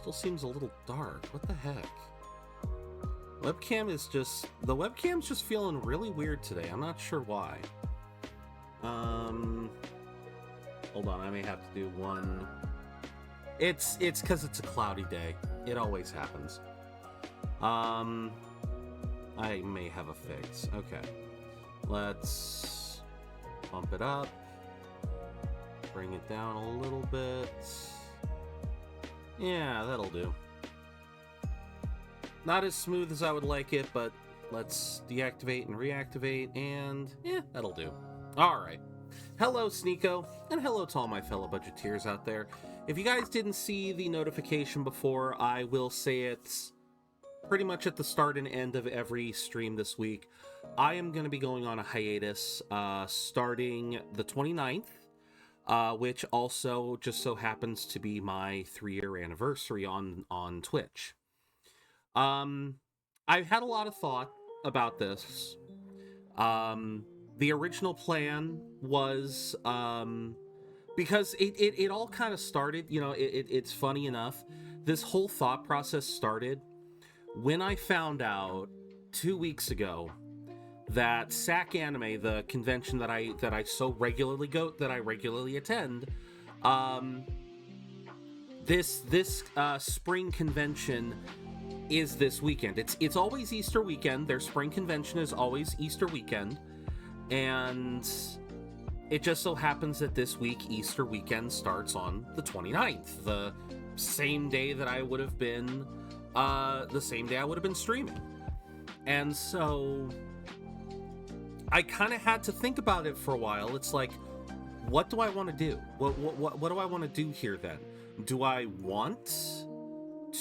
Still seems a little dark. What the heck? The webcam's just feeling really weird today. I'm not sure why. Hold on, I may have to do one. It's because it's a cloudy day. It always happens. I may have a fix. Okay. Let's bump it up. Bring it down a little bit. Yeah, that'll do. Not as smooth as I would like it, but let's deactivate and reactivate, and yeah, that'll do. Alright. Hello, Sneeko, and hello to all my fellow budgeteers out there. If you guys didn't see the notification before, I will say it pretty much at the start and end of every stream this week. I am going to be going on a hiatus starting the 29th, which also just so happens to be my 3-year anniversary on Twitch. I've had a lot of thought about this. The original plan was, because it all kind of started, you know, it's funny enough, this whole thought process started when I found out 2 weeks ago that SAC Anime, the convention that I so regularly regularly attend, this spring convention is this weekend. It's always Easter weekend. Their spring convention is always Easter weekend, and it just so happens that this week Easter weekend starts on the 29th, the same day that I would have been streaming. And so I kind of had to think about it for a while. It's like, what do I want to do? What do I want to do here then? Do I want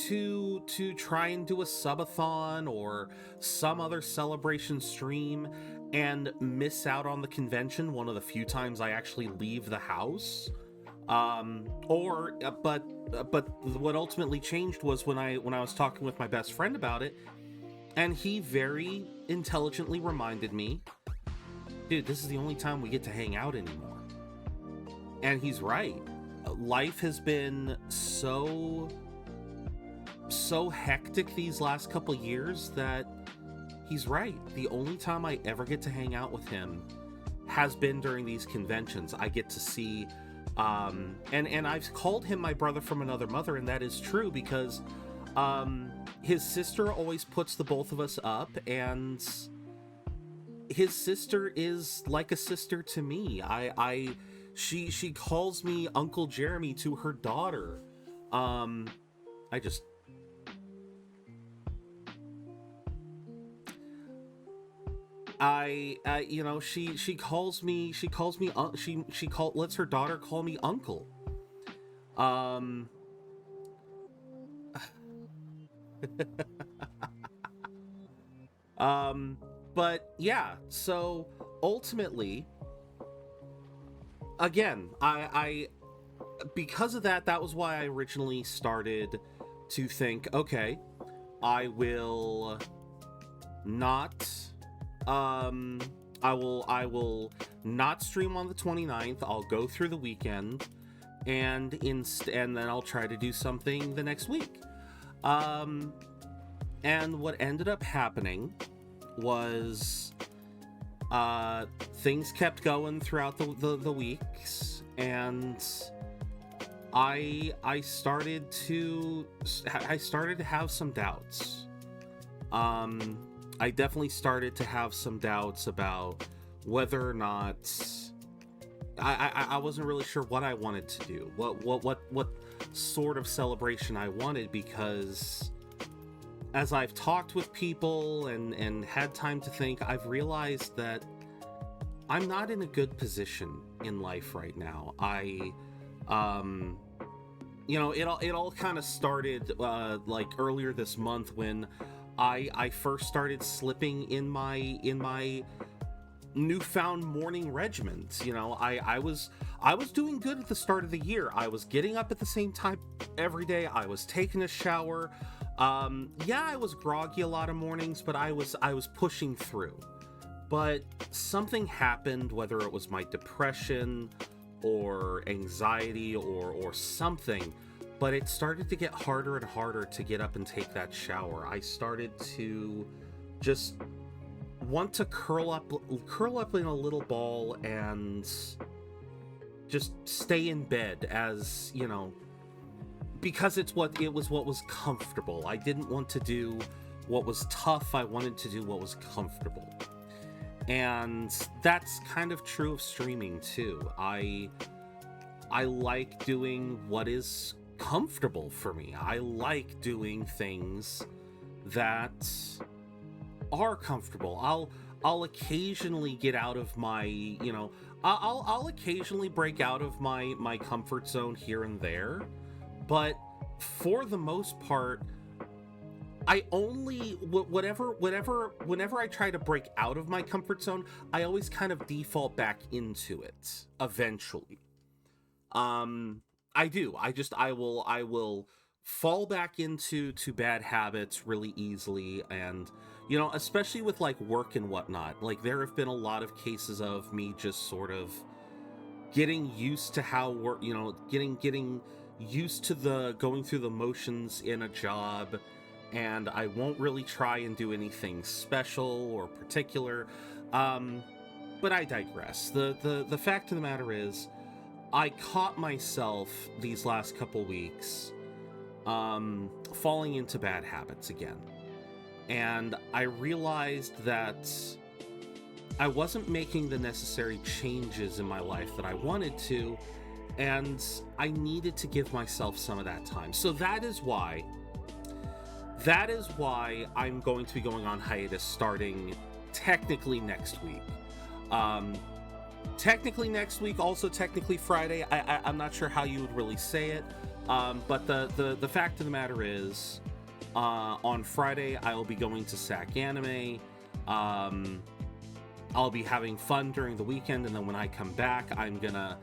to try and do a subathon or some other celebration stream and miss out on the convention one of the few times I actually leave the house? But what ultimately changed was when I was talking with my best friend about it, and he very intelligently reminded me, dude, this is the only time we get to hang out anymore. And he's right. Life has been so hectic these last couple years that he's right. The only time I ever get to hang out with him has been during these conventions. I get to see, and I've called him my brother from another mother, and that is true because his sister always puts the both of us up, and his sister is like a sister to me. She calls me Uncle Jeremy to her daughter. You know, she lets her daughter call me uncle. But yeah, so ultimately, again, I because of that was why I originally started to think, okay, I will not I will not stream on the 29th. I'll go through the weekend, and then I'll try to do something the next week. And what ended up happening was things kept going throughout the weeks, and I started to have some doubts. I definitely started to have some doubts about whether or not I wasn't really sure what I wanted to do, what sort of celebration I wanted, because as I've talked with people and had time to think, I've realized that I'm not in a good position in life right now. You know, it all kind of started like earlier this month when I first started slipping in my newfound morning regiment. You know, I was doing good at the start of the year. I was getting up at the same time every day. I was taking a shower. Yeah, I was groggy a lot of mornings, but I was pushing through. But something happened, whether it was my depression or anxiety or something, but it started to get harder and harder to get up and take that shower. I started to just want to curl up in a little ball and just stay in bed, as you know, because it was what was comfortable. I didn't want to do what was tough. I wanted to do what was comfortable. And that's kind of true of streaming too. I like doing what is comfortable for me. I like doing things that are comfortable. I'll occasionally get out of my, you know, I'll occasionally break out of my comfort zone here and there, but for the most part, I only whenever I try to break out of my comfort zone, I always kind of default back into it eventually. I do. I will fall back into bad habits really easily, and you know, especially with like work and whatnot. Like there have been a lot of cases of me just sort of getting used to how work, you know, getting used to the going through the motions in a job, and I won't really try and do anything special or particular. But I digress. The fact of the matter is, I caught myself these last couple weeks falling into bad habits again. And I realized that I wasn't making the necessary changes in my life that I wanted to, and I needed to give myself some of that time. So that is why I'm going to be going on hiatus starting technically next week. Technically next week, also technically Friday. I'm not sure how you would really say it, but the fact of the matter is, on Friday I will be going to SAC Anime. I'll be having fun during the weekend, and then when I come back, I'm gonna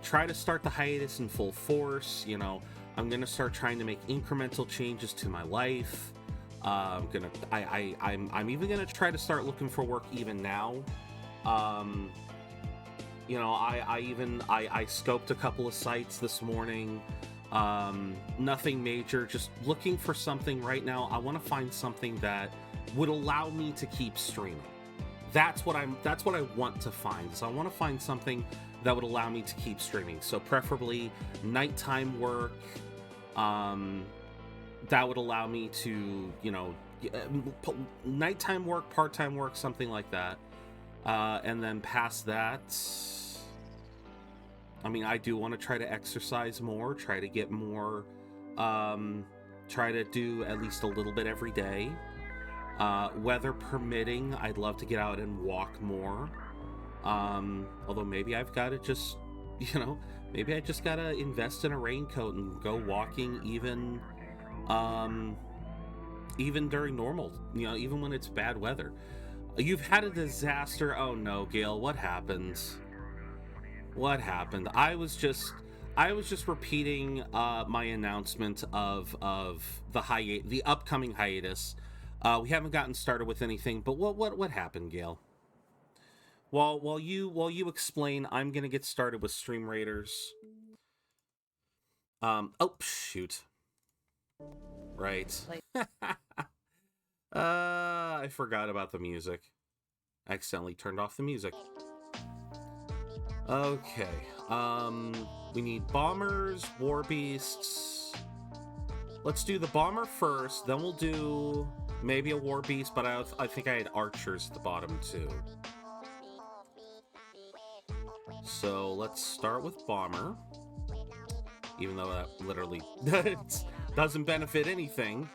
try to start the hiatus in full force. You know, I'm gonna start trying to make incremental changes to my life. I'm even gonna try to start looking for work even now. You know, I scoped a couple of sites this morning. Nothing major, just looking for something right now. I want to find something that would allow me to keep streaming. That's what I want to find. So I want to find something that would allow me to keep streaming. So preferably nighttime work, that would allow me to, you know, nighttime work, part-time work, something like that. And then past that, I mean, I do want to try to exercise more, try to get more, try to do at least a little bit every day. Weather permitting, I'd love to get out and walk more. Although maybe I've got to just, you know, maybe I just got to invest in a raincoat and go walking even during normal, you know, even when it's bad weather. You've had a disaster. Oh no, Gail, what happened? What happened? I was just repeating my announcement of the upcoming hiatus. We haven't gotten started with anything, but what happened, Gail? While you explain, I'm gonna get started with Stream Raiders. Oh shoot. Right. I forgot about the music. I accidentally turned off the music. Okay. We need bombers, war beasts. Let's do the bomber first, then we'll do maybe a war beast, but I think I had archers at the bottom too. So let's start with bomber, even though that literally doesn't benefit anything.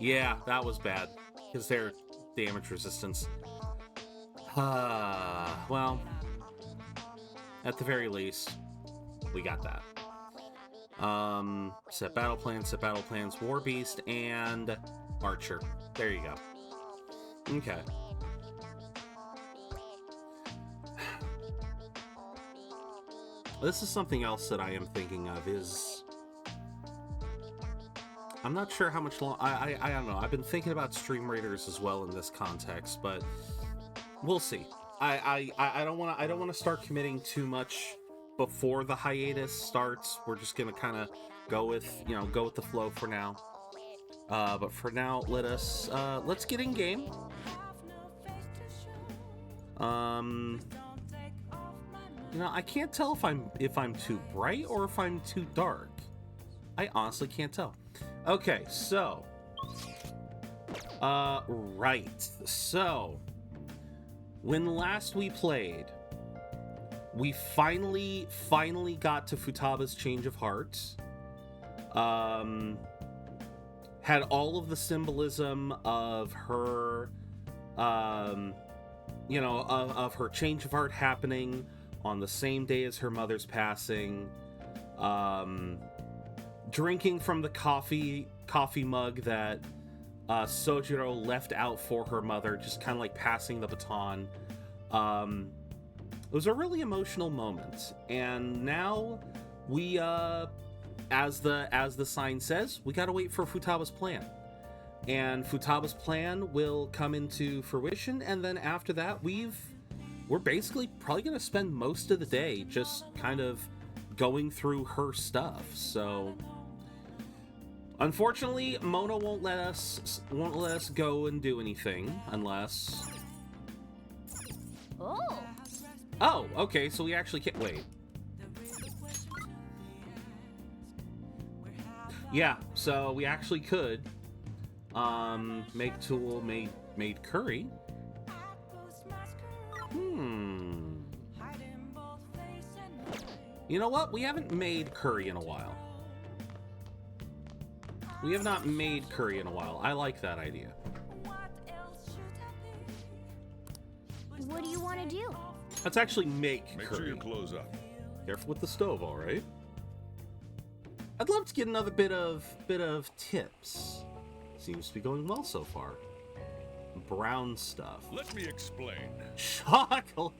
Yeah, that was bad because they're damage resistance. Well, at the very least, we got that. Set battle plans, war beast, and archer. There you go. Okay. This is something else that I am thinking of is, I'm not sure how much long, I don't know. I've been thinking about Stream Raiders as well in this context, but we'll see. I don't want to start committing too much before the hiatus starts. We're just gonna kind of go with the flow for now. But for now, let's get in game. I can't tell if I'm too bright or if I'm too dark. I honestly can't tell. Okay, so right. So when last we played, we finally got to Futaba's change of heart. Had all of the symbolism of her, of her change of heart happening on the same day as her mother's passing. Drinking from the coffee mug that Sojiro left out for her mother, just kind of like passing the baton. It was a really emotional moment, and now we, as the sign says, we gotta wait for Futaba's plan. And Futaba's plan will come into fruition, and then after that, we're basically probably gonna spend most of the day just kind of going through her stuff. So unfortunately, Mona won't let us go and do anything unless... Oh, okay, so we actually can't wait. Yeah, so we actually could make Tool made curry. You know what? We haven't made curry in a while. We have not made curry in a while. I like that idea. What do you want to do? Let's actually make curry. Make sure you close up. Careful with the stove, all right? I'd love to get another bit of tips. Seems to be going well so far. Brown stuff. Let me explain. Chocolate!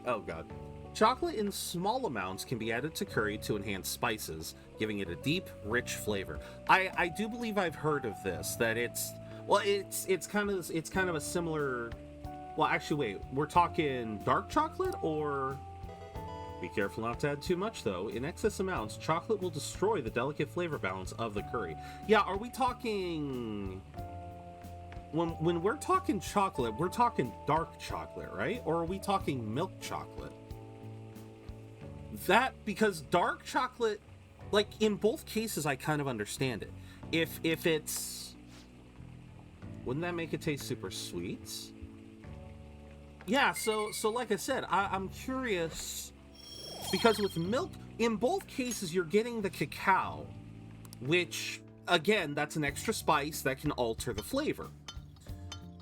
Oh god. Chocolate in small amounts can be added to curry to enhance spices, giving it a deep, rich flavor. I do believe I've heard of this, that it's kind of a similar... Well, actually, wait, we're talking dark chocolate, or... Be careful not to add too much, though. In excess amounts, chocolate will destroy the delicate flavor balance of the curry. Yeah, are we talking... When we're talking chocolate, we're talking dark chocolate, right? Or are we talking milk chocolate? Because dark chocolate, like, in both cases, I kind of understand it. If it's... Wouldn't that make it taste super sweet? Yeah, so like I said, I'm curious... Because with milk, in both cases, you're getting the cacao, which, again, that's an extra spice that can alter the flavor.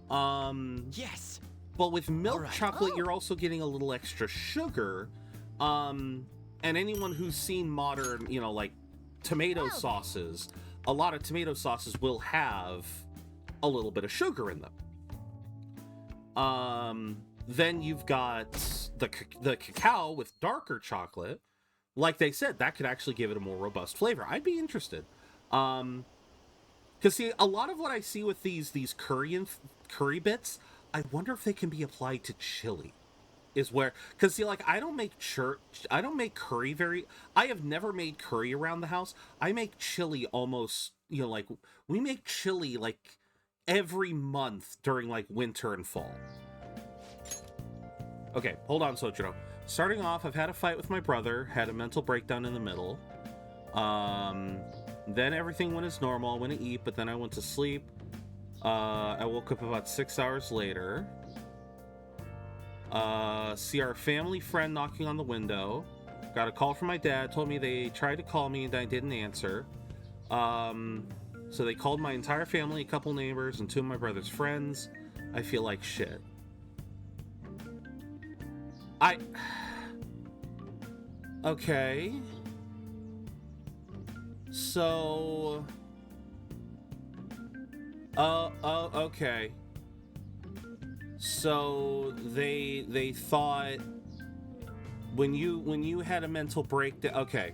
Yes. But with milk chocolate, you're also getting a little extra sugar. And anyone who's seen modern, like tomato sauces, a lot of tomato sauces will have a little bit of sugar in them. Then you've got the cacao with darker chocolate. Like they said, that could actually give it a more robust flavor. I'd be interested. Because see, a lot of what I see with these curry bits, I wonder if they can be applied to chili. Is where, because see, like I don't make curry I have never made curry around the house. I make chili almost, like we make chili like every month during like winter and fall. Okay, hold on, Sojiro. Starting off, I've had a fight with my brother, had a mental breakdown in the middle. Then everything went as normal. I went to eat, but then I went to sleep. I woke up about 6 hours later. See our family friend knocking on the window. Got a call from my dad, told me they tried to call me and I didn't answer. So they called my entire family, a couple neighbors, and two of my brother's friends. I feel like shit. Okay. So... okay. So they thought when you had a mental breakdown. Okay.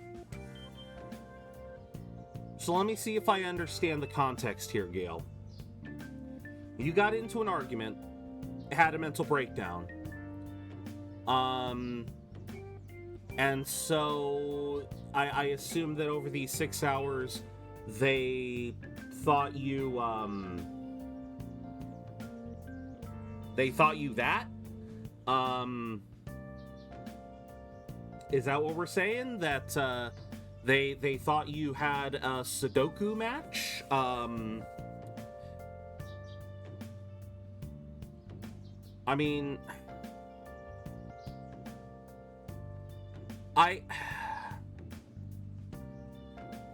So let me see if I understand the context here, Gail. You got into an argument, had a mental breakdown. And so I assume that over these 6 hours, they thought you, that? Is that what we're saying? That, they thought you had a Sudoku match? I mean,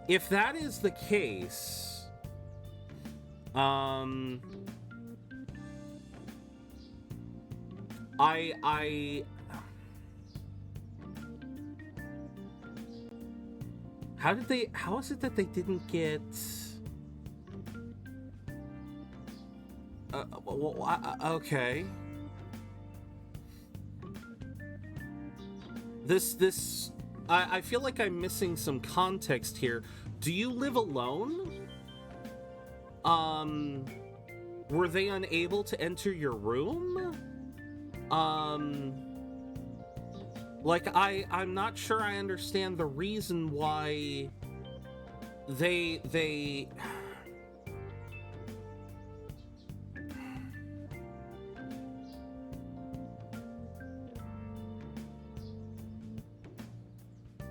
if that is the case, how is it that they didn't get, okay. I feel like I'm missing some context here. Do you live alone? Were they unable to enter your room? Like, I'm not sure I understand the reason why they...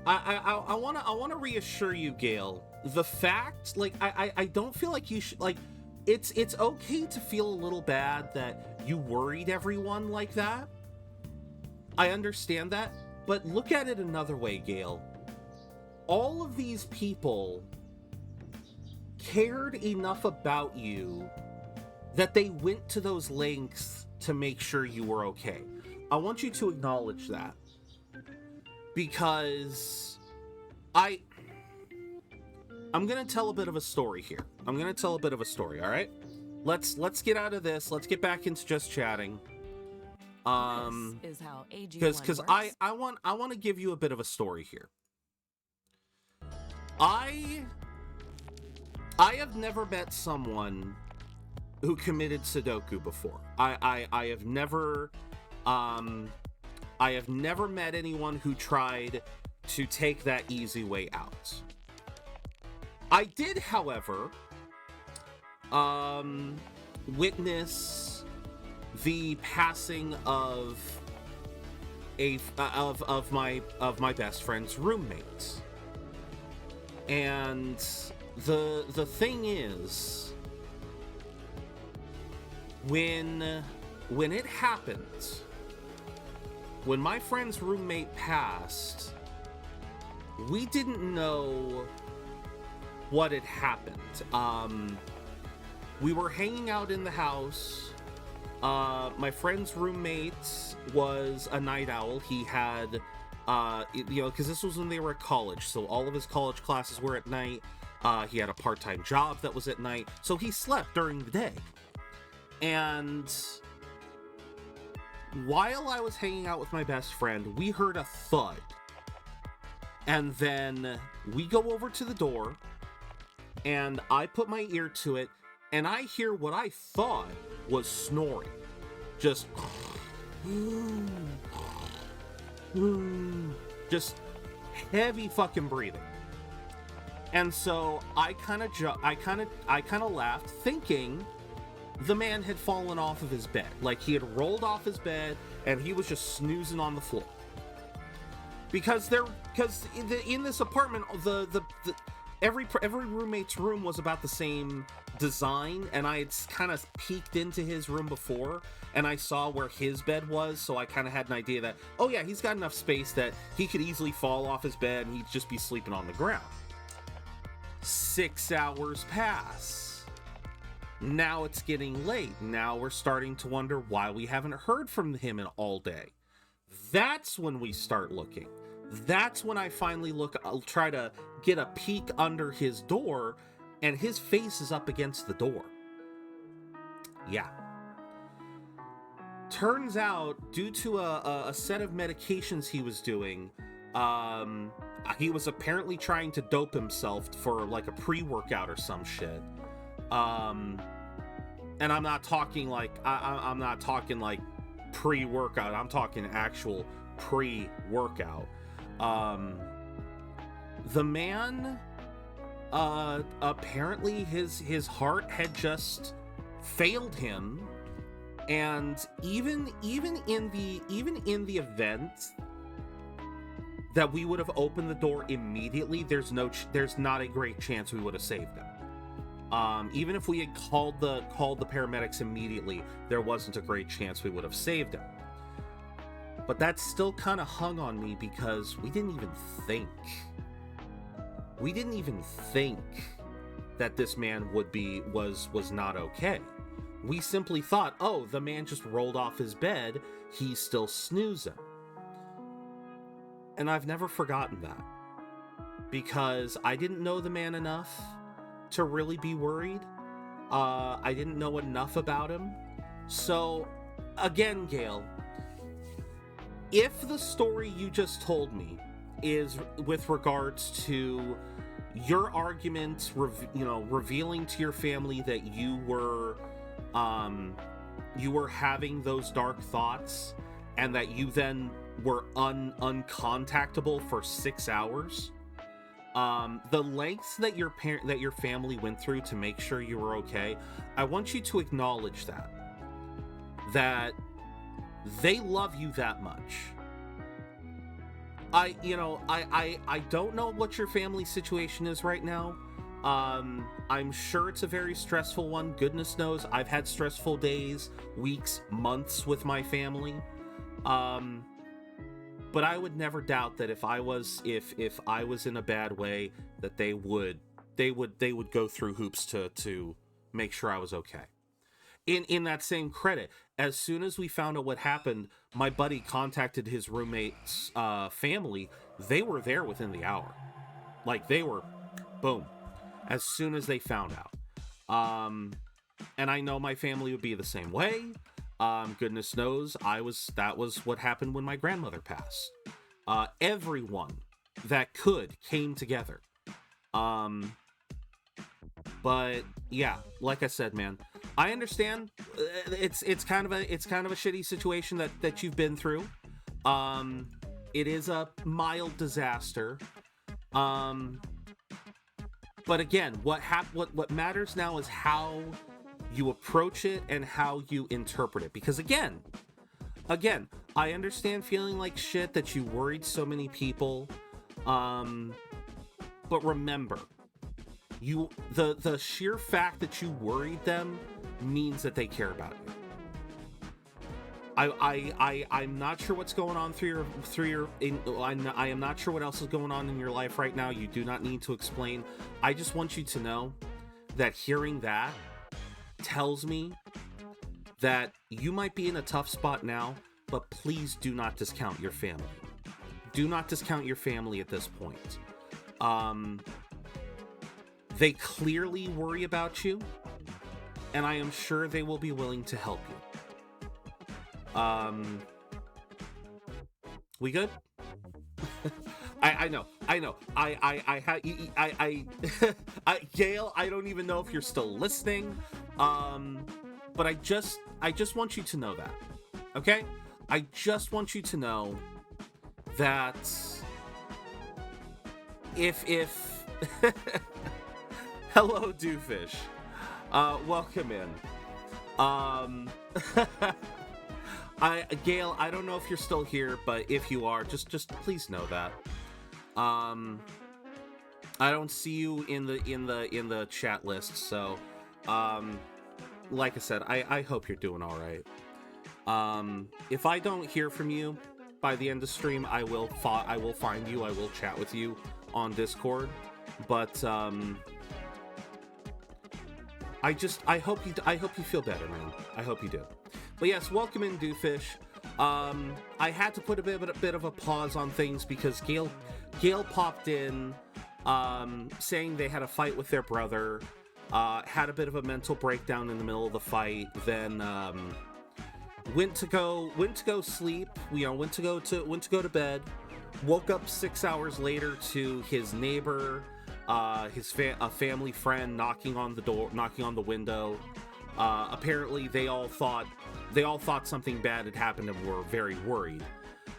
I wanna reassure you, Gale. The fact, like, I don't feel like you should, like, it's okay to feel a little bad that you worried everyone like that. I understand that, but look at it another way, Gale. All of these people cared enough about you that they went to those lengths to make sure you were okay. I want you to acknowledge that. Because I'm gonna tell a bit of a story here. I'm gonna tell a bit of a story, all right? Let's get out of this. Let's get back into just chatting. This is how AG1 because works. I want to give you a bit of a story here. I have never met someone who committed Sudoku before. I have never met anyone who tried to take that easy way out. I did, however, witness the passing of my best friend's roommate. And the thing is, when it happened, when my friend's roommate passed, we didn't know what had happened. We were hanging out in the house. My friend's roommate was a night owl. He had, because this was when they were at college, so all of his college classes were at night. He had a part-time job that was at night, so he slept during the day. And while I was hanging out with my best friend, we heard a thud. And then we go over to the door, and I put my ear to it, and I hear what I thought was snoring. Just heavy fucking breathing. And so I kind of laughed, thinking the man had fallen off of his bed. Like, he had rolled off his bed and he was just snoozing on the floor. Because in this apartment, every roommate's room was about the same design, and I had kind of peeked into his room before, and I saw where his bed was, so I kind of had an idea that, oh yeah, he's got enough space that he could easily fall off his bed and he'd just be sleeping on the ground. 6 hours pass. Now it's getting late. Now we're starting to wonder why we haven't heard from him in all day. That's when we start looking. That's when I finally look. I'll try to get a peek under his door, and his face is up against the door. Yeah. Turns out, due to a set of medications he was doing, he was apparently trying to dope himself for like a pre-workout or some shit. And I'm not talking like I'm not talking like pre-workout. I'm talking actual pre-workout. The man, apparently his heart had just failed him, and even in the event that we would have opened the door immediately, there's not a great chance we would have saved him. Even if we had called the paramedics immediately, there wasn't a great chance we would have saved him. But that still kind of hung on me because we didn't even think that this man was not okay. We simply thought, oh, the man just rolled off his bed, he's still snoozing. And I've never forgotten that, because I didn't know the man enough to really be worried. I didn't know enough about him. So, again, Gale, if the story you just told me is with regards to your argument, revealing to your family that you were having those dark thoughts, and that you then were uncontactable for 6 hours, the lengths that your family went through to make sure you were okay, I want you to acknowledge that they love you that much. I don't know what your family situation is right now. I'm sure it's a very stressful one. Goodness knows I've had stressful days, weeks, months with my family. But I would never doubt that if I was in a bad way, that they would go through hoops to make sure I was okay. In that same credit, as soon as we found out what happened, my buddy contacted his roommate's family. They were there within the hour. Like, they were, boom, as soon as they found out. And I know my family would be the same way. Goodness knows, that was what happened when my grandmother passed. Everyone that came together. But yeah, like I said, man, I understand. It's kind of a shitty situation that you've been through. It is a mild disaster. But again, what matters now is how you approach it and how you interpret it. Because again, I understand feeling like shit that you worried so many people. But remember, the sheer fact that you worried them means that they care about you. I'm not sure what's going on I am not sure what else is going on in your life right now. You do not need to explain. I just want you to know that hearing that tells me that you might be in a tough spot now, but please do not discount your family. Do not discount your family at this point. They clearly worry about you, and I am sure they will be willing to help you. We good? I know. Gail, I don't even know if you're still listening. But I just want you to know that. Okay? I just want you to know that if hello, Doofish. Welcome in. Gail, I don't know if you're still here, but if you are, just please know that. I don't see you in the chat list, so like I said, I hope you're doing all right. If I don't hear from you by the end of stream, I will find you. I will chat with you on Discord. But I hope you feel better, man. I hope you do. But yes, welcome in, Doofish. I had to put a bit of a pause on things because Gail popped in, saying they had a fight with their brother, had a bit of a mental breakdown in the middle of the fight, then went to go sleep. Went to go to bed. Woke up 6 hours later to his neighbor, a family friend knocking on the window. Apparently, they all thought they all thought something bad had happened and were very worried.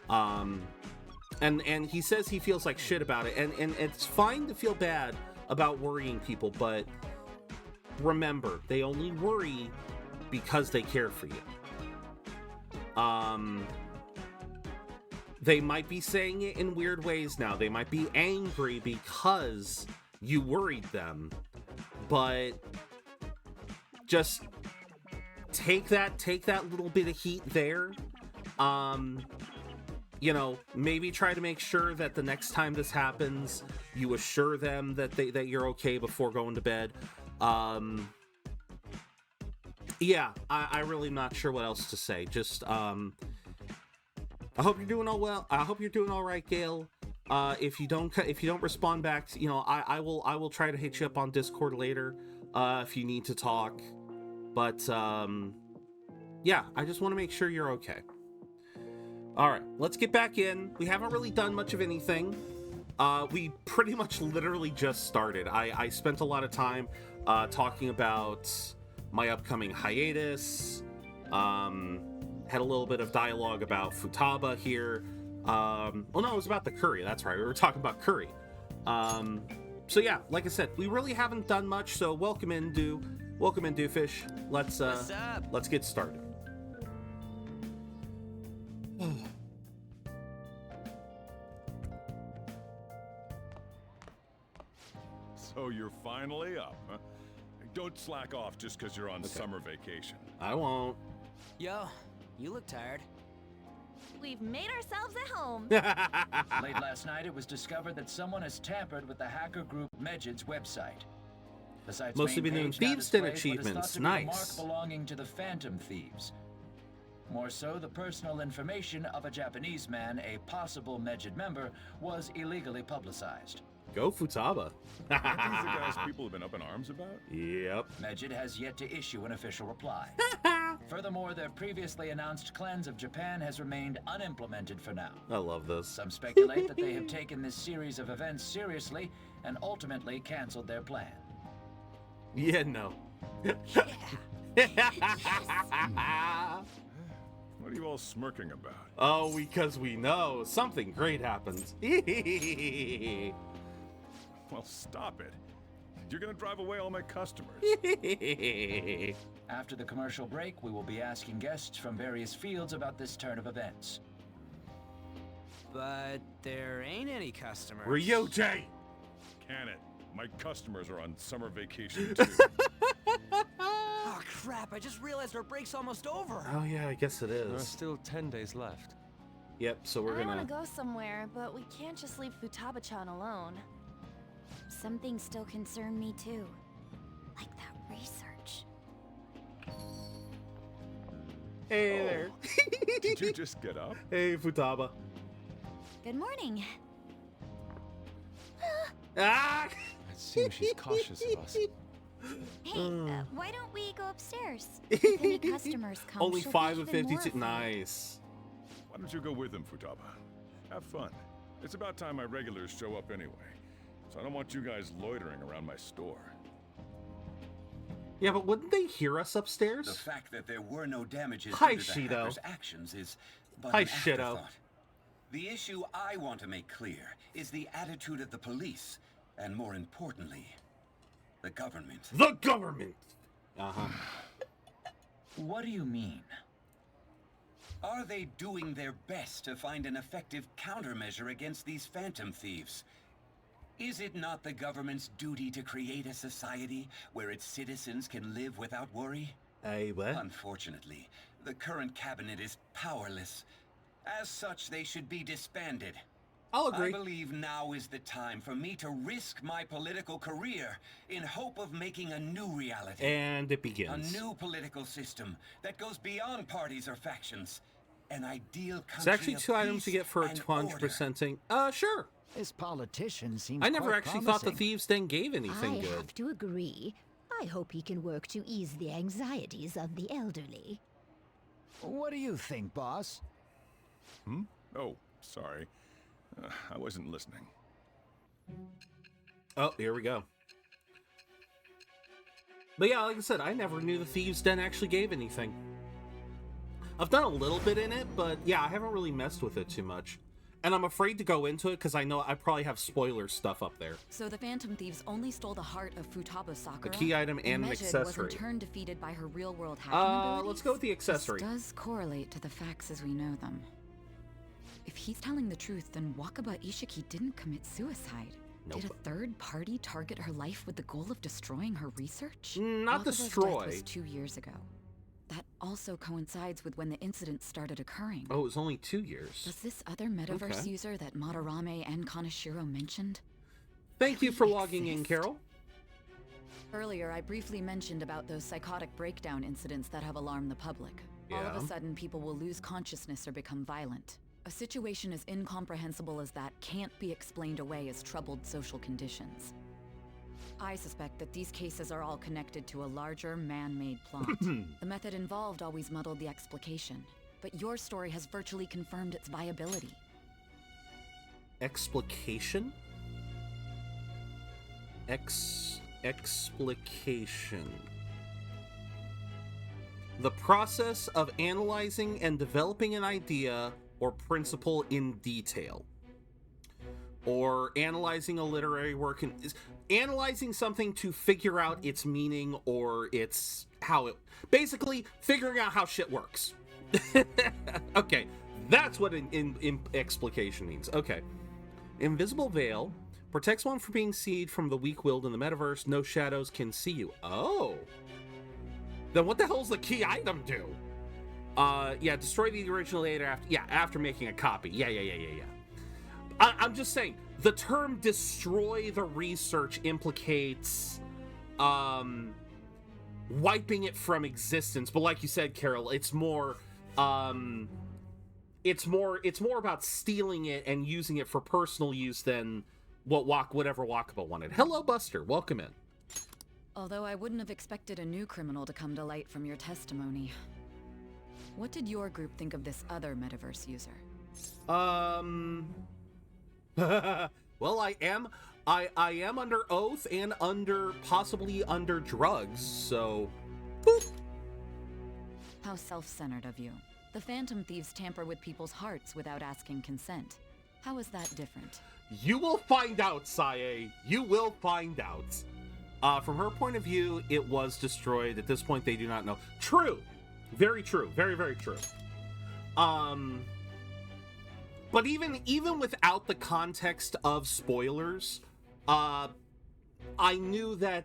And he says he feels like shit about it, and it's fine to feel bad about worrying people, but remember, they only worry because they care for you. They might be saying it in weird ways now. They might be angry because you worried them, but just take that little bit of heat there. You know, maybe try to make sure that the next time this happens, you assure them that you're okay before going to bed. Yeah, I really not sure what else to say. Just, I hope you're doing all well. I hope you're doing all right, Gail. If you don't respond back, you know, I will try to hit you up on Discord later, if you need to talk. But, yeah, I just want to make sure you're okay. All right, let's get back in. We haven't really done much of anything. We pretty much literally just started. I spent a lot of time talking about my upcoming hiatus. Had a little bit of dialogue about Futaba here. Oh no, it was about the curry. That's right. We were talking about curry. So yeah, like I said, we really haven't done much. So welcome in, Doofish. Let's get started. So you're finally up, huh? Don't slack off just because you're on summer vacation. I won't. Yo, you look tired. We've made ourselves at home. Late last night, it was discovered that someone has tampered with the hacker group Medjid's website. The site's Mostly been doing Thieves' Den achievements. Nice. A mark belonging to the Phantom Thieves. More so, the personal information of a Japanese man, a possible Medjid member, was illegally publicized. Go Futaba. Aren't these the guys people have been up in arms about? Yep. Medjid has yet to issue an official reply. Furthermore, their previously announced cleanse of Japan has remained unimplemented for now. I love this. Some speculate that they have taken this series of events seriously and ultimately canceled their plan. Yeah, no. What are you all smirking about? Oh, because we know something great happens. Well, stop it. You're gonna drive away all my customers. After the commercial break, we will be asking guests from various fields about this turn of events. But there ain't any customers. Ryoji! Can it? My customers are on summer vacation too. Oh crap, I just realized our break's almost over. Oh yeah, I guess it There are is. still 10 days left. Yep, so we're I want gonna... to go somewhere, but we can't just leave Futaba-chan alone. Some things still concern me too. Like that research. Hey there. Did you just get up? Hey, Futaba. Good morning. Ah! It seems she's cautious of us. Hey, why don't we go upstairs? If any customers come, Only she'll 5 be of even more 52. afraid. Nice. Why don't you go with them, Futaba? Have fun. It's about time my regulars show up anyway. So I don't want you guys loitering around my store. Yeah, but wouldn't they hear us The upstairs? fact that there were no damages Hi, due to the Shido. hacker's actions is but Hi, an Shido. afterthought. The issue I want to make clear is the attitude of the police, and more importantly, the government. The government! Uh-huh. What do you mean? Are they doing their best to find an effective countermeasure against these phantom thieves? Is it not the government's duty to create a society where its citizens can live without worry? Hey, what? Unfortunately, the current cabinet is powerless. As such, they should be disbanded. I'll I agree. believe now is the time for me to risk my political career in hope of making a new reality. And it A begins. new political system that goes beyond parties or factions. An ideal country It's actually of 2 items you peace get for a and 200%ing. Sure. This politician seems I never quite actually thought the promising. Thieves' Den gave anything I good. have to agree. I hope he can work to ease the anxieties of the elderly. What do you think, boss? Oh, sorry. I wasn't listening. Oh, here we go. But yeah, like I said, I never knew the Thieves' Den actually gave anything. I've done a little bit in it, but yeah, I haven't really messed with it too much. And I'm afraid to go into it because I know I probably have spoiler stuff up there. So the Phantom Thieves only stole the heart of Futaba Sakura. The key item and an accessory. Was in turn defeated by her real-world hacking abilities. Let's go with the accessory. This does correlate to the facts as we know them. If he's telling the truth, then Wakaba Ishiki didn't commit suicide. Nope. Did a third party target her life with the goal of destroying her research? Not Wakaba's destroy. Death was 2 years ago. That also coincides with when the incident started occurring. Oh, it was only 2 years. Was this other metaverse user that Madarame and Kaneshiro mentioned? Thank you for logging in, Carol. Earlier, I briefly mentioned about those psychotic breakdown incidents that have alarmed the public. Yeah. All of a sudden, people will lose consciousness or become violent. A situation as incomprehensible as that can't be explained away as troubled social conditions. I suspect that these cases are all connected to a larger, man-made plot. The method involved always muddled the explication, but your story has virtually confirmed its viability. Explication? Explication. The process of analyzing and developing an idea or principle in detail. Or analyzing a literary work and analyzing something to figure out its meaning or its how it basically figuring out how shit works. Okay, that's what in explication means. Okay. Invisible veil protects one from being seen from the weak-willed in the metaverse. No shadows can see you. Oh. Then what the hell's the key item do? Yeah, destroy the original data after making a copy. Yeah. I'm just saying, the term destroy the research implicates wiping it from existence. But like you said, Carol, it's more about stealing it and using it for personal use than whatever Wakaba wanted. Hello, Buster. Welcome in. Although I wouldn't have expected a new criminal to come to light from your testimony. What did your group think of this other metaverse user? Well, I am under oath and possibly under drugs, so boop. How self-centered of you. The Phantom Thieves tamper with people's hearts without asking consent. How is that different? You will find out, Sae. You will find out. From her point of view, it was destroyed. At this point, they do not know. True. Very true. Very, very true. But even without the context of spoilers, I knew that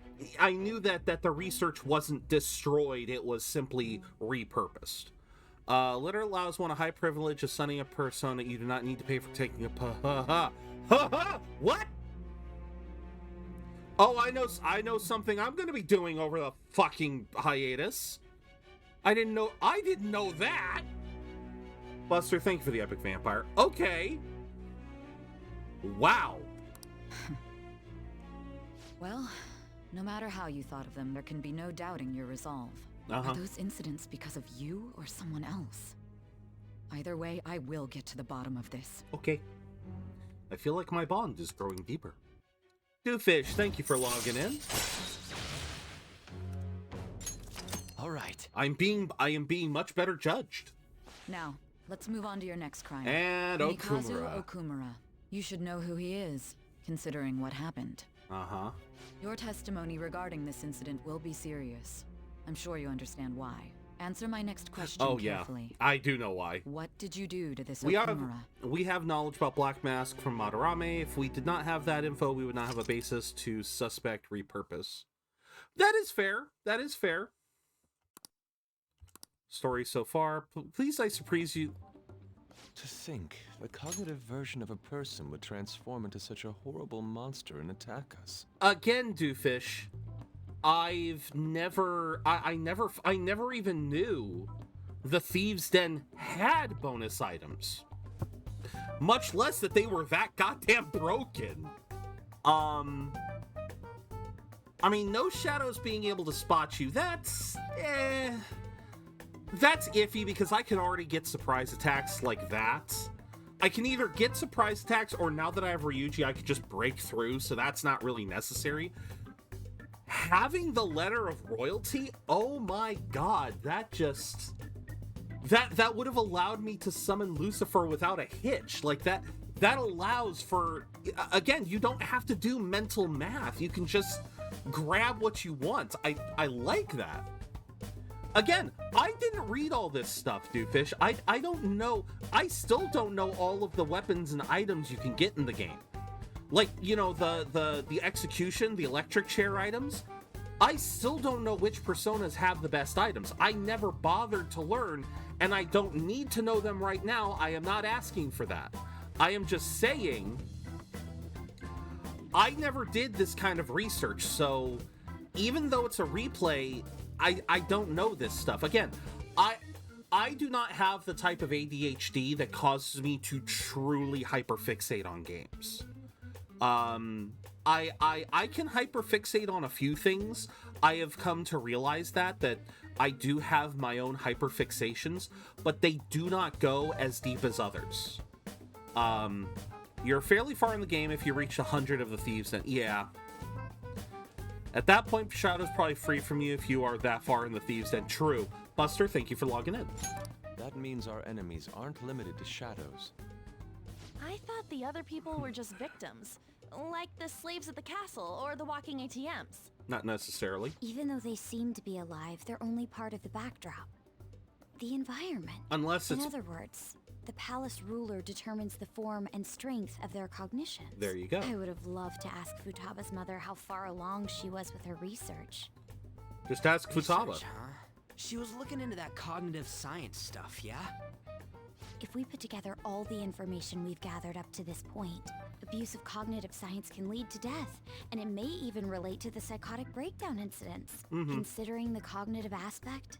the research wasn't destroyed. It was simply repurposed. Litter allows one a high privilege of sunning a persona. You do not need to pay for taking a What? Oh, I know something I'm gonna be doing over the fucking hiatus. I didn't know that. Buster, thank you for the epic vampire. Okay. Wow. Well, no matter how you thought of them, there can be no doubting your resolve. Are those incidents because of you or someone else? Either way, I will get to the bottom of this. Okay. I feel like my bond is growing deeper. Doofish, thank you for logging in. All right. I am being much better judged. Now, let's move on to your next crime. And Mikazu Okumura. Okumura. You should know who he is, considering what happened. Your testimony regarding this incident will be serious. I'm sure you understand why. Answer my next question carefully. Yeah, I do know why. What did you do to this Okumura? We have knowledge about Black Mask from Madarame. If we did not have that info, we would not have a basis to suspect repurpose. That is fair. That is fair. Story so far. Please, I surprise you. To think, the cognitive version of a person would transform into such a horrible monster and attack us. Again, Doofish, I never even knew the Thieves' Den had bonus items. Much less that they were that goddamn broken. I mean, no shadows being able to spot you, that's iffy because I can already get surprise attacks like that. I can either get surprise attacks or now that I have Ryuji, I could just break through, so that's not really necessary. Having the letter of royalty, oh my god, that just... that would have allowed me to summon Lucifer without a hitch. Like that allows for, again, you don't have to do mental math. You can just grab what you want. I like that. Again, I didn't read all this stuff, Doofus. I don't know. I still don't know all of the weapons and items you can get in the game. Like, you know, the execution, the electric chair items. I still don't know which personas have the best items. I never bothered to learn, and I don't need to know them right now. I am not asking for that. I am just saying I never did this kind of research, so even though it's a replay, I don't know this stuff. Again, I do not have the type of ADHD that causes me to truly hyperfixate on games. I can hyperfixate on a few things. I have come to realize that I do have my own hyperfixations, but they do not go as deep as others. You're fairly far in the game if you reach 100 of the thieves, then yeah. At that point, Shadow's probably free from you if you are that far in the thieves, then true. Buster, thank you for logging in. That means our enemies aren't limited to shadows. I thought the other people were just victims, like the slaves at the castle or the walking ATMs. Not necessarily. Even though they seem to be alive, they're only part of the backdrop. The environment. Unless it's... In other words, the palace ruler determines the form and strength of their cognitions. There you go. I would have loved to ask Futaba's mother how far along she was with her research. Just ask Futaba. Research, huh? She was looking into that cognitive science stuff, yeah? If we put together all the information we've gathered up to this point, abuse of cognitive science can lead to death, and it may even relate to the psychotic breakdown incidents. Considering the cognitive aspect,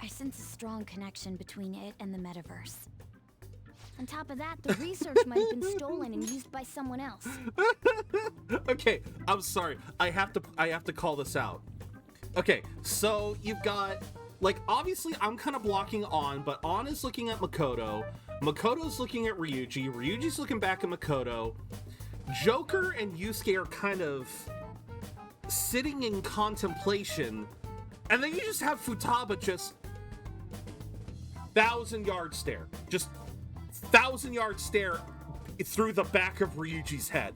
I sense a strong connection between it and the metaverse. On top of that, the research might have been stolen and used by someone else. Okay, I'm sorry. I have to call this out. Okay, so you've got, like, obviously I'm kind of blocking On, but On is looking at Makoto. Makoto's looking at Ryuji. Ryuji's looking back at Makoto. Joker and Yusuke are kind of sitting in contemplation, and then you just have Futaba just 1,000-yard stare. Just 1,000-yard stare through the back of Ryuji's head.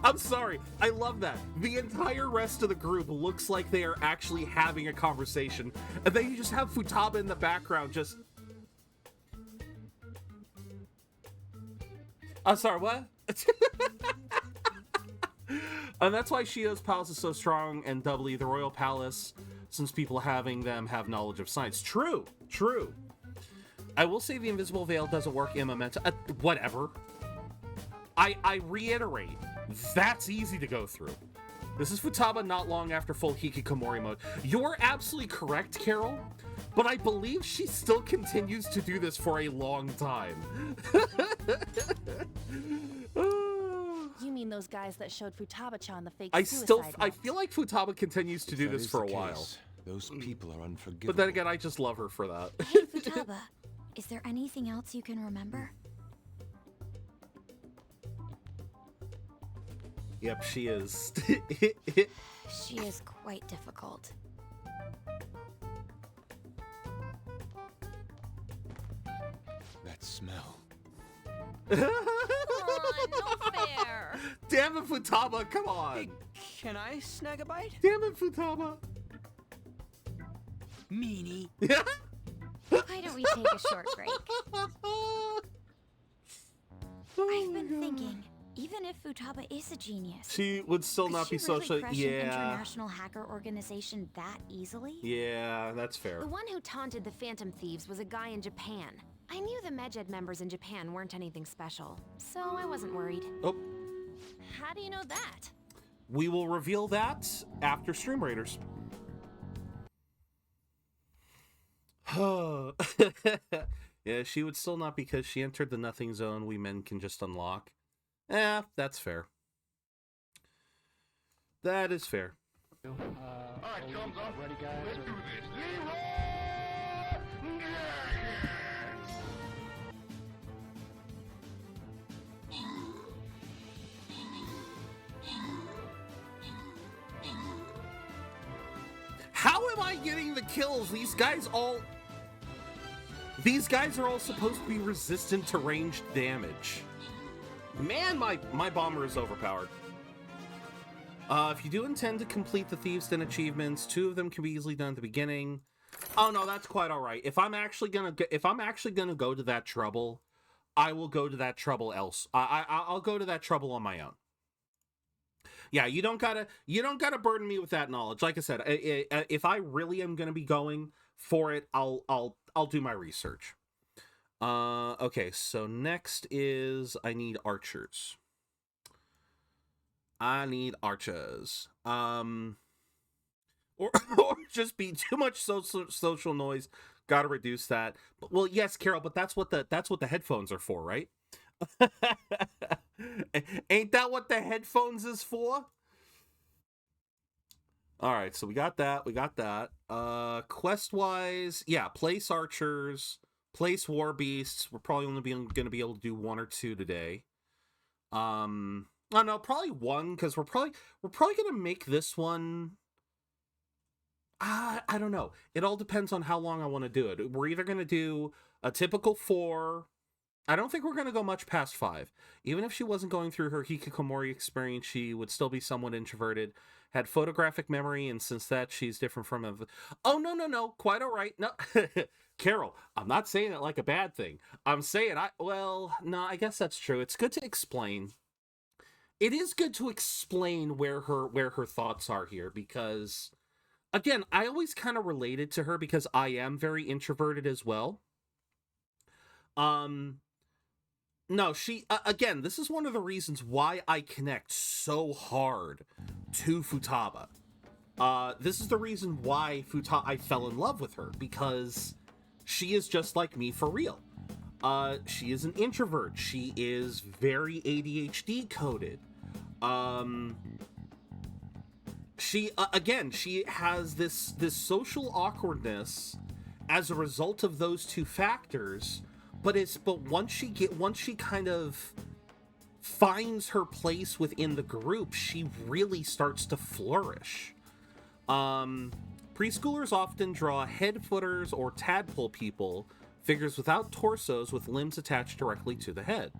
I'm sorry. I love that. The entire rest of the group looks like they are actually having a conversation. And then you just have Futaba in the background just... I'm sorry, what? And that's why Shido's palace is so strong, and doubly the royal palace, since people having them have knowledge of science. True, true. I will say the invisible veil doesn't work in Memento. Whatever. I reiterate, that's easy to go through. This is Futaba not long after full Hikikomori mode. You're absolutely correct, Carol, but I believe she still continues to do this for a long time. You mean those guys that showed Futaba-chan the fake I suicide feel like Futaba continues to do this for a while. Those people are unforgivable. But then again, I just love her for that. Hey, Futaba, is there anything else you can remember? Yep, she is. She is quite difficult. That smell. Aw, no fair. Damn it, Futaba, come on. Hey, can I snag a bite? Damn it, Futaba. Meanie. Why don't we take a short break? I've been thinking, even if Futaba is a genius, she would still not be social. Crush an international hacker organization that easily? Yeah, that's fair. The one who taunted the Phantom Thieves was a guy in Japan. I knew the Medjed members in Japan weren't anything special, so I wasn't worried. Oh. How do you know that? We will reveal that after Stream Raiders. Yeah, she would still not because she entered the nothing zone we men can just unlock. That's fair. That is fair. Alright, thumbs up. Ready, guys? Let's do this. How am am I getting the kills? These guys are all supposed to be resistant to ranged damage. Man, my bomber is overpowered. If you do intend to complete the Thieves' Den achievements, 2 of them can be easily done at the beginning. Oh no, that's quite all right. If I'm actually gonna go to that trouble, I will go to that trouble else. I'll go to that trouble on my own. Yeah, you don't gotta burden me with that knowledge. Like I said, if I really am gonna be going for it, I'll do my research. Okay, so next is I need archers. Or just be too much social noise. Gotta reduce that. Well, yes, Carol, but that's what the headphones are for, right? Ain't that what the headphones is for? All right, so we got that. Quest wise, yeah, place archers, place war beasts. We're probably only going to be able to do 1 or 2 today. Oh no, probably 1, because we're probably going to make this one. I don't know. It all depends on how long I want to do it. We're either going to do a typical 4. I don't think we're going to go much past 5. Even if she wasn't going through her hikikomori experience, she would still be somewhat introverted, had photographic memory, and since that, she's different from... Oh, no. Quite all right. No, Carol, I'm not saying it like a bad thing. I'm saying, I guess that's true. It's good to explain. It is good to explain where her thoughts are here, because... Again, I always kind of related to her because I am very introverted as well. No, she, again, this is one of the reasons why I connect so hard to Futaba. This is the reason why I fell in love with her, because she is just like me for real. She is an introvert. She is very ADHD coded. She has this social awkwardness as a result of those 2 factors, but once she kind of finds her place within the group, she really starts to flourish. Preschoolers often draw head footers or tadpole people, figures without torsos with limbs attached directly to the head.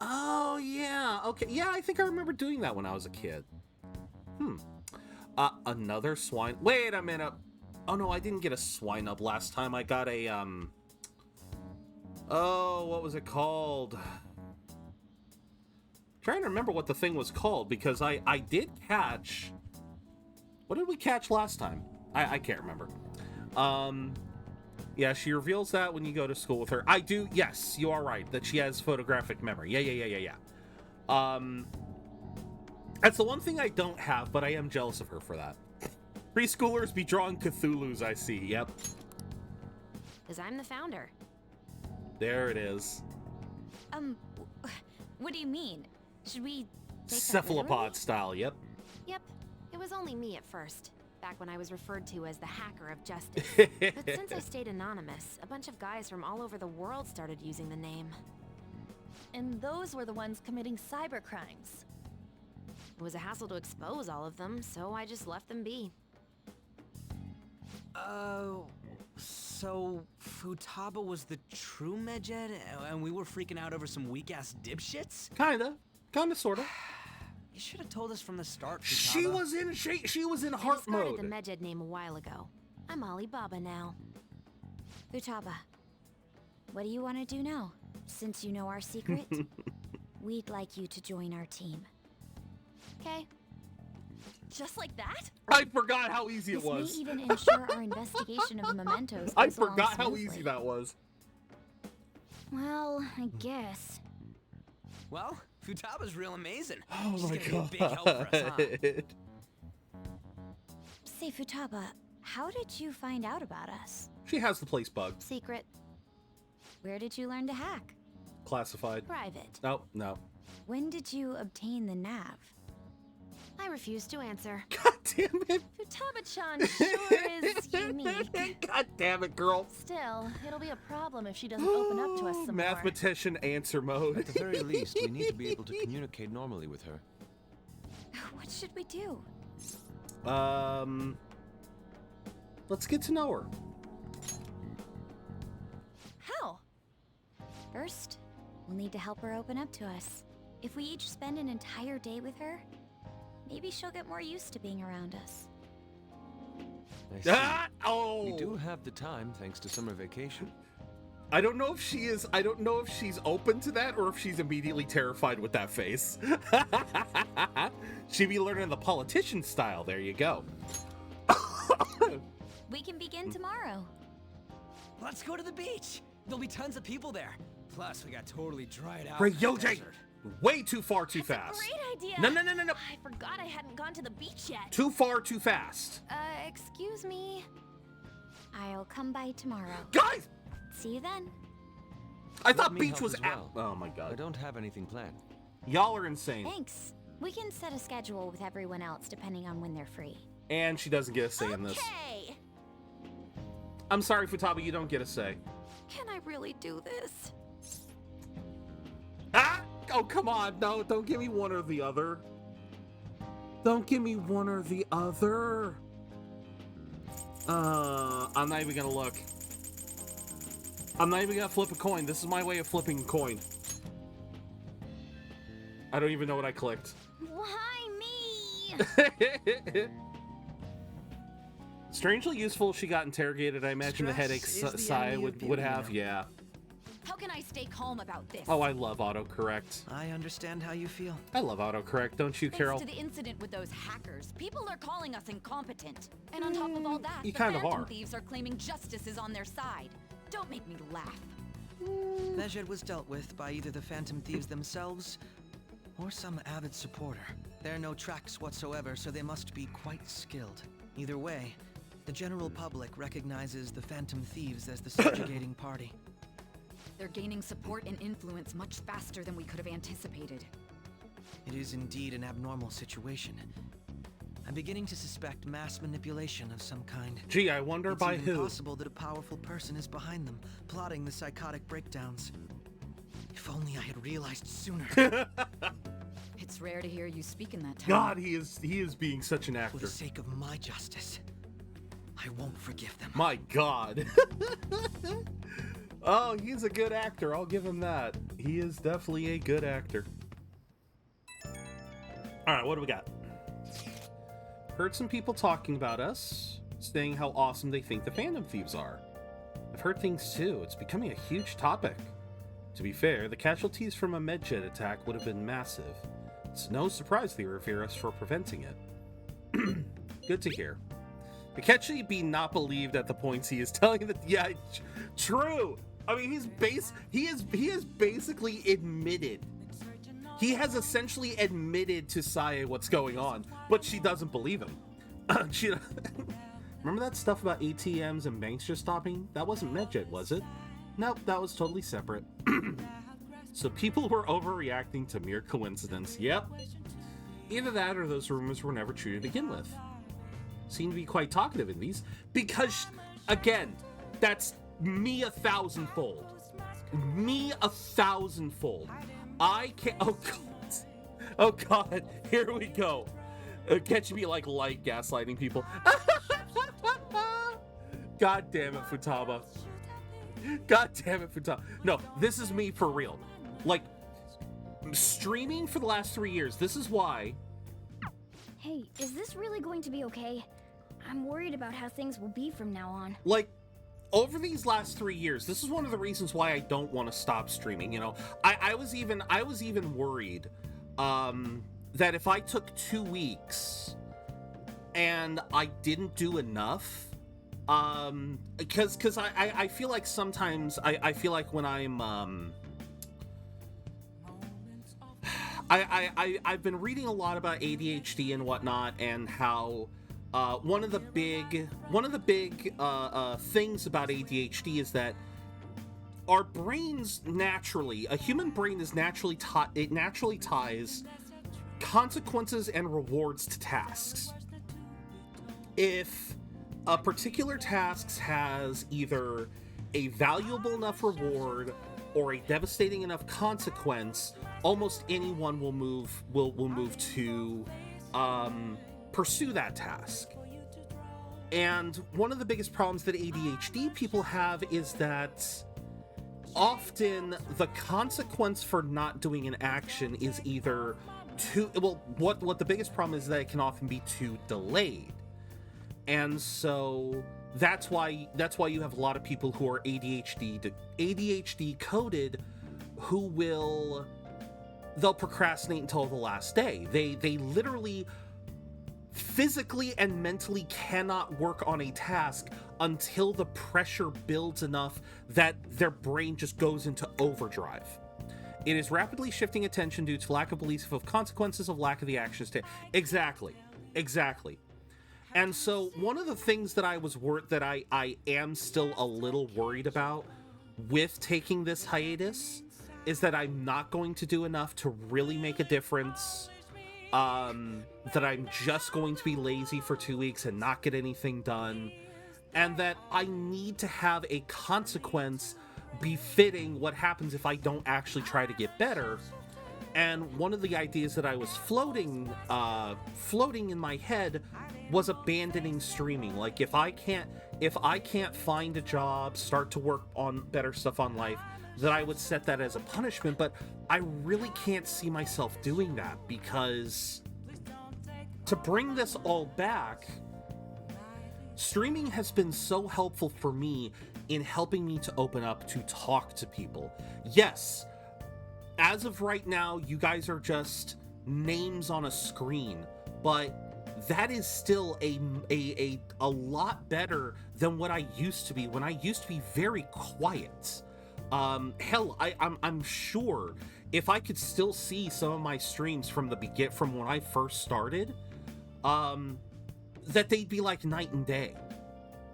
Oh yeah, okay, yeah, I think I remember doing that when I was a kid. Another swine. Wait a minute. Oh no, I didn't get a swine up last time. I got a, oh, what was it called? Trying to remember what the thing was called, because I did catch... What did we catch last time? I can't remember. Yeah, she reveals that when you go to school with her. I do, yes, you are right, that she has photographic memory. Yeah. That's the one thing I don't have, but I am jealous of her for that. Preschoolers be drawing Cthulhu's, I see, yep. Because I'm the founder. There it is. What do you mean? Should we take Cephalopod style, yep. Yep, it was only me at first, back when I was referred to as the hacker of justice. But since I stayed anonymous, a bunch of guys from all over the world started using the name. And those were the ones committing cyber crimes. It was a hassle to expose all of them, so I just left them be. So Futaba was the true Medjed, and we were freaking out over some weak-ass dipshits? Kinda, sorta. You should have told us from the start, Futaba. She was in heart mode. I started the Medjed name a while ago. I'm Alibaba now. Futaba, what do you want to do now? Since you know our secret, we'd like you to join our team. Okay. Just like that? I forgot how easy it was. This may even ensure our investigation of the mementos. I forgot how easy that was. Well, I guess. Well, Futaba's real amazing. Oh She's my gonna god. be a big help for us, huh? Say, Futaba, how did you find out about us? She has the place bugged. Secret. Where did you learn to hack? Classified. Private. No. When did you obtain the nav? I refuse to answer. God damn it. Futaba-chan sure is unique. God damn it, girl. Still, it'll be a problem if she doesn't open up to us some more. Mathematician answer mode. At the very least, we need to be able to communicate normally with her. What should we do? Let's get to know her. How? First, we'll need to help her open up to us. If we each spend an entire day with her, maybe she'll get more used to being around us. I see. Oh! You do have the time thanks to summer vacation. I don't know if she is. I don't know if she's open to that or if she's immediately terrified with that face. She be learning the politician style. There you go. We can begin tomorrow. Let's go to the beach. There'll be tons of people there. Plus, we got totally dried out. Great, Yojay! Way too far, too That's fast. a great idea. No. I forgot I hadn't gone to the beach yet. Too far, too fast. Excuse me. I'll come by tomorrow. Guys! See you then. I thought Let me beach help was as out. well. Oh my I god. don't have anything planned. Y'all are insane. Thanks. We can set a schedule with everyone else depending on when they're free. And she doesn't get a say in this. Okay. I'm sorry, Futaba, you don't get a say. Can I really do this? Ah! Oh, come on. No, don't give me one or the other. Don't give me one or the other. I'm not even gonna look. I'm not even gonna flip a coin. This is my way of flipping a coin. I don't even know what I clicked. Why me? Strangely useful. She got interrogated. I imagine the headaches Saya would have. Yeah. How can I stay calm about this? Oh, I love autocorrect. I understand how you feel. I love autocorrect. Don't you, Carol? Thanks to the incident with those hackers, people are calling us incompetent. And on top of all that, You the kind of Phantom are. Thieves are claiming justice is on their side. Don't make me laugh. Mejed was dealt with by either the Phantom Thieves themselves or some avid supporter. There are no tracks whatsoever, so they must be quite skilled. Either way, the general public recognizes the Phantom Thieves as the subjugating party. They're gaining support and influence much faster than we could have anticipated. It is indeed an abnormal situation. I'm beginning to suspect mass manipulation of some kind. Gee, I wonder by It's even who. possible that a powerful person is behind them, plotting the psychotic breakdowns. If only I had realized sooner. It's rare to hear you speak in that tone. God, he is being such an For actor. the sake of my justice, I won't forgive them. My God. Oh, he's a good actor. I'll give him that. He is definitely a good actor. All right, what do we got? Heard some people talking about us, saying how awesome they think the Phantom Thieves are. I've heard things too. It's becoming a huge topic. To be fair, the casualties from a Medjet attack would have been massive. It's no surprise they revere us for preventing it. Good to hear. It can actually be not believed at the points he is telling that. Yeah, true. I mean, he has basically admitted. He has essentially admitted to Saya what's going on, but she doesn't believe him. Remember that stuff about ATMs and banks just stopping? That wasn't Medjet, was it? Nope, that was totally separate. So people were overreacting to mere coincidence. Yep. Either that or those rumors were never true to begin with. Seem to be quite talkative in these because, again, that's me 1,000-fold. Me 1,000-fold. I can't. Oh God. Oh God. Here we go. Catch me like light gaslighting people. God damn it, Futaba. God damn it, Futaba. No, this is me for real. Like, streaming for the last 3 years. This is why. Hey, is this really going to be okay? I'm worried about how things will be from now on. Like, over these last 3 years, this is one of the reasons why I don't want to stop streaming. You know, I was even worried that if I took 2 weeks and I didn't do enough, because I feel like sometimes I feel like when I'm I've been reading a lot about ADHD and whatnot, and how one of the big things about ADHD is that our brains naturally, a human brain is naturally ties consequences and rewards to tasks. If a particular task has either a valuable enough reward or a devastating enough consequence, almost anyone will move to pursue that task. And one of the biggest problems that ADHD people have is that often the consequence for not doing an action is either too, well, what the biggest problem is that it can often be too delayed. And so that's why you have a lot of people who are ADHD coded who they'll procrastinate until the last day. They literally physically and mentally cannot work on a task until the pressure builds enough that their brain just goes into overdrive. It is rapidly shifting attention due to lack of belief of consequences of lack of the action state. Exactly. And so one of the things that I am still a little worried about with taking this hiatus is that I'm not going to do enough to really make a difference. That I'm just going to be lazy for 2 weeks and not get anything done, and that I need to have a consequence befitting what happens if I don't actually try to get better. And one of the ideas that I was floating in my head was abandoning streaming. Like, if I can't find a job, start to work on better stuff on life, that I would set that as a punishment. But I really can't see myself doing that, because to bring this all back, streaming has been so helpful for me in helping me to open up, to talk to people. Yes, as of right now, you guys are just names on a screen, but that is still a lot better than what I used to be, when I used to be very quiet. Hell, I'm sure if I could still see some of my streams from when I first started, that they'd be like night and day.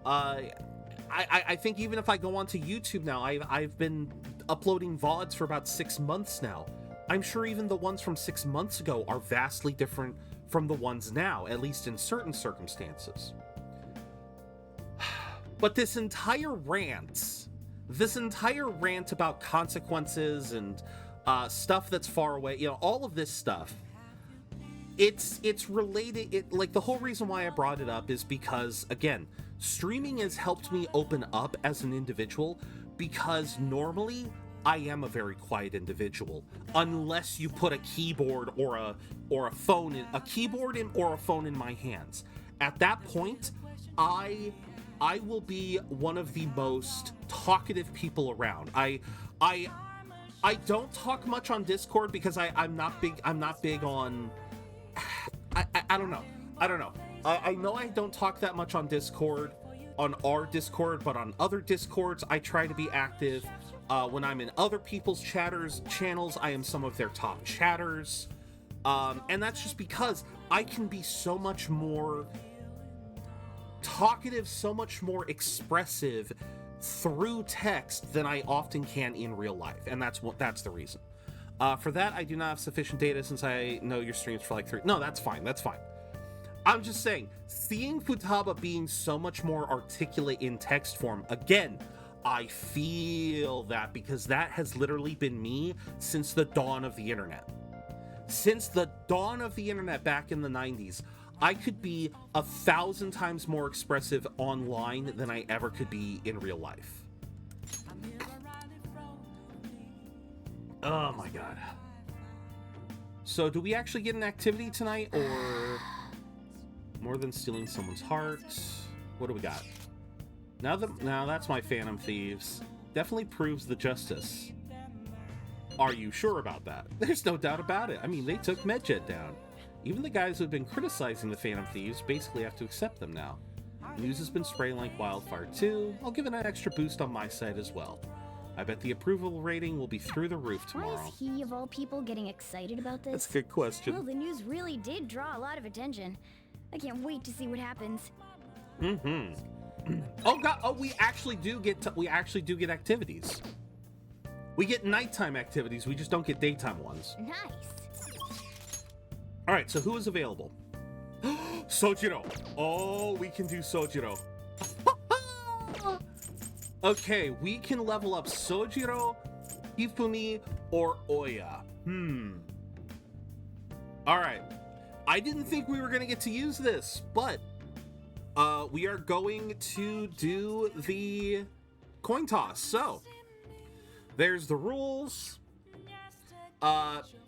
I think even if I go onto YouTube now, I've been uploading VODs for about 6 months now. I'm sure even the ones from 6 months ago are vastly different from the ones now, at least in certain circumstances. But this entire rant about consequences and stuff that's far away, all of this stuff, it's related. Like, the whole reason why I brought it up is because, again, streaming has helped me open up as an individual, because normally I am a very quiet individual unless you put a keyboard or a phone in a keyboard or a phone in my hands. At that point, I will be one of the most talkative people around. I don't talk much on Discord because I'm not big on I don't know. I know I don't talk that much on Discord, on our Discord, but on other Discords, I try to be active. When I'm in other people's channels, I am some of their top chatters. And that's just because I can be so much more talkative, so much more expressive through text than I often can in real life. And that's the reason. For that, I do not have sufficient data since I know your streams for like 3. No, that's fine. I'm just saying, seeing Futaba being so much more articulate in text form, again, I feel that, because that has literally been me since the dawn of the internet. Since the dawn of the internet back in the 90s, I could be 1,000 times more expressive online than I ever could be in real life. Oh my god. So do we actually get an activity tonight, or more than stealing someone's heart? What do we got? Now that's my Phantom Thieves. Definitely proves the justice. Are you sure about that? There's no doubt about it. I mean, they took Medjet down. Even the guys who've been criticizing the Phantom Thieves basically have to accept them now. News has been spraying like wildfire too. I'll give it an extra boost on my side as well. I bet the approval rating will be through the roof tomorrow. Why is he, of all people, getting excited about this? That's a good question. Well, the news really did draw a lot of attention. I can't wait to see what happens. Oh god! Oh, we actually do get activities. We get nighttime activities. We just don't get daytime ones. Nice. All right. So who is available? Sojiro. Oh, we can do Sojiro. Okay, we can level up Sojiro, Hifumi, or Oya. All right. I didn't think we were going to get to use this, but we are going to do the coin toss. So, there's the rules.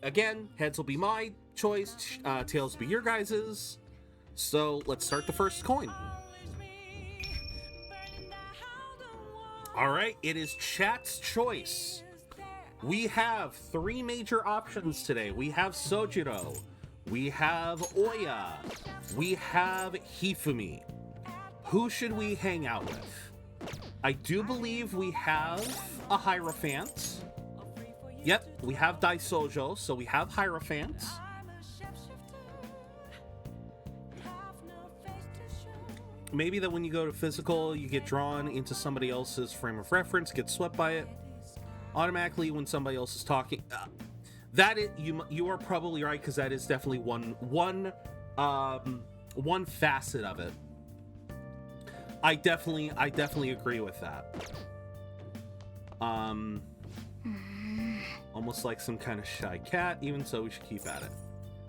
Again, heads will be my choice, tails will be your guys's. So, let's start the first coin. All right, it is chat's choice. We have 3 major options today. We have Sojiro, we have Oya, we have Hifumi. Who should we hang out with? I do believe we have a Hierophant. Yep, we have Daisojo, so we have Hierophant. Maybe that when you go to physical, you get drawn into somebody else's frame of reference, get swept by it. Automatically, when somebody else is talking, you are probably right, because that is definitely one facet of it. I definitely agree with that. Almost like some kind of shy cat. Even so, we should keep at it.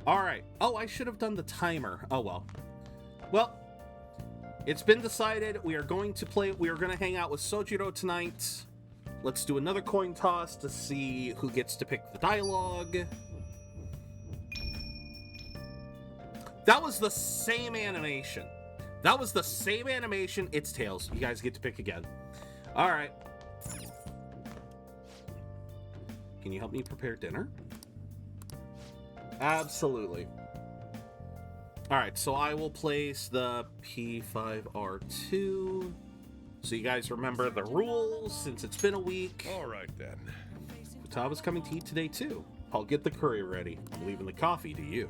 All right. Oh, I should have done the timer. Oh well. Well, it's been decided. We are going to hang out with Sojiro tonight. Let's do another coin toss to see who gets to pick the dialogue. That was the same animation. It's tails. You guys get to pick again. All right. Can you help me prepare dinner? Absolutely. All right, so I will place the P5R2. So you guys remember the rules since it's been a week. All right, then. Futaba's coming to eat today, too. I'll get the curry ready. I'm leaving the coffee to you.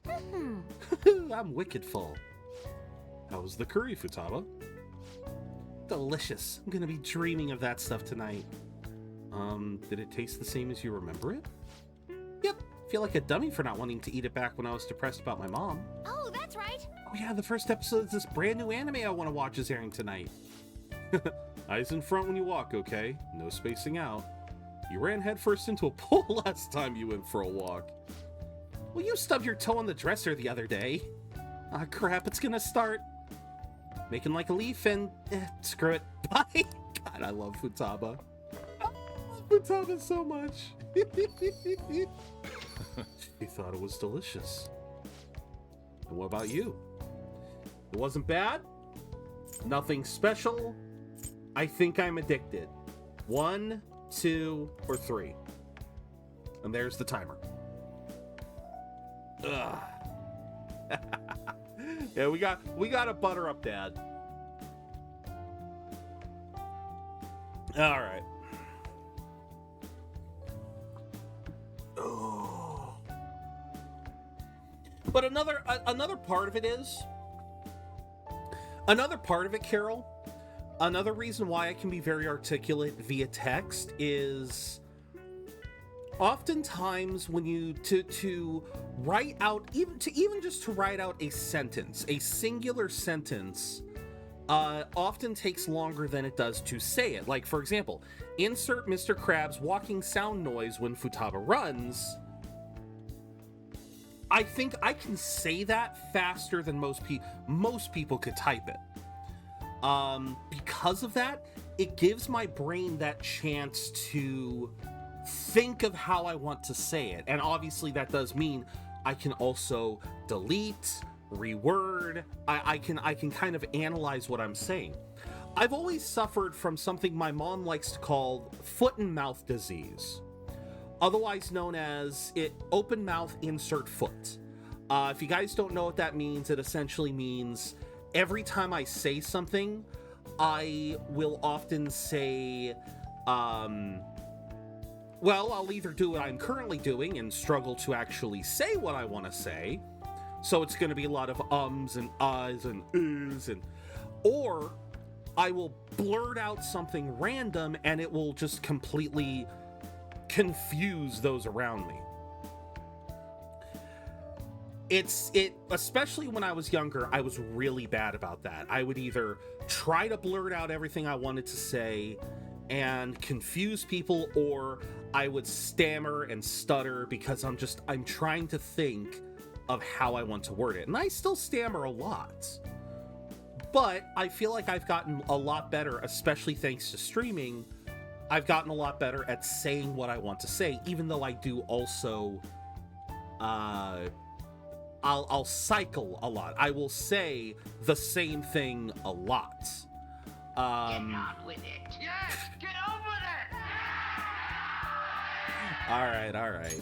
I'm wicked full. How was the curry, Futaba? Delicious. I'm gonna be dreaming of that stuff tonight. Did it taste the same as you remember it? Yep. Feel like a dummy for not wanting to eat it back when I was depressed about my mom. Oh, that's right. Oh yeah, the first episode of this brand new anime I want to watch is airing tonight. Eyes in front when you walk, okay? No spacing out. You ran headfirst into a pool last time you went for a walk. Well, you stubbed your toe on the dresser the other day. Ah, crap, it's gonna start. Making like a leaf and screw it. Bye. God, I love Futaba. I love Futaba so much. She thought it was delicious. And what about you? It wasn't bad? Nothing special? I think I'm addicted. 1, 2, or 3. And there's the timer. Ugh. Yeah, we got a butter up dad. All right. Oh. But another part of it is Carol. Another reason why I can be very articulate via text is oftentimes when you to write out even just to write out a sentence, a singular sentence, often takes longer than it does to say it. Like, for example, insert Mr. Krabs' walking sound noise when Futaba runs. I think I can say that faster than most people could type it. Because of that, it gives my brain that chance to think of how I want to say it. And obviously that does mean I can also delete, reword. I can kind of analyze what I'm saying. I've always suffered from something my mom likes to call foot and mouth disease, otherwise known as open mouth insert foot. If you guys don't know what that means, it essentially means every time I say something, I will often say, well, I'll either do what I'm currently doing and struggle to actually say what I want to say. So it's going to be a lot of ums and ahs and oohs, or I will blurt out something random and it will just completely confuse those around me. Especially when I was younger, I was really bad about that. I would either try to blurt out everything I wanted to say and confuse people, or I would stammer and stutter because I'm trying to think of how I want to word it. And I still stammer a lot. But I feel like I've gotten a lot better, especially thanks to streaming. I've gotten a lot better at saying what I want to say, even though I do also, I'll cycle a lot. I will say the same thing a lot. Get on with it. Yes, get on with it. All right.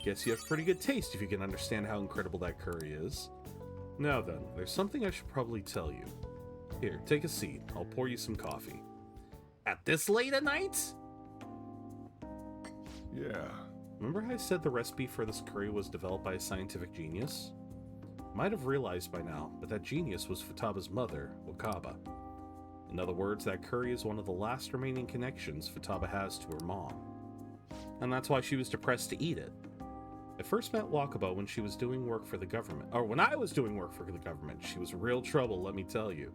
Guess you have pretty good taste if you can understand how incredible that curry is. Now then, there's something I should probably tell you. Here, take a seat. I'll pour you some coffee. At this late at night? Yeah. Remember how I said the recipe for this curry was developed by a scientific genius? Might have realized by now, but that genius was Futaba's mother, Wakaba. In other words, that curry is one of the last remaining connections Futaba has to her mom. And that's why she was depressed to eat it. I first met Wakaba when she was doing work for the government. Or when I was doing work for the government. She was real trouble, let me tell you.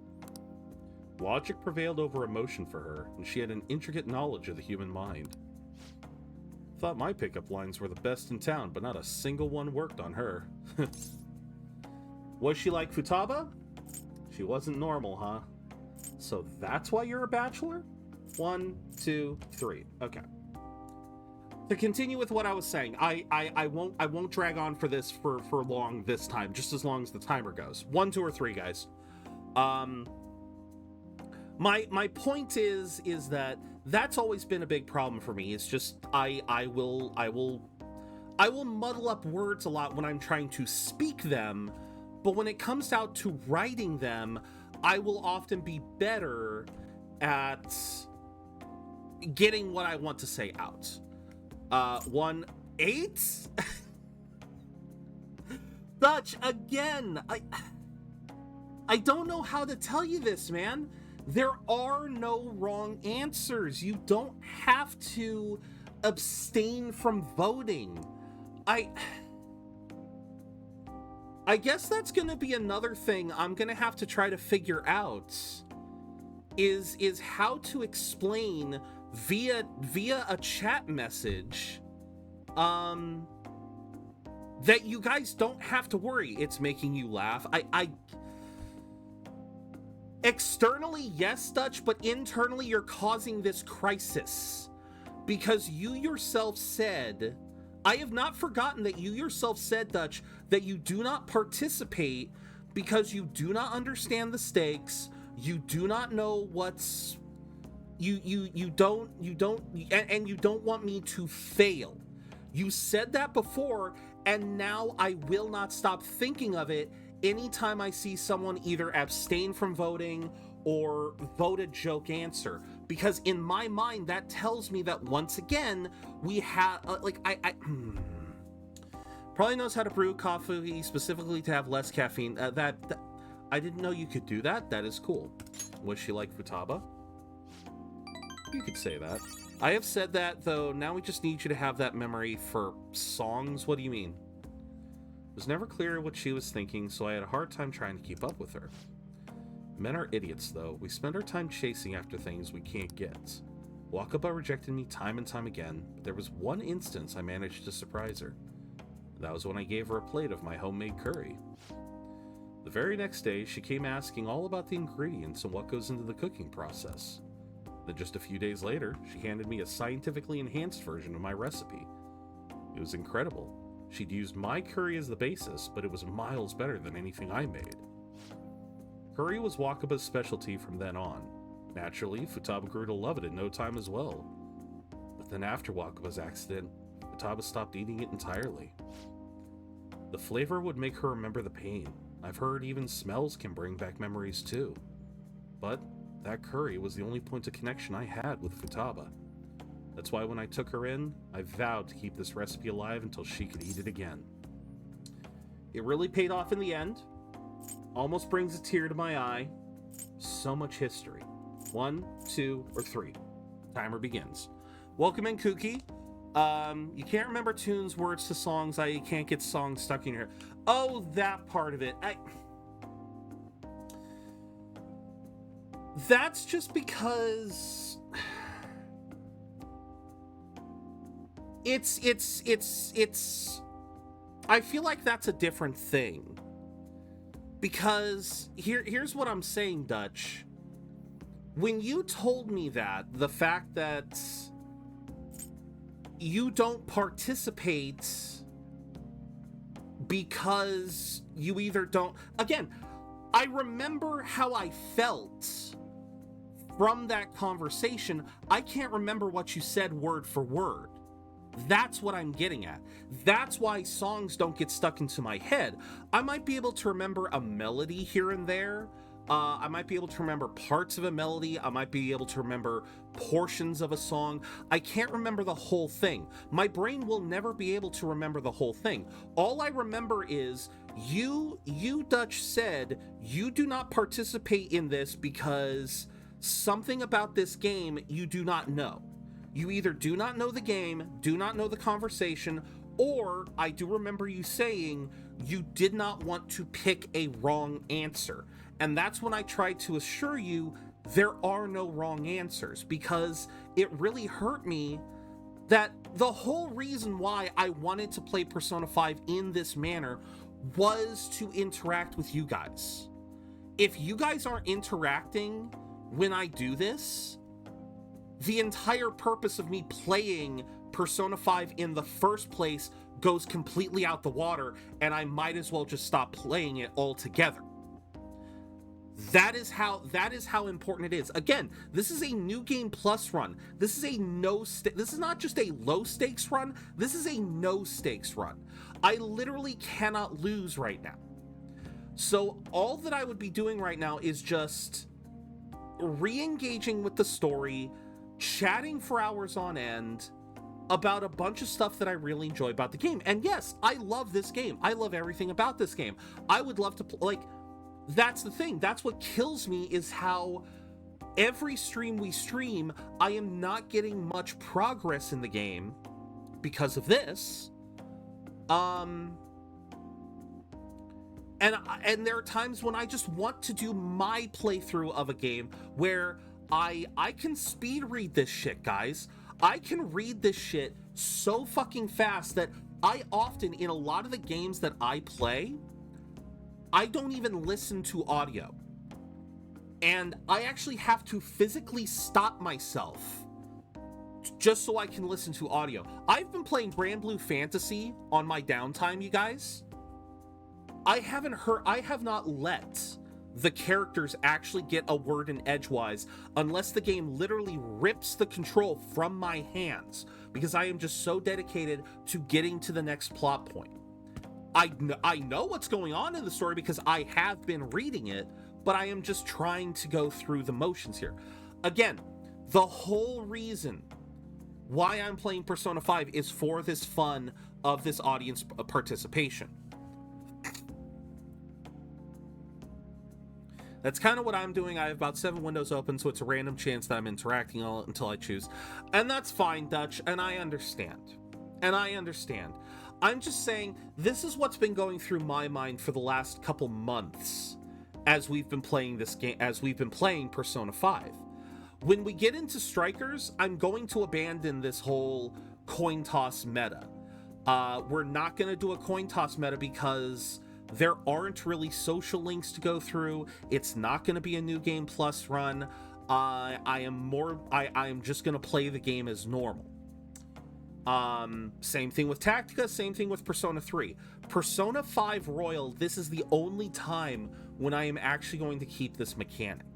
Logic prevailed over emotion for her, and she had an intricate knowledge of the human mind. Thought my pickup lines were the best in town, but not a single one worked on her. Was she like Futaba? She wasn't normal, huh? So that's why you're a bachelor? 1, 2, 3. Okay. To continue with what I was saying, I won't drag on for this for long this time, just as long as the timer goes. 1, 2, or 3, guys. My point is that that's always been a big problem for me. It's just I will muddle up words a lot when I'm trying to speak them, but when it comes out to writing them, I will often be better at getting what I want to say out. 1, 8? Dutch, again, I don't know how to tell you this, man. There are no wrong answers. You don't have to abstain from voting. I guess that's gonna be another thing I'm gonna have to try to figure out is how to explain via a chat message that you guys don't have to worry. It's making you laugh. Externally, yes, Dutch, but internally you're causing this crisis because you yourself said, I have not forgotten that you yourself said, Dutch, that you do not participate because you do not understand the stakes. You do not know what's you don't want me to fail. You said that before, and now I will not stop thinking of it anytime I see someone either abstain from voting or vote a joke answer, because in my mind that tells me that once again we have probably knows how to brew coffee specifically to have less caffeine. That I didn't know you could do that. That is cool. Was she like Futaba? You could say that. I have said that, though. Now we just need you to have that memory for songs. What do you mean? It was never clear what she was thinking, so I had a hard time trying to keep up with her. Men are idiots, though. We spend our time chasing after things we can't get. Wakaba rejected me time and time again, but there was one instance I managed to surprise her. That was when I gave her a plate of my homemade curry. The very next day, she came asking all about the ingredients and what goes into the cooking process. Then just a few days later, she handed me a scientifically enhanced version of my recipe. It was incredible. She'd used my curry as the basis, but it was miles better than anything I made. Curry was Wakaba's specialty from then on. Naturally, Futaba grew to love it in no time as well. But then after Wakaba's accident, Futaba stopped eating it entirely. The flavor would make her remember the pain. I've heard even smells can bring back memories too. But that curry was the only point of connection I had with Futaba. That's why when I took her in, I vowed to keep this recipe alive until she could eat it again. It really paid off in the end. Almost brings a tear to my eye. So much history. 1, 2, or 3. Timer begins. Welcome in, Kooky. You can't remember tunes, words to songs. You can't get songs stuck in your head. Oh, that part of it. That's just because it's I feel like that's a different thing. Because here's what I'm saying, Dutch. When you told me that, the fact that you don't participate because you either don't... Again, I remember how I felt from that conversation. I can't remember what you said word for word. That's what I'm getting at. That's why songs don't get stuck into my head. I might be able to remember a melody here and there. I might be able to remember parts of a melody. I might be able to remember portions of a song. I can't remember the whole thing. My brain will never be able to remember the whole thing. All I remember is you, Dutch, said you do not participate in this because something about this game you do not know. You either do not know the game, do not know the conversation, or I do remember you saying you did not want to pick a wrong answer. And that's when I tried to assure you there are no wrong answers, because it really hurt me that the whole reason why I wanted to play Persona 5 in this manner was to interact with you guys. If you guys aren't interacting when I do this, the entire purpose of me playing Persona 5 in the first place goes completely out the water, and I might as well just stop playing it altogether. That is how important it is. Again, this is a new game plus run. This is this is not just a low stakes run. This is a no stakes run. I literally cannot lose right now. So all that I would be doing right now is just re-engaging with the story, chatting for hours on end about a bunch of stuff that I really enjoy about the game. And yes, I love this game. I love everything about this game. I would love to that's the thing. That's what kills me, is how every stream we stream, I am not getting much progress in the game because of this. And there are times when I just want to do my playthrough of a game where I can speed read this shit, guys. I can read this shit so fucking fast that I often, in a lot of the games that I play, I don't even listen to audio. And I actually have to physically stop myself just so I can listen to audio. I've been playing Grand Blue Fantasy on my downtime, you guys. I have not let the characters actually get a word in edgewise unless the game literally rips the control from my hands, because I am just so dedicated to getting to the next plot point. I know what's going on in the story because I have been reading it, but I am just trying to go through the motions here. Again, the whole reason why I'm playing Persona 5 is for this fun of this audience participation. That's kind of what I'm doing. I have about 7 windows open, so it's a random chance that I'm interacting until I choose. And that's fine, Dutch, and I understand. I'm just saying, this is what's been going through my mind for the last couple months as we've been playing this game, as we've been playing Persona 5. When we get into Strikers, I'm going to abandon this whole coin toss meta. We're not going to do a coin toss meta because there aren't really social links to go through. It's not going to be a new game plus run. I am just going to play the game as normal. Same thing with Tactica, same thing with Persona 3. Persona 5 Royal, this is the only time when I am actually going to keep this mechanic.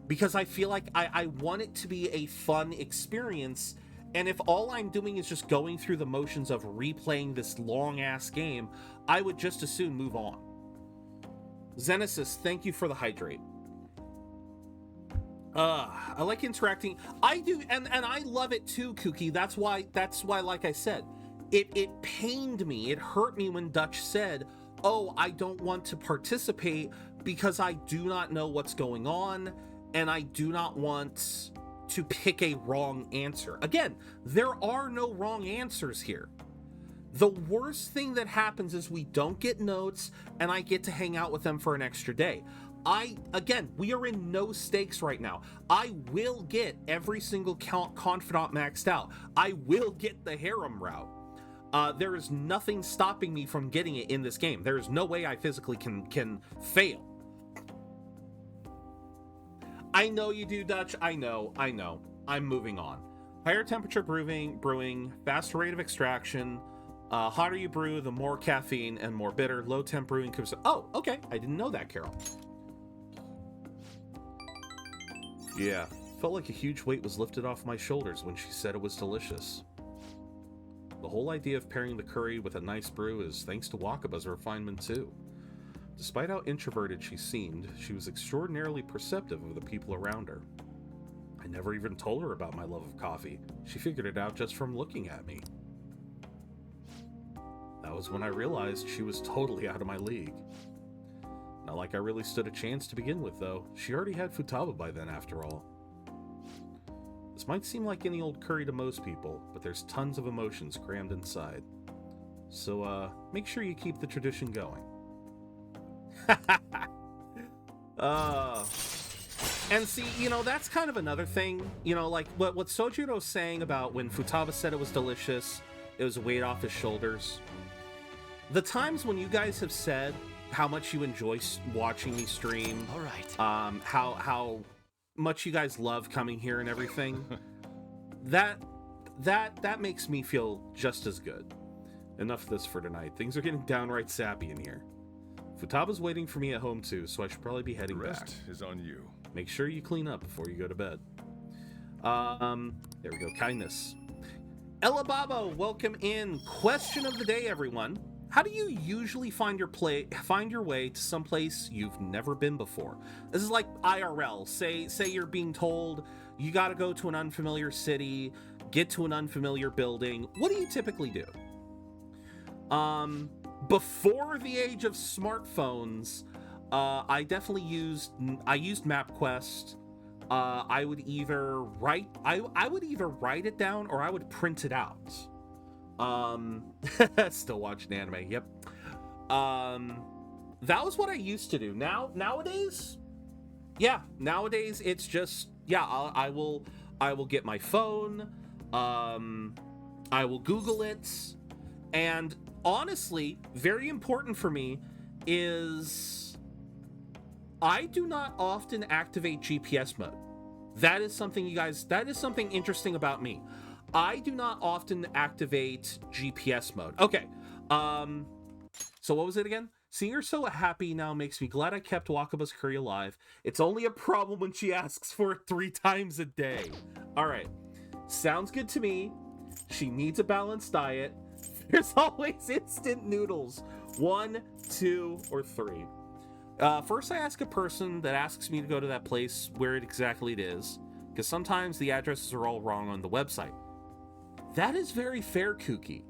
Because I feel like I want it to be a fun experience, and if all I'm doing is just going through the motions of replaying this long-ass game, I would just as soon move on. Zenesis, thank you for the hydrate. I like interacting. I do, and I love it too, Kooky. That's why, like I said, it pained me, it hurt me when Dutch said, oh, I don't want to participate because I do not know what's going on, and I do not want to pick a wrong answer. Again, there are no wrong answers here. The worst thing that happens is we don't get notes, and I get to hang out with them for an extra day. again, we are in no stakes right now. I will get every single confidant maxed out. I will get the harem route. There is nothing stopping me from getting it in this game. There is no way I physically can fail. I know you do, Dutch. I know. I'm moving on. Higher temperature brewing, faster rate of extraction. Hotter you brew, the more caffeine and more bitter. Low temp brewing comes. Oh, okay. I didn't know that, Carol. Yeah, felt like a huge weight was lifted off my shoulders when she said it was delicious. The whole idea of pairing the curry with a nice brew is thanks to Wakaba's refinement too. Despite how introverted she seemed, she was extraordinarily perceptive of the people around her. I never even told her about my love of coffee. She figured it out just from looking at me. That was when I realized she was totally out of my league. Not like I really stood a chance to begin with, though. She already had Futaba by then, after all. This might seem like any old curry to most people, but there's tons of emotions crammed inside. So, make sure you keep the tradition going. And see, that's kind of another thing. Like what Sojuro's saying about when Futaba said it was delicious, it was a weight off his shoulders. The times when you guys have said how much you enjoy watching me stream, all right, how much you guys love coming here and everything, that makes me feel just as good. Enough of this for tonight. Things are getting downright sappy in here. Futaba's waiting for me at home too, so I should probably be heading back. The rest is on you. Make sure you clean up before you go to bed. There we go. Kindness. Ella Babo, welcome in. Question of the day, everyone. How do you usually find your way to some place you've never been before? This is like IRL. Say you're being told you got to go to an unfamiliar city, get to an unfamiliar building. What do you typically do? Before the age of smartphones, I definitely used MapQuest. I would either write it down or I would print it out. Still watching anime. Yep. That was what I used to do. Nowadays it's just, I will get my phone. I will Google it. And honestly, very important for me is I do not often activate GPS mode. That is something interesting about me. I do not often activate GPS mode. Okay. So what was it again? Seeing her so happy now makes me glad I kept Wakaba's curry alive. It's only a problem when she asks for it 3 times a day. All right. Sounds good to me. She needs a balanced diet. There's always instant noodles. 1, 2, or 3. First, I ask a person that asks me to go to that place where exactly it is, because sometimes the addresses are all wrong on the website. That is very fair, Kooky.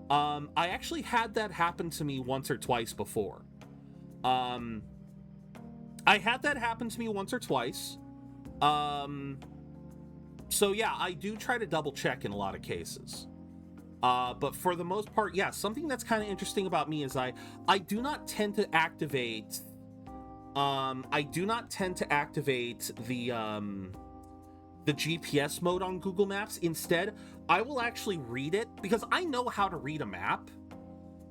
I actually had that happen to me once or twice before. So yeah, I do try to double check in a lot of cases. But for the most part, yeah, something that's kind of interesting about me is I do not tend to activate the GPS mode on Google Maps. Instead, I will actually read it because I know how to read a map.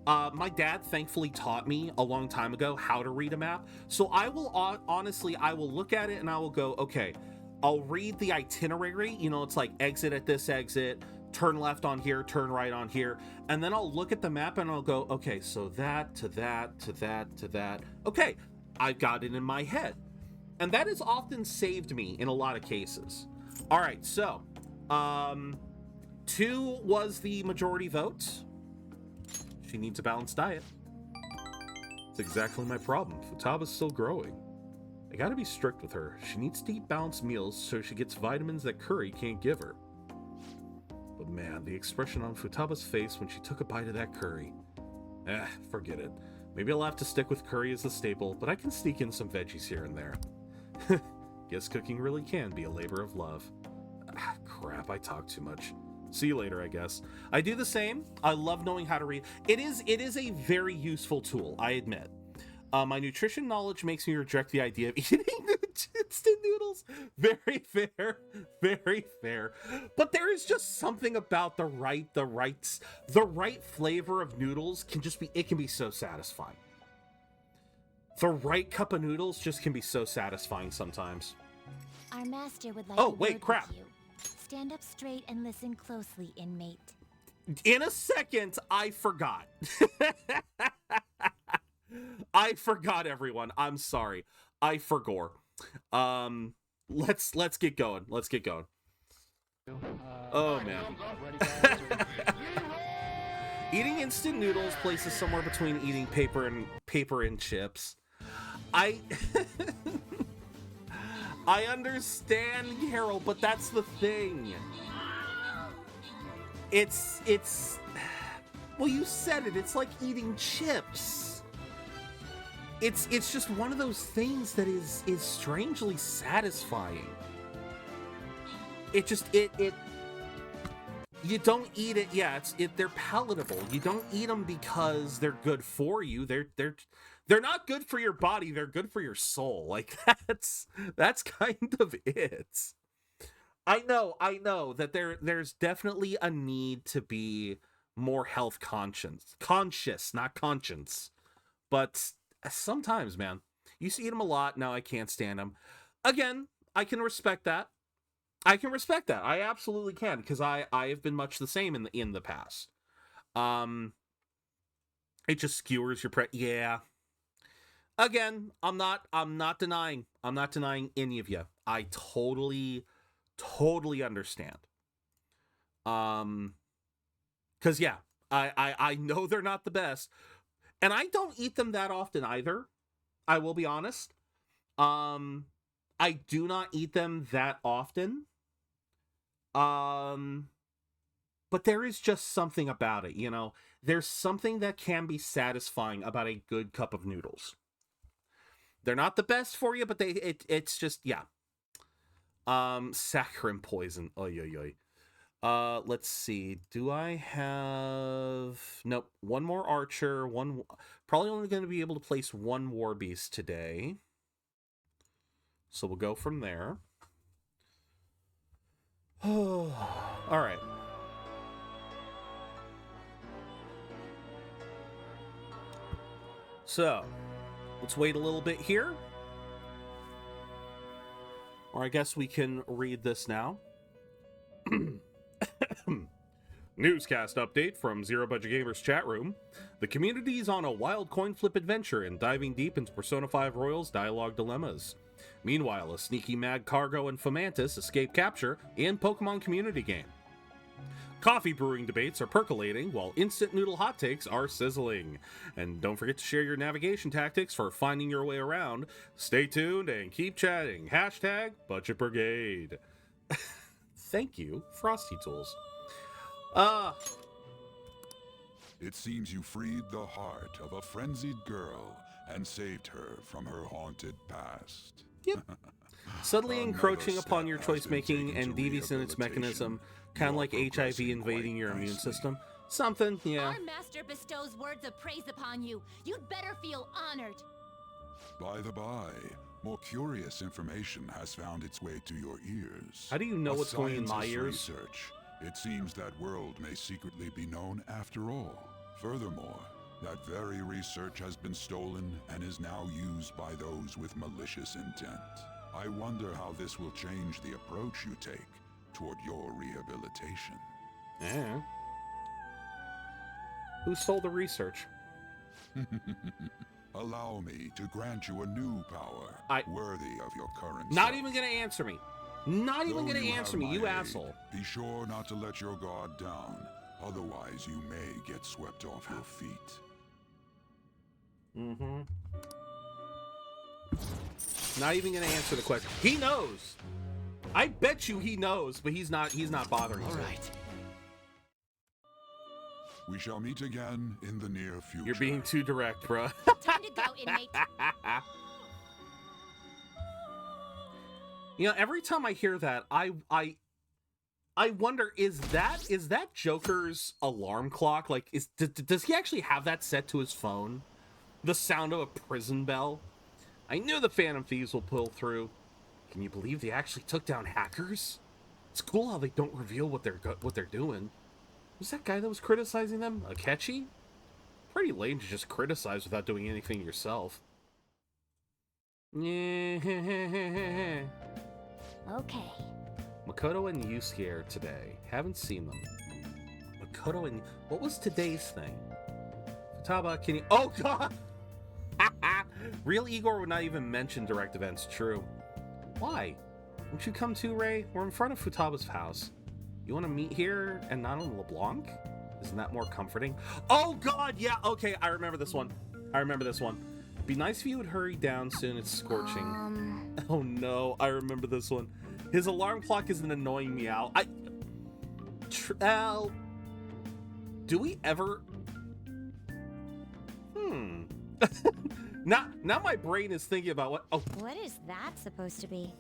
My dad thankfully taught me a long time ago how to read a map. So I will I will look at it and I will go, okay, I'll read the itinerary. It's like exit at this exit, turn left on here, turn right on here. And then I'll look at the map and I'll go, okay, so that to that to that to that. Okay, I've got it in my head. And that has often saved me in a lot of cases. All right, so 2 was the majority vote. She needs a balanced diet. It's exactly my problem. Futaba's still growing. I gotta be strict with her. She needs to eat balanced meals so she gets vitamins that curry can't give her. But man, the expression on Futaba's face when she took a bite of that curry. Forget it. Maybe I'll have to stick with curry as the staple, but I can sneak in some veggies here and there. Guess cooking really can be a labor of love. Crap, I talk too much. See you later, I guess. I do the same. I love knowing how to read. It is a very useful tool, I admit. My nutrition knowledge makes me reject the idea of eating instant noodles. Very fair, very fair. But there is just something about the right flavor of noodles can just be, it can be so satisfying. The right cup of noodles just can be so satisfying sometimes. Our master would like Oh, a wait, word crap. with you. Stand up straight and listen closely, inmate. In a second, I forgot. I forgot, everyone. I'm sorry. I forgot. Let's get going. Let's get going. Oh man. Eating instant noodles places somewhere between eating paper and chips. I understand, Carol, but that's the thing. It's well, you said it. It's like eating chips. It's just one of those things that is strangely satisfying. It you don't eat it. Yeah, they're palatable. You don't eat them because they're good for you. They're not good for your body. They're good for your soul. Like that's kind of it. I know that there's definitely a need to be more health conscious, not conscience. But sometimes, man, you see them a lot. Now I can't stand them. Again, I can respect that. I absolutely can, because I have been much the same in the past. It just skewers your yeah. Again, I'm not denying any of you. I totally understand. Cause yeah, I know they're not the best, and I don't eat them that often either. I will be honest. I do not eat them that often. But there is just something about it, you know? There's something that can be satisfying about a good cup of noodles. They're not the best for you, but it's just, yeah. Saccharin poison. Oy, oy, oy. Let's see. Do I have... Nope. One more archer. Probably only going to be able to place one war beast today. So we'll go from there. All right. So, let's wait a little bit here. Or I guess we can read this now. Newscast update from ZeroBudgetGamer's chat room. The community is on a wild coin flip adventure and diving deep into Persona 5 Royal's dialogue dilemmas. Meanwhile, a sneaky Mad Cargo and Fomantis escape capture in Pokemon community game. Coffee brewing debates are percolating while instant noodle hot takes are sizzling. And don't forget to share your navigation tactics for finding your way around. Stay tuned and keep chatting. Hashtag Budget Brigade. Thank you, Frosty Tools. It seems you freed the heart of a frenzied girl and saved her from her haunted past. Yep. Subtly encroaching upon your choice making and devious in its mechanism, kind of like HIV invading your immune system. Something, yeah. Our master bestows words of praise upon you. You'd better feel honored. By the by, more curious information has found its way to your ears. How do you know what's going in my ears? Research. It seems that world may secretly be known after all. Furthermore, that very research has been stolen and is now used by those with malicious intent. I wonder how this will change the approach you take toward your rehabilitation. Yeah. Who stole the research? Allow me to grant you a new power worthy of your current Not self. even gonna answer me. Not even gonna answer me, you asshole. Be sure not to let your guard down. Otherwise, you may get swept off your feet. Mm-hmm. Not even gonna answer the question. He knows. I bet you he knows, but he's not bothering. All right. We shall meet again in the near future. You're being too direct, bro. Time to go, inmate. You know, every time I hear that, I wonder, is that Joker's alarm clock? Like, does he actually have that set to his phone? The sound of a prison bell. I knew the Phantom Thieves will pull through. Can you believe they actually took down hackers? It's cool how they don't reveal what they're doing. Who's that guy that was criticizing them? Akechi? Pretty lame to just criticize without doing anything yourself. Okay. Makoto and Yusuke are today. Haven't seen them. Makoto and... What was today's thing? Futaba, can you... Oh, God! Real Igor would not even mention direct events. True. Why? Won't you come too, Ray? We're in front of Futaba's house. You want to meet here and not on LeBlanc? Isn't that more comforting? Oh, God! Yeah, okay, I remember this one. Be nice if you would hurry down soon. It's scorching. Oh, no. I remember this one. His alarm clock is an annoying meow. Do we ever... Now my brain is thinking about what... Oh. What is that supposed to be?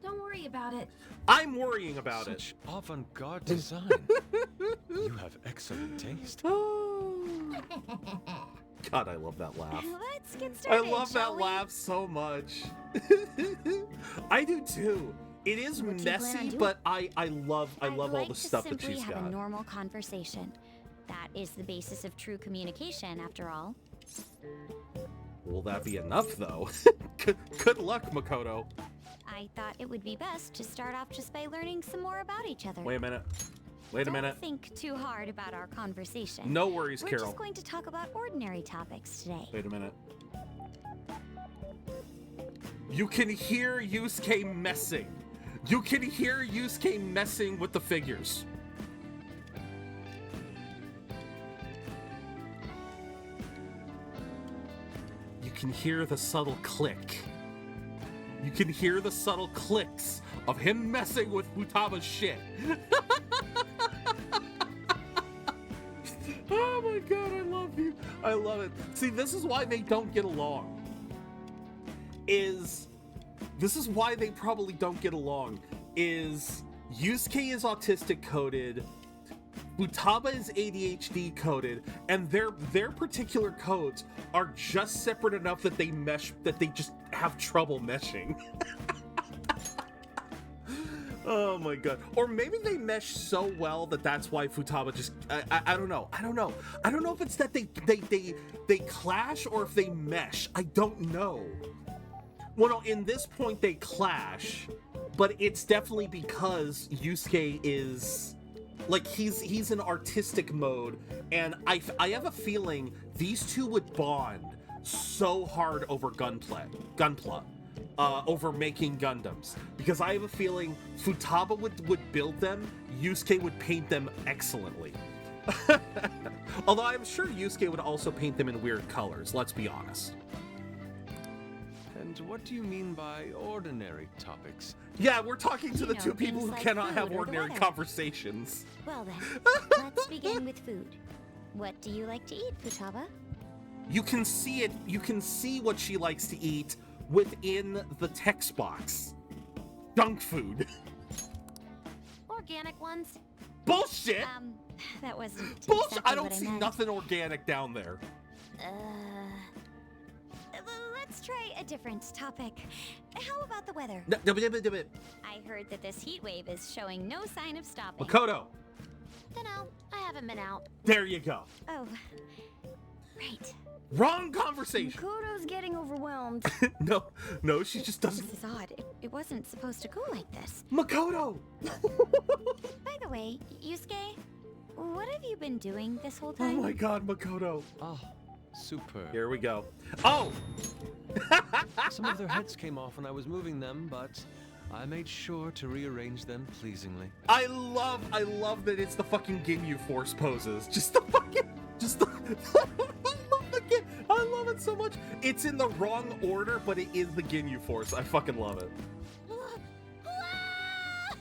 Don't worry about it. I'm worrying about it. Such avant-garde design. You have excellent taste. God, I love that laugh. Let's get started. I love that laugh so much. I do too. It is messy, but I love all the stuff that she's got. Have a normal conversation. That is the basis of true communication, after all. Will that be enough, though? Good luck, Makoto. I thought it would be best to start off just by learning some more about each other. Wait a minute. Don't think too hard about our conversation. No worries, We're Carol. We're just going to talk about ordinary topics today. Wait a minute. You can hear Yusuke messing. You can hear Yusuke messing with the figures. You can hear the subtle click. You can hear the subtle clicks of him messing with Futaba's shit. Oh my God, I love you. I love it. See, this is why they don't get along. This is why they probably don't get along. Yusuke is autistic coded, Futaba is ADHD coded, and their particular codes are just separate enough that they mesh, that they just have trouble meshing. Oh my God. Or maybe they mesh so well that that's why Futaba just, I don't know. I don't know if it's that they clash or if they mesh. I don't know. Well, no, in this point they clash, but it's definitely because Yusuke is, like, he's in artistic mode, and I have a feeling these two would bond so hard over gunpla, over making Gundams, because I have a feeling Futaba would build them, Yusuke would paint them excellently. Although I'm sure Yusuke would also paint them in weird colors, let's be honest. And what do you mean by ordinary topics? Yeah, we're talking to the two people who cannot have ordinary conversations. Well then, let's begin with food. What do you like to eat, Futaba? You can see it. You can see what she likes to eat within the text box. Junk food. Organic ones. Bullshit! That wasn't bullshit. Exactly I don't see nothing organic down there. Let's try a different topic. How about the weather? I heard that this heat wave is showing no sign of stopping. Makoto. Dunno, I haven't been out. There you go. Oh, right. Wrong conversation. Makoto's getting overwhelmed. No, she just doesn't. This is odd. It wasn't supposed to go like this. Makoto! By the way, Yusuke, what have you been doing this whole time? Oh my God, Makoto. Oh, superb. Here we go. Oh! Some of their heads came off when I was moving them, but I made sure to rearrange them pleasingly. I love that it's the fucking Ginyu Force poses. I love it so much. It's in the wrong order, but it is the Ginyu Force. I fucking love it.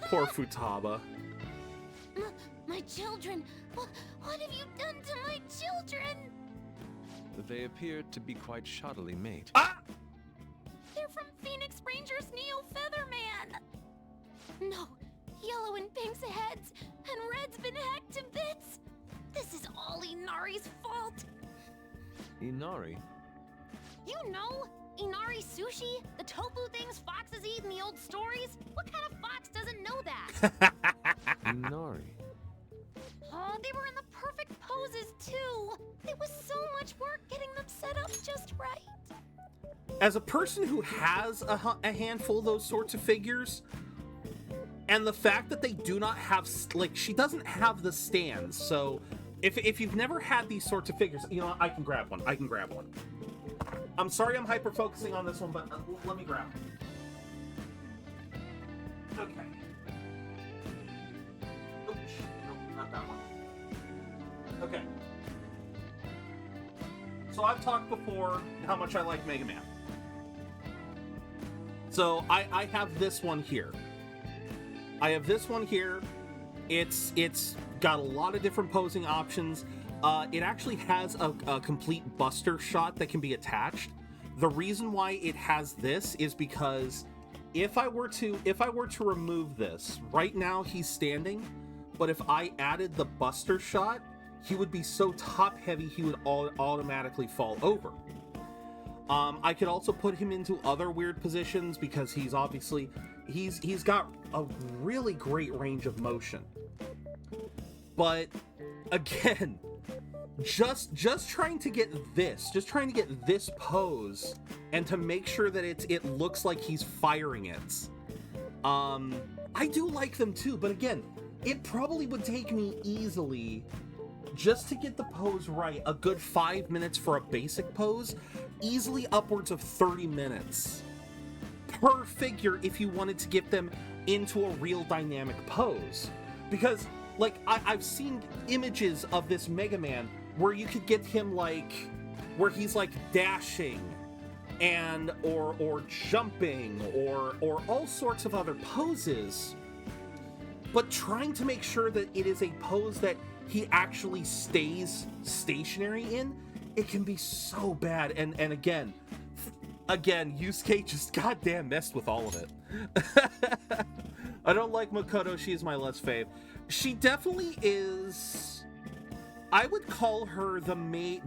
Poor Futaba. My children! What have you done to my children? They appear to be quite shoddily made. Ah! They're from Phoenix Rangers Neo Featherman! No, Yellow and Pink's heads, and Red's been hacked to bits! This is all Inari's fault! Inari? You know, Inari sushi? The tofu things foxes eat in the old stories? What kind of fox doesn't know that? Inari. Oh, they were in the perfect poses, too. It was so much work getting them set up just right. As a person who has a handful of those sorts of figures, and the fact that they do not have, like, she doesn't have the stands, so if you've never had these sorts of figures, you know, I can grab one. I'm sorry I'm hyper-focusing on this one, but let me grab one. Okay. Oops. Nope, not that one. Okay. So I've talked before how much I like Mega Man. So I have this one here. It's got a lot of different posing options. It actually has a complete buster shot that can be attached. The reason why it has this is because if I were to remove this, right now he's standing, but if I added the buster shot, he would be so top heavy he would automatically fall over. I could also put him into other weird positions because he's obviously he's got a really great range of motion. But again, just trying to get this pose and to make sure that it looks like he's firing it. I do like them too, but again, it probably would take me easily, just to get the pose right, a good 5 minutes for a basic pose, easily upwards of 30 minutes per figure if you wanted to get them into a real dynamic pose. Because, like, I've seen images of this Mega Man where you could get him, like, where he's, like, dashing and or jumping or all sorts of other poses, but trying to make sure that it is a pose that he actually stays stationary in, it can be so bad. And again, Yusuke just goddamn messed with all of it. I don't like Makoto, she is my less fave. She definitely is, I would call her the most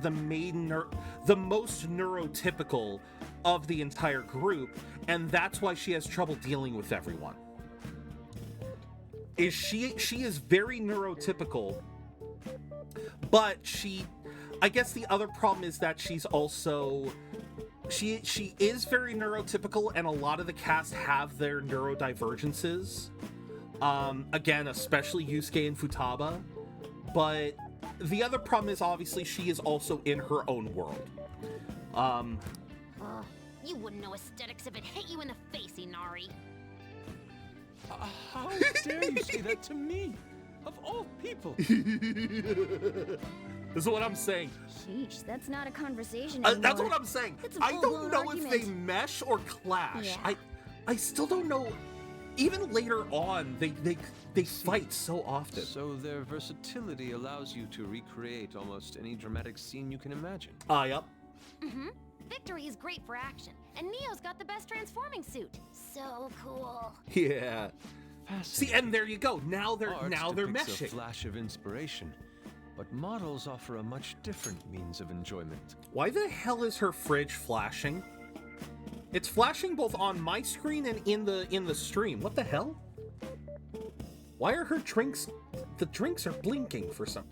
neurotypical of the entire group, and that's why she has trouble dealing with everyone. She is very neurotypical, but I guess the other problem is that she's also, she is very neurotypical, and a lot of the cast have their neurodivergences. Again, especially Yusuke and Futaba. But the other problem is obviously she is also in her own world. You wouldn't know aesthetics if it hit you in the face, Inari. How dare you say that to me? Of all people. This is what I'm saying. Sheesh, that's not a conversation anymore. That's what I'm saying. I don't know argument. if they mesh or clash. Yeah. I still don't know. Even later on, they fight so often. So their versatility allows you to recreate almost any dramatic scene you can imagine. Yep. Mm-hmm. Victory is great for action, and Neo's got the best transforming suit. So cool. Yeah. See, and there you go. Now they're meshing. A flash of inspiration, but models offer a much different means of enjoyment. Why the hell is her fridge flashing? It's flashing both on my screen and in the stream. What the hell? Why are her drinks? The drinks are blinking for some.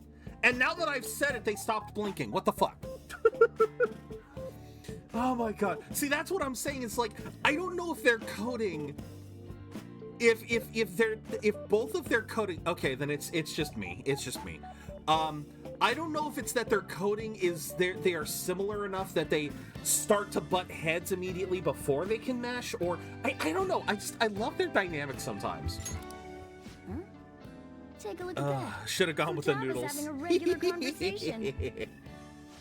And now that I've said it, they stopped blinking. What the fuck? Oh my god. See, that's what I'm saying. It's like, I don't know if they're coding. If both of their coding, okay, then it's just me. It's just me. I don't know if it's that their coding is they are similar enough that they start to butt heads immediately before they can mesh, or I don't know. I love their dynamics sometimes. Huh? Take a look at that. Should have gone with the noodles. Having a regular conversation.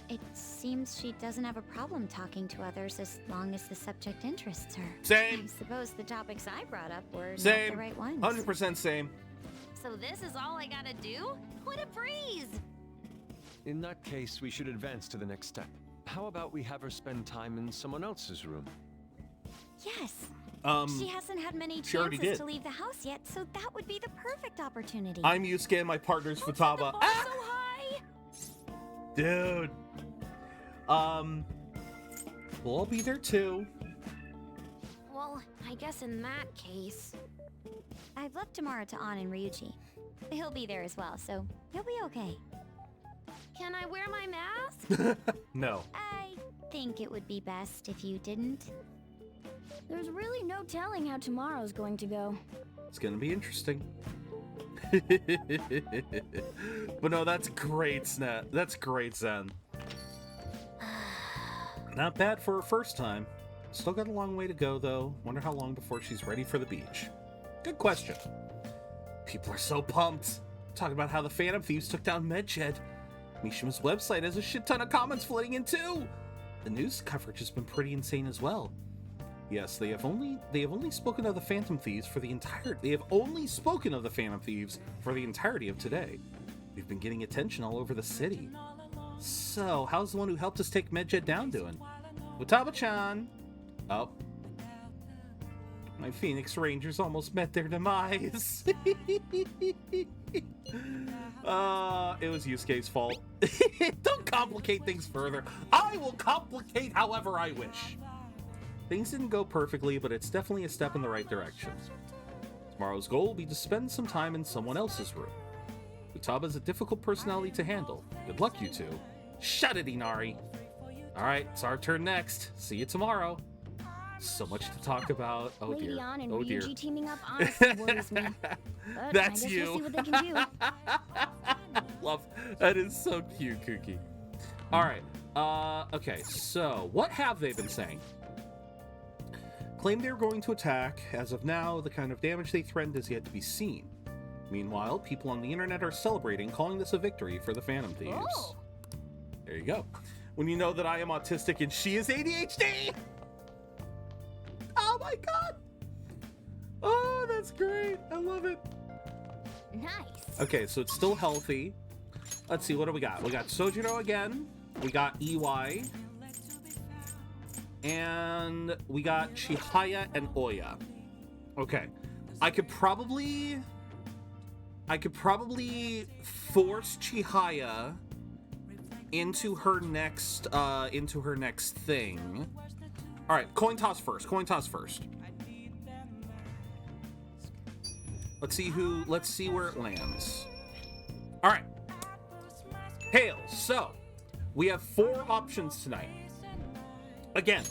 It seems she doesn't have a problem talking to others as long as the subject interests her. Same. I suppose the topics I brought up were not Same. the right ones. 100% same. So this is all I gotta do? What a breeze! In that case, we should advance to the next step. How about we have her spend time in someone else's room? Yes. She hasn't had many she already chances did. to leave the house yet, so that would be the perfect opportunity. I'm Yusuke and my partner's Futaba. So high! Dude. We'll all be there too. Well, I guess in that case... I've left Tamara to An and Ryuji. He'll be there as well, so he'll be okay. Can I wear my mask? No. I think it would be best if you didn't. There's really no telling how tomorrow's going to go. It's gonna be interesting. But no, that's great, Snap. That's great, Zen. Not bad for her first time. Still got a long way to go, though. Wonder how long before she's ready for the beach. Good question. People are so pumped. Talking about how the Phantom Thieves took down Medjed. Mishima's website has a shit ton of comments flooding in too. The news coverage has been pretty insane as well. Yes, they have only spoken of the Phantom Thieves for the entirety. They have only spoken of the Phantom Thieves for the entirety of today. We've been getting attention all over the city. So, how's the one who helped us take Medjed down doing? Futaba-chan. Oh. My Phoenix Rangers almost met their demise. It was Yusuke's fault. Don't complicate things further. I will complicate however I wish. Things didn't go perfectly, but it's definitely a step in the right direction. Tomorrow's goal will be to spend some time in someone else's room. Futaba's a difficult personality to handle. Good luck, you two. Shut it, Inari. Alright, it's our turn next. See you tomorrow. So much to talk about. Oh Lady dear. An and Oh dear. Ryuji teaming up honestly worries me. But That's I guess you. We'll see what they can do. Love. That is so cute, Kooky. Alright. Okay, so what have they been saying? Claim they're going to attack. As of now, the kind of damage they threatened is yet to be seen. Meanwhile, people on the internet are celebrating, calling this a victory for the Phantom Thieves. Oh. There you go. When you know that I am autistic and she is ADHD! Oh my god! Oh, that's great. I love it. Nice. Okay, so it's still healthy. Let's see, what do we got? We got Sojiro again. We got EY. And we got Chihaya and Oya. Okay. I could probably force Chihaya into her next thing. All right, coin toss first. Let's see where it lands. All right. Hail. So, we have 4 options tonight. Again,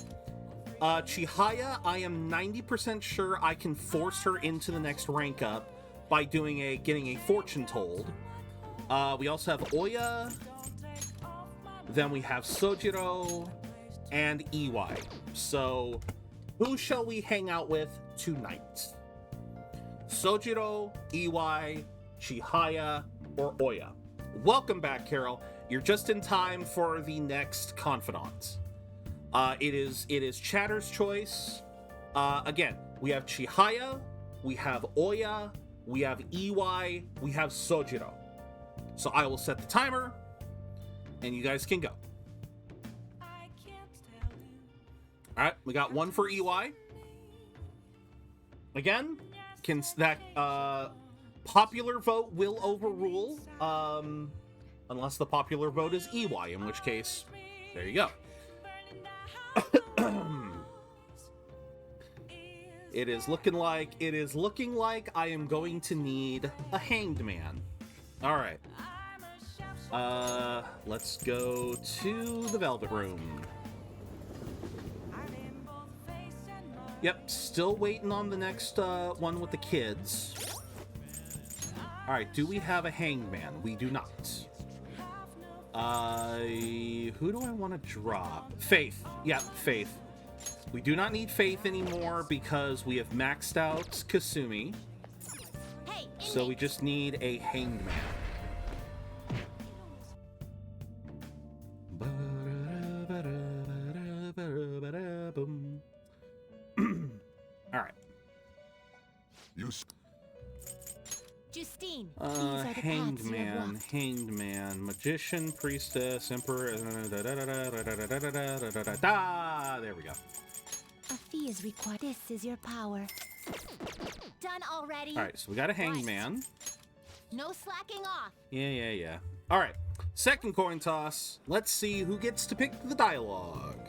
Chihaya, I am 90% sure I can force her into the next rank up by getting a fortune told. We also have Oya. Then we have Sojiro and EY. So, who shall we hang out with tonight? Sojiro, EY, Chihaya, or Oya? Welcome back, Carol. You're just in time for the next confidant. It is Chatter's choice. Again, we have Chihaya, we have Oya, we have EY, we have Sojiro. So I will set the timer, and you guys can go. All right, we got 1 for EY. Again, that popular vote will overrule, unless the popular vote is EY, in which case, there you go. It is looking like I am going to need a hanged man. All right. Let's go to the Velvet Room. Yep, still waiting on the next one with the kids. All right, do we have a hanged man? We do not. Who do I want to drop? Faith. Yeah, Faith. We do not need Faith anymore because we have maxed out Kasumi. Hey, so we just need a hanged man. All right. Justine. Hanged man, magician, priestess, emperor. There we go. A fee is required. This is your power. Done already. All right, so we got a hanged man. No slacking off. Yeah. All right, Second coin toss. Let's see who gets to pick the dialogue.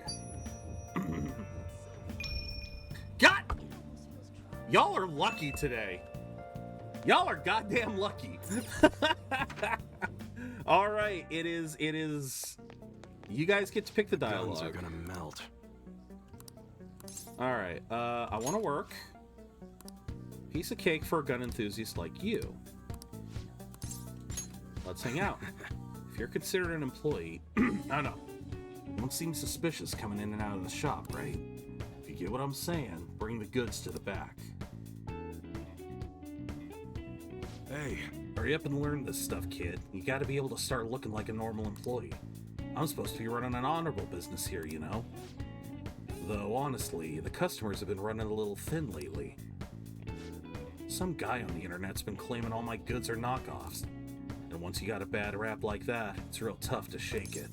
God! Y'all are lucky today. Y'all are goddamn lucky. All right, it is. You guys get to pick the dialogue. Guns are gonna melt. All right, I want to work. Piece of cake for a gun enthusiast like you. Let's hang out. If you're considered an employee, I don't know. Don't seem suspicious coming in and out of the shop, right? If you get what I'm saying, bring the goods to the back. Hey. Hurry up and learn this stuff, kid. You gotta be able to start looking like a normal employee. I'm supposed to be running an honorable business here, you know? Though, honestly, the customers have been running a little thin lately. Some guy on the internet's been claiming all my goods are knockoffs. And once you got a bad rap like that, it's real tough to shake it.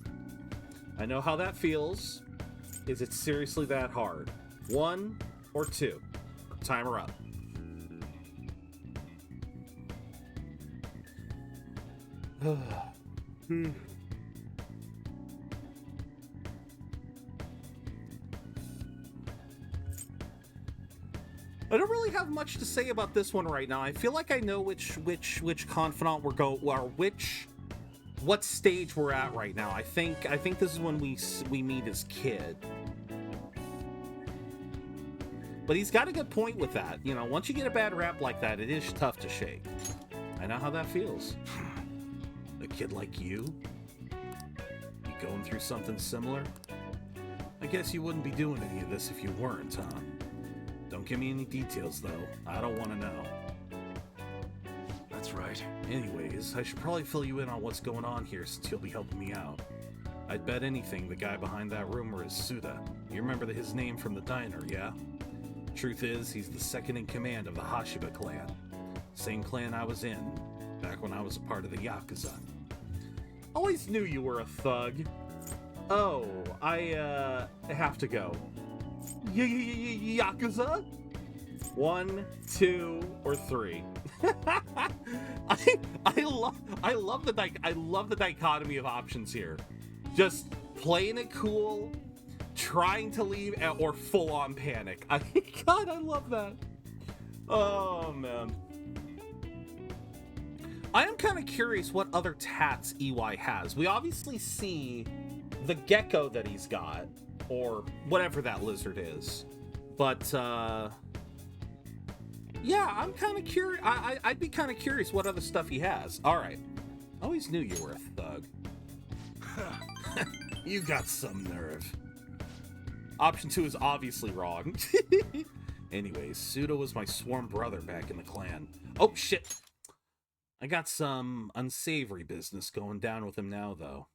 I know how that feels. Is it seriously that hard? 1 or 2? Timer up. I don't really have much to say about this one right now. I feel like I know which confidant we're going, or what stage we're at right now. I think this is when we meet his kid. But he's got a good point with that. You know, once you get a bad rap like that, it is tough to shake. I know how that feels. A kid like you? You going through something similar? I guess you wouldn't be doing any of this if you weren't, huh? Don't give me any details, though. I don't want to know. That's right. Anyways, I should probably fill you in on what's going on here since you'll be helping me out. I'd bet anything the guy behind that rumor is Suda. You remember his name from the diner, yeah? Truth is, he's the second in command of the Hashiba clan. Same clan I was in, back when I was a part of the Yakuza. Always knew you were a thug. Oh, I have to go. Yakuza? 1, 2, or 3? I love the dichotomy of options here. Just playing it cool, trying to leave, or full on panic. God, I love that. Oh man. I am kind of curious what other tats EY has. We obviously see the gecko that he's got, or whatever that lizard is. But, yeah, I'm kind of curious. I'd be kind of curious what other stuff he has. All right. Always knew you were a thug. You got some nerve. Option 2 is obviously wrong. Anyways, Suda was my sworn brother back in the clan. Oh, shit. I got some unsavory business going down with him now, though.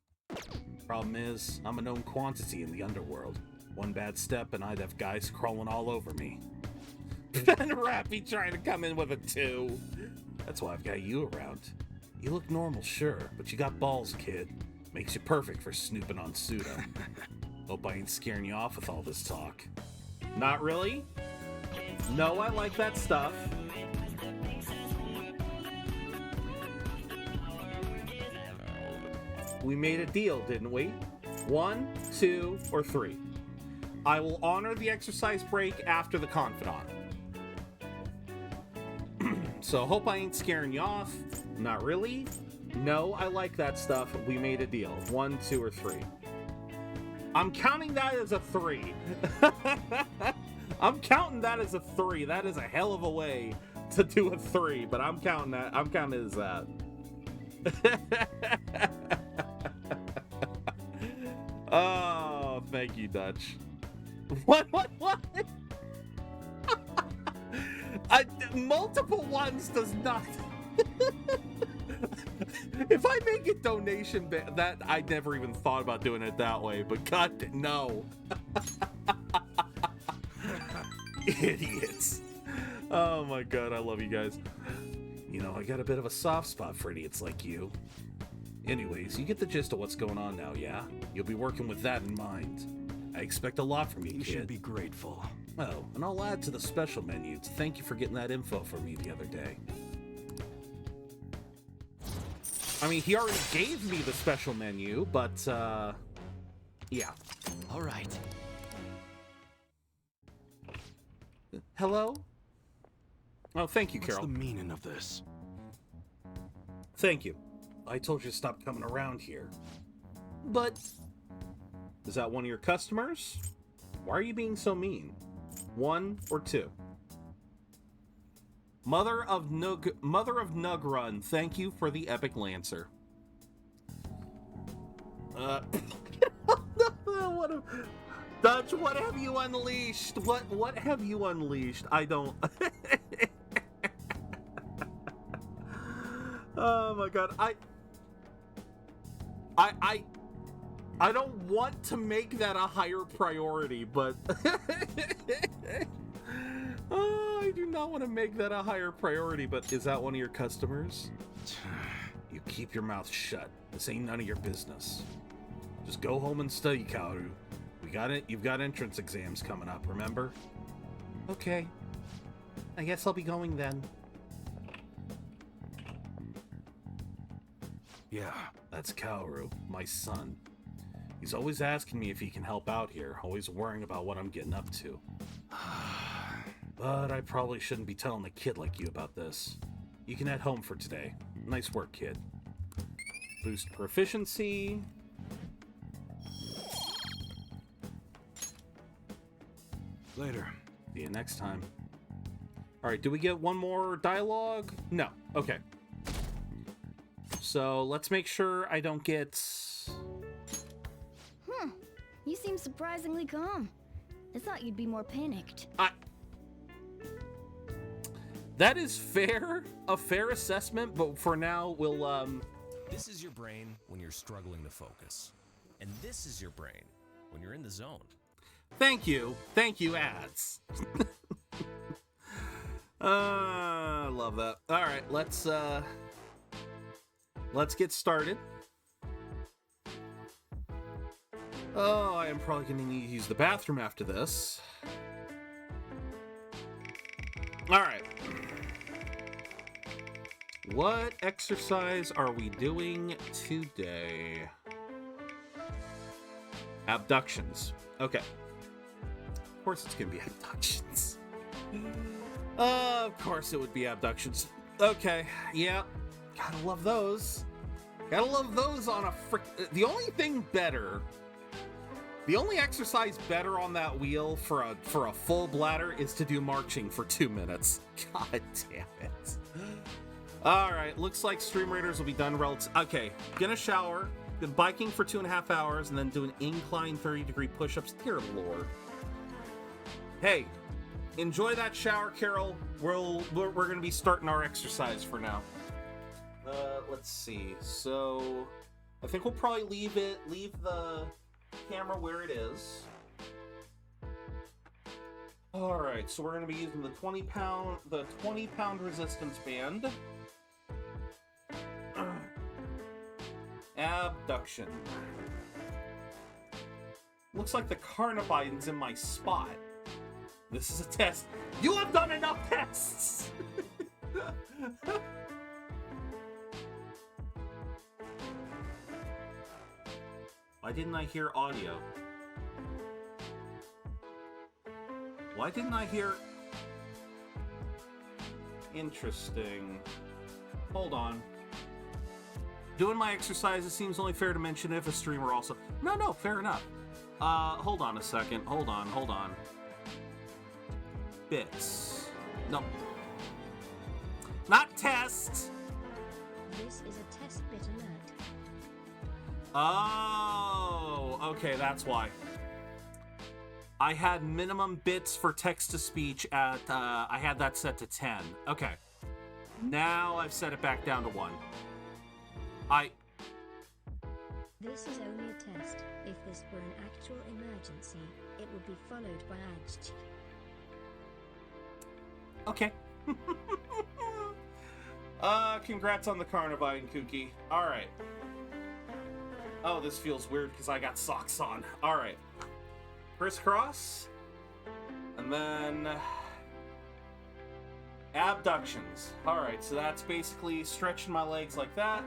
Problem is, I'm a known quantity in the underworld. One bad step and I'd have guys crawling all over me. And Rappy trying to come in with a 2. That's why I've got you around. You look normal, sure, but you got balls, kid. Makes you perfect for snooping on Suda. Hope I ain't scaring you off with all this talk. Not really? No, I like that stuff. We made a deal, didn't we? 1, 2, or 3. I will honor the exercise break after the confidant. So hope I ain't scaring you off. Not really. No, I like that stuff. We made a deal. 1, 2, or 3. I'm counting that as a 3. I'm counting that as a 3. That is a hell of a way to do a 3, but I'm counting that. I'm counting it as that. Oh, thank you, Dutch. What? Multiple ones does not. If I make a donation, that I never even thought about doing it that way, but God, no. Idiots. Oh my God, I love you guys. You know, I got a bit of a soft spot for idiots like you. Anyways, you get the gist of what's going on now, yeah? You'll be working with that in mind. I expect a lot from you, kid. You should be grateful. Oh, and I'll add to the special menu to thank you for getting that info for me the other day. I mean, he already gave me the special menu, but, yeah. All right. Hello? Oh, thank you, Carol. What's the meaning of this? Thank you. I told you to stop coming around here. But... is that one of your customers? Why are you being so mean? 1 or 2? Mother of Nugrun, thank you for the epic Lancer. Dutch, what have you unleashed? What have you unleashed? I don't... Oh my god, I don't want to make that a higher priority, but... Oh, I do not want to make that a higher priority, but is that one of your customers? You keep your mouth shut. This ain't none of your business. Just go home and study, Kaoru. We got it. You've got entrance exams coming up, remember? Okay. I guess I'll be going then. Yeah, that's Kaoru, my son. He's always asking me if he can help out here, always worrying about what I'm getting up to. But I probably shouldn't be telling a kid like you about this. You can head home for today. Nice work, kid. Boost proficiency. Later. See you next time. Alright, do we get one more dialogue? No. Okay. So, let's make sure I don't get... You seem surprisingly calm. I thought you'd be more panicked. That is fair. A fair assessment, but for now, we'll, This is your brain when you're struggling to focus. And this is your brain when you're in the zone. Thank you. Thank you, ads. I love that. All right, let's get started. Oh, I am probably going to need to use the bathroom after this. All right. What exercise are we doing today? Abductions. Okay. Of course it's going to be abductions. Of course it would be abductions. Okay, yeah. Gotta love those. Gotta love those on a frick... The only thing better... The only exercise better on that wheel for a full bladder is to do marching for 2 minutes. God damn it. Alright, looks like Stream Raiders will be done relative... Okay, gonna shower, then biking for 2.5 hours, and then do an incline 30-degree push-ups. Dear Lord. Hey, enjoy that shower, Carol. We're gonna be starting our exercise for now. Let's see. So, I think we'll probably leave the camera where it is. Alright, so we're gonna be using the 20-pound resistance band. Abduction. Looks like the Carnibine's in my spot. This is a test. You have done enough tests! Why didn't I hear audio? Why didn't I hear... Interesting. Hold on. Doing my exercise, it seems only fair to mention if a streamer also... No, fair enough. Hold on a second. Hold on. Bits. No. Not test! This is a test bit alert. Oh, okay, that's why. I had minimum bits for text-to-speech at, I had that set to 10. Okay. Now I've set it back down to 1. This is only a test. If this were an actual emergency, it would be followed by action. Okay. Congrats on the Carnivine, Kookie. Alright. Oh, this feels weird because I got socks on. Alright. Crisscross. And then... abductions. Alright, so that's basically stretching my legs like that.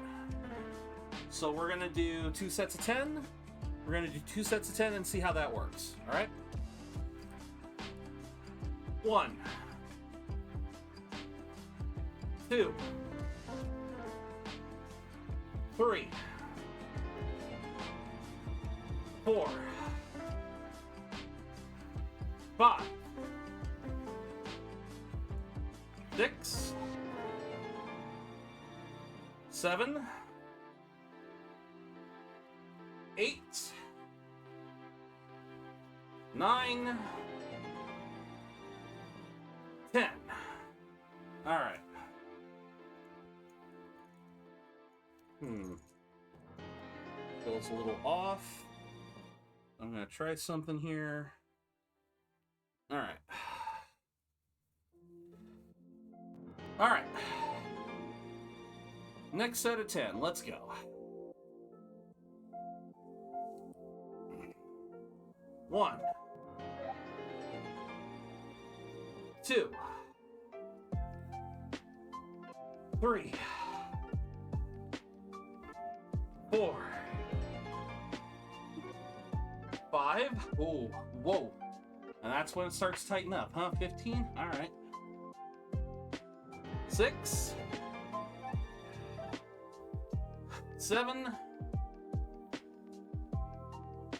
So we're gonna do 2 sets of 10. We're gonna do 2 sets of 10 and see how that works. All right. 1, 2, 3, 4, 5, 6, 7, 8, 9, 10. All right. Feels a little off. I'm gonna try something here. All right. All right. Next set of 10. Let's go. 1, 2, 3, 4, 5. Ooh, whoa. And that's when it starts to tighten up, huh? 15? All right. 6, 7,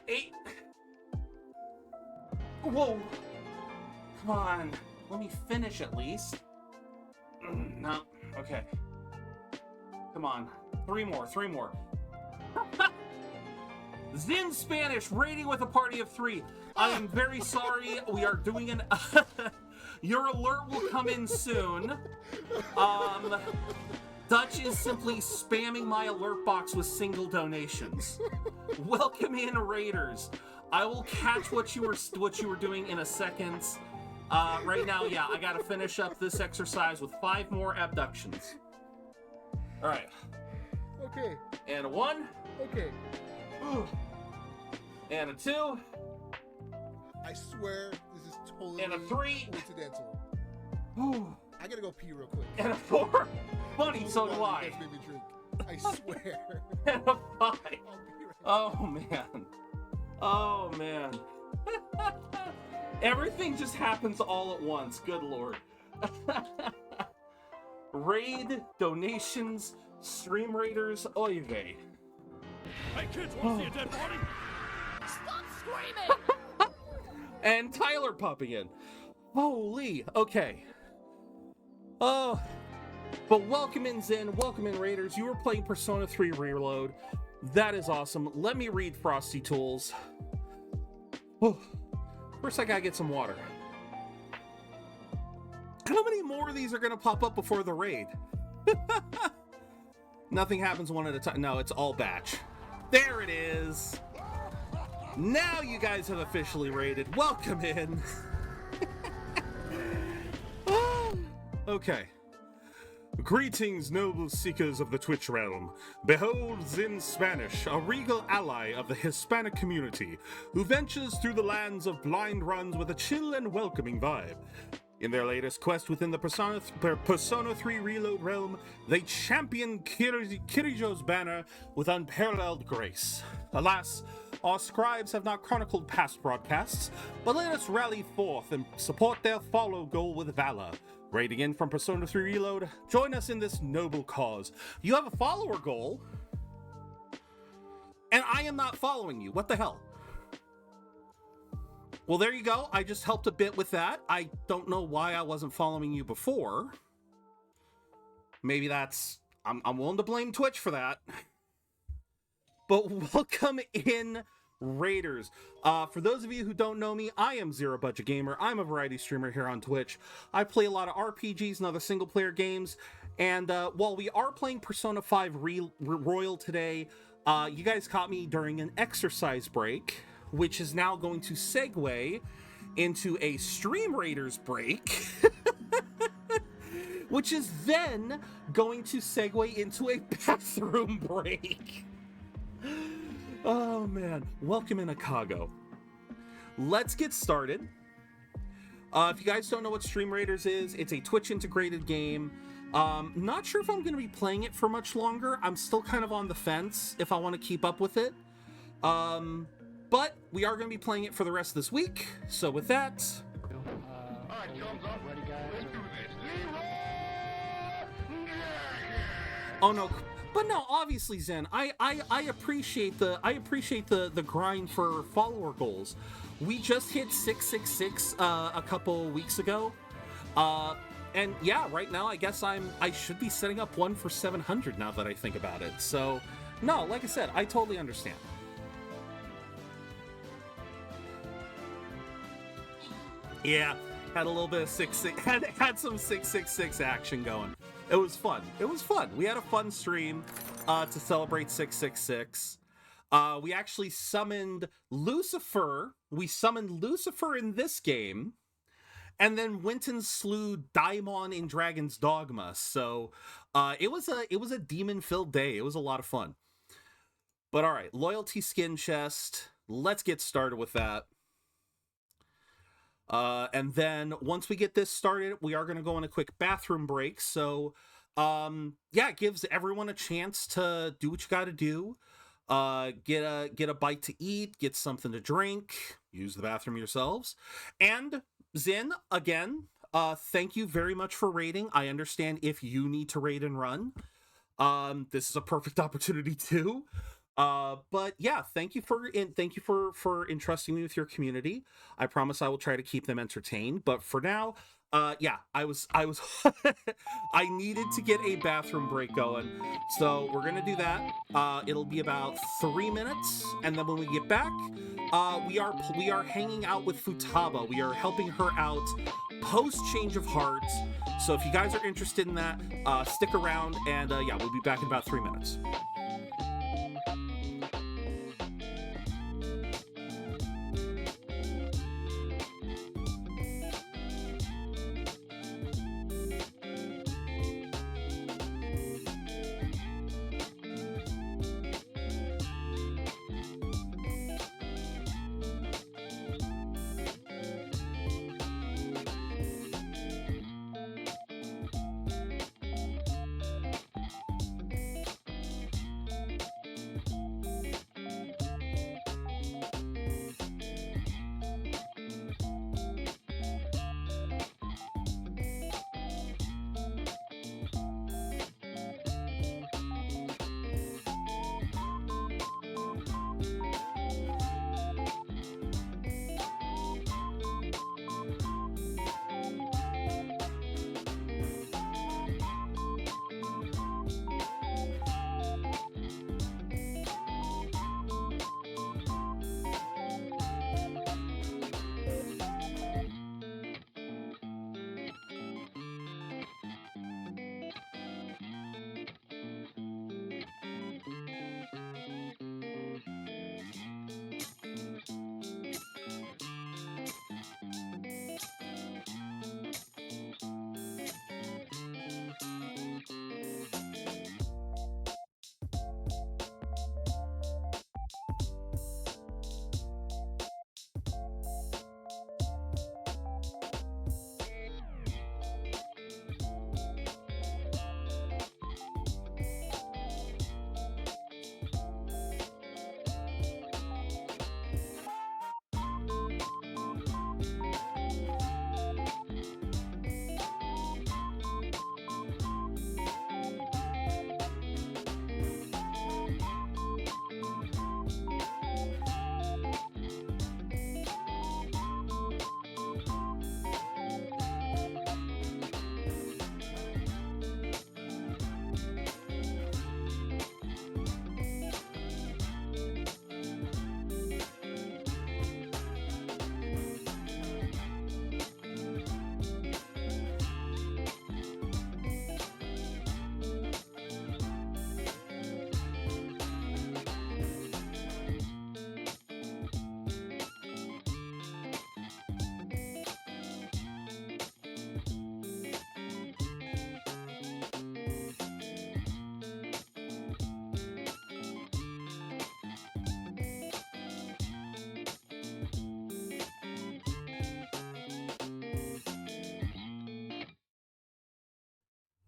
8. Whoa. Come on. Let me finish at least. No. Okay. Come on. 3 more. 3 more. Zin Spanish rating with a party of 3. I am very sorry. We are doing an... Your alert will come in soon. Dutch is simply spamming my alert box with single donations. Welcome in, Raiders. I will catch what you were doing in a second. Right now, yeah, I gotta finish up this exercise with 5 more abductions. All right. Okay. And a 1. Okay. And a 2. I swear this is totally and a 3. coincidental. Ooh. I gotta go pee real quick. And a 4. Funny, so do I. You guys made me drink. I swear. And a 5. Oh man. Oh man. Everything just happens all at once. Good lord. Raid, donations, stream raiders, oy vey. Hey kids, want to see a dead body? Stop screaming! And Tyler popping in. Holy, okay. Oh, but welcome in Zen, welcome in Raiders. You were playing Persona 3 Reload. That is awesome. Let me read Frosty Tools. Oh, first I gotta get some water. How many more of these are gonna pop up before the raid? Nothing happens one at a time. No, it's all batch. There it is. Now you guys have officially raided. Welcome in. Okay. Greetings, noble seekers of the Twitch realm. Behold Zin Spanish, a regal ally of the Hispanic community, who ventures through the lands of blind runs with a chill and welcoming vibe. In their latest quest within the Persona 3 Reload realm, they champion Kirijo's banner with unparalleled grace. Alas, our scribes have not chronicled past broadcasts, but let us rally forth and support their follow goal with valor. Raiding in from Persona 3 Reload, join us in this noble cause. You have a follower goal, and I am not following you. What the hell? Well, there you go. I just helped a bit with that. I don't know why I wasn't following you before. Maybe that's... I'm willing to blame Twitch for that. But welcome in, Raiders. For those of you who don't know me, I am ZeroBudgetGamer. I'm a variety streamer here on Twitch. I play a lot of RPGs and other single-player games. And while we are playing Persona 5 Royal today, you guys caught me during an exercise break, which is now going to segue into a Stream Raiders break, which is then going to segue into a bathroom break. Oh man, welcome in Akago. Let's get started. If you guys don't know what Stream Raiders is, it's a Twitch integrated game Not sure if I'm going to be playing it for much longer. I'm still kind of on the fence if I want to keep up with it. But we are going to be playing it for the rest of this week. So with that... Alright, thumbs up. Ready, guys? Let's do this. Oh no, but no, obviously Zen, I appreciate the grind for follower goals. We just hit 666 a couple weeks ago. And yeah, right now I guess I should be setting up one for 700 now that I think about it. So no, like I said, I totally understand. Yeah, had a little bit of had some 666 action going. It was fun. It was fun. We had a fun stream to celebrate 666. We actually summoned Lucifer. We summoned Lucifer in this game, and then went and slew Daimon in Dragon's Dogma. So it was a demon-filled day. It was a lot of fun. But all right, loyalty skin chest. Let's get started with that. And then once we get this started, we are going to go on a quick bathroom break. So, yeah, it gives everyone a chance to do what you got to do. Get a bite to eat, get something to drink, use the bathroom yourselves. And Zin, again, thank you very much for raiding. I understand if you need to raid and run. This is a perfect opportunity too. But yeah, thank you for entrusting me with your community. I promise I will try to keep them entertained. But for now, yeah, I was I needed to get a bathroom break going, so we're gonna do that. It'll be about 3 minutes, and then when we get back, we are hanging out with Futaba. We are helping her out post Change of Heart. So if you guys are interested in that, stick around, and yeah, we'll be back in about 3 minutes.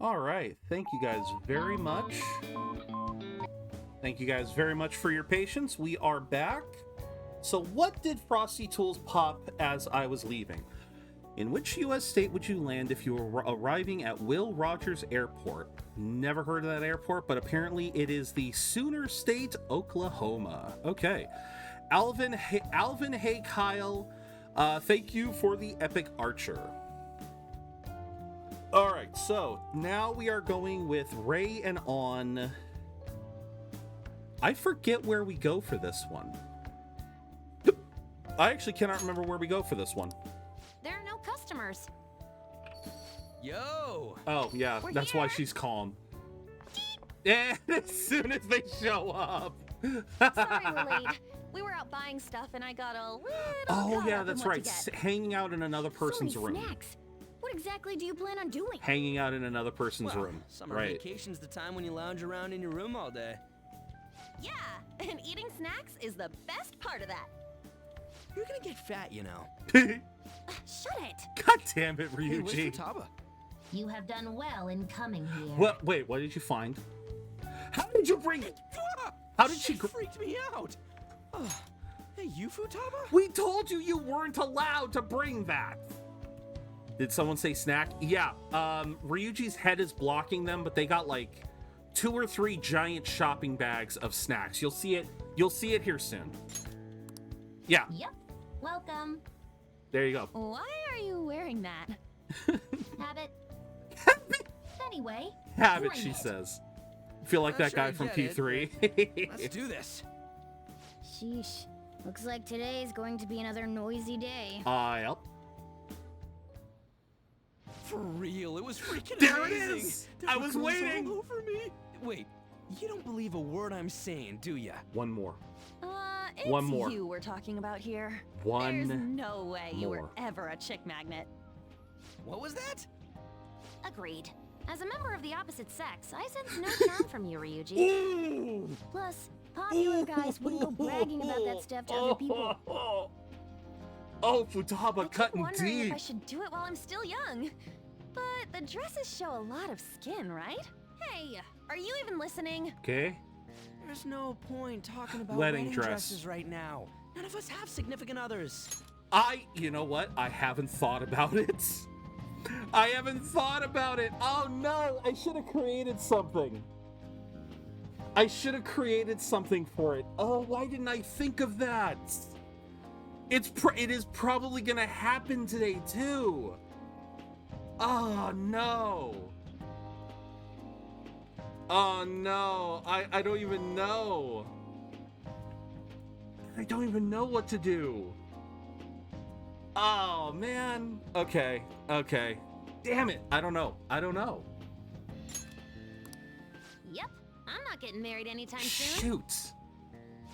All right. Thank you guys very much. Thank you guys very much for your patience. We are back. So what did Frosty Tools pop as I was leaving? In which U.S. state would you land if you were arriving at Will Rogers Airport? Never heard of that airport, but apparently it is the Sooner State, Oklahoma. Okay. Alvin, hey Kyle, thank you for the epic archer. All right, so now we are going with Ray and On. I forget where we go for this one. I actually cannot remember where we go for this one. There are no customers. Yo! Oh, yeah, that's why she's calm. And as soon as they show up. Sorry we're late. We were out buying stuff and I got a little caught yeah, up that's in what right. to get. Hanging out in another person's room. Snacks. What exactly do you plan on doing? Hanging out in another person's room. Summer Right. vacation's the time when you lounge around in your room all day. Yeah, and eating snacks is the best part of that. You're gonna get fat, you know. Shut it. God damn it, Hey, where's Ryuji. Futaba? You have done well in coming here. What? Wait, what did you find? How did you bring it? How did she freaked me out? Oh, hey, you Futaba? We told you you weren't allowed to bring that. Did someone say snack? Yeah. Ryuji's head is blocking them, but they got like 2 or 3 giant shopping bags of snacks. You'll see it. You'll see it here soon. Yeah. Yep. Welcome. There you go. Why are you wearing that? Habit. Anyway. Habit, bring she it. says. Feel like that Sure, guy I from get it, P3. Let's do this. Sheesh. Looks like today's going to be another noisy day. Yep. For real, it was freaking There it amazing. is! There I were was girls waiting. all over me. Wait, you don't believe a word I'm saying, do ya? One more. It's One more. you we're talking about here. One There's no way you were more. ever a chick magnet. What was that? Agreed. As a member of the opposite sex, I sense no charm from you, Ryuji. Plus, popular guys wouldn't go bragging about that stuff to other people. Oh, Futaba I keep cutting wondering deep. if I should do it while I'm still young. But the dresses show a lot of skin, right? Hey, are you even listening? Okay. There's no point talking about Wedding wedding dress. dresses right now. None of us have significant others. You know what? I haven't thought about it. I haven't thought about it. Oh no, I should have created something. I should have created something for it. Oh, why didn't I think of that? It is probably gonna happen today too. Oh no. Oh no, I don't even know. I don't even know what to do. Oh man. Okay. Damn it. I don't know. Yep, I'm not getting married anytime soon. Shoot.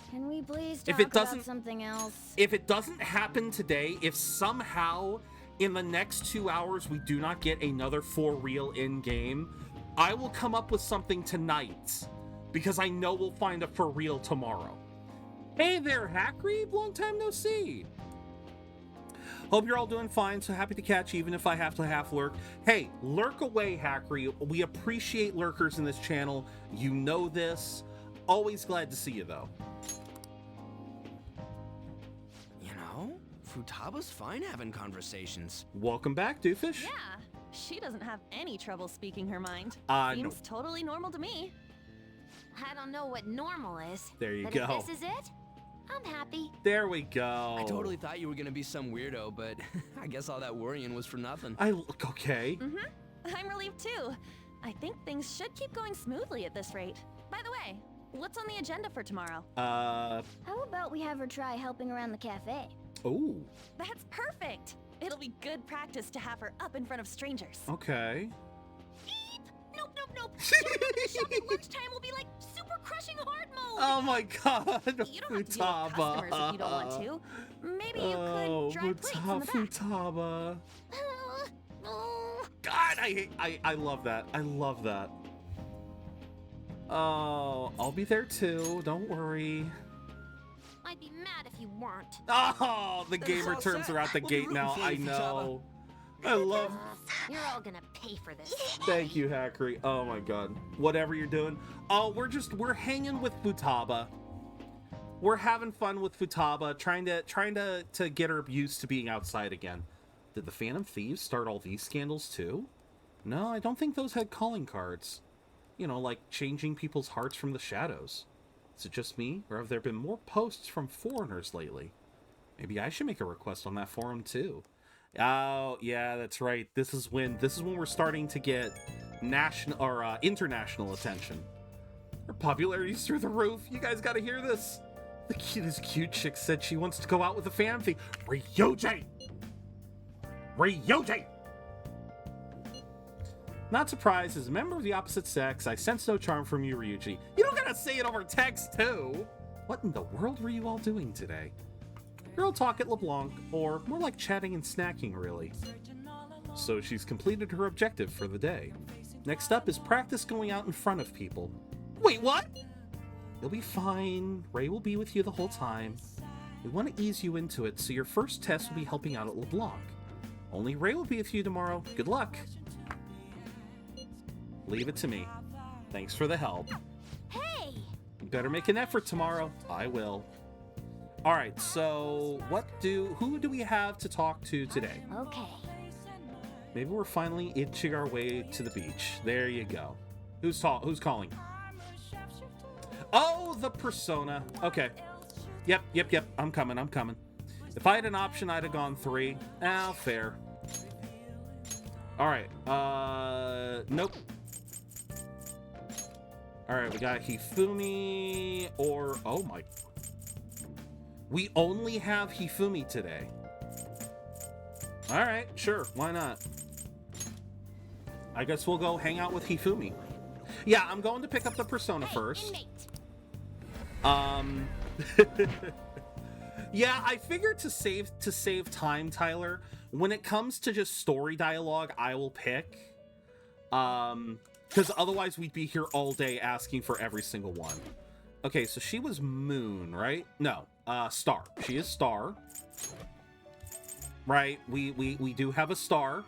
Can we please If talk it doesn't- about something else? If it doesn't happen today, if somehow in the next 2 hours we do not get another for real in-game, I will come up with something tonight because I know we'll find a for real tomorrow. Hey there, Hackreeb, long time no see. Hope you're all doing fine, so happy to catch you even if I have to half lurk. Hey, lurk away, Hackreeb. We appreciate lurkers in this channel. You know this. Always glad to see you though. You know, Futaba's fine having conversations. Welcome back, Doofus. Yeah, she doesn't have any trouble speaking her mind. No. Seems totally normal to me. I don't know what normal is. There you but go. If this is it, I'm happy. There we go. I totally thought you were gonna be some weirdo, but I guess all that worrying was for nothing. Okay. I'm relieved too. I think things should keep going smoothly at this rate. By the way, what's on the agenda for tomorrow? How about we have her try helping around the cafe? Ooh. That's perfect. It'll be good practice to have her up in front of strangers. Okay. Nope. Shop at lunchtime will be like super crushing hard mode. Oh my god, You don't have to deal with customers if you don't want to. Maybe you could dry plates in the back. Futaba. God, I love that. I love that. Oh, I'll be there too. Don't worry. I'd be mad if you weren't. Oh, the Then it's gamer all terms set. are out the We'll be gate rooting now. for you, I Futaba. know. I love. You're all gonna pay for this. Thank you, Hackery. Oh my god. Whatever you're doing. Oh, we're hanging with Futaba. We're having fun with Futaba, trying to get her used to being outside again. Did the Phantom Thieves start all these scandals too? No, I don't think those had calling cards. You know, like changing people's hearts from the shadows. Is it just me, or have there been more posts from foreigners lately? Maybe I should make a request on that forum too. Oh, yeah, that's right. This is when we're starting to get national or international attention. Her popularity's through the roof. You guys got to hear this. This cute chick said she wants to go out with a Phantom Thief. Ryoji! Not surprised, as a member of the opposite sex, I sense no charm from you, Ryuji. You don't gotta say it over text, too! What in the world were you all doing today? Girl talk at LeBlanc, or more like chatting and snacking, really. So she's completed her objective for the day. Next up is practice going out in front of people. Wait, what? You'll be fine. Ray will be with you the whole time. We want to ease you into it, so your first test will be helping out at LeBlanc. Only Ray will be with you tomorrow. Good luck. Leave it to me. Thanks for the help. Hey! You better make an effort tomorrow. I will. All right, so who do we have to talk to today? Okay. Maybe we're finally itching our way to the beach. There you go. Who's calling? Oh, the Persona. Okay. Yep. I'm coming. If I had an option, I'd have gone 3. Fair. All right. Nope. All right, we got Hifumi or... Oh, my... We only have Hifumi today. All right, sure. Why not? I guess we'll go hang out with Hifumi. Yeah, I'm going to pick up the Persona first. Yeah, I figured to save time, Tyler, when it comes to just story dialogue, I will pick. Because otherwise we'd be here all day asking for every single one. Okay, so she was Moon, right? No, Star. She is Star. Right, we do have a star.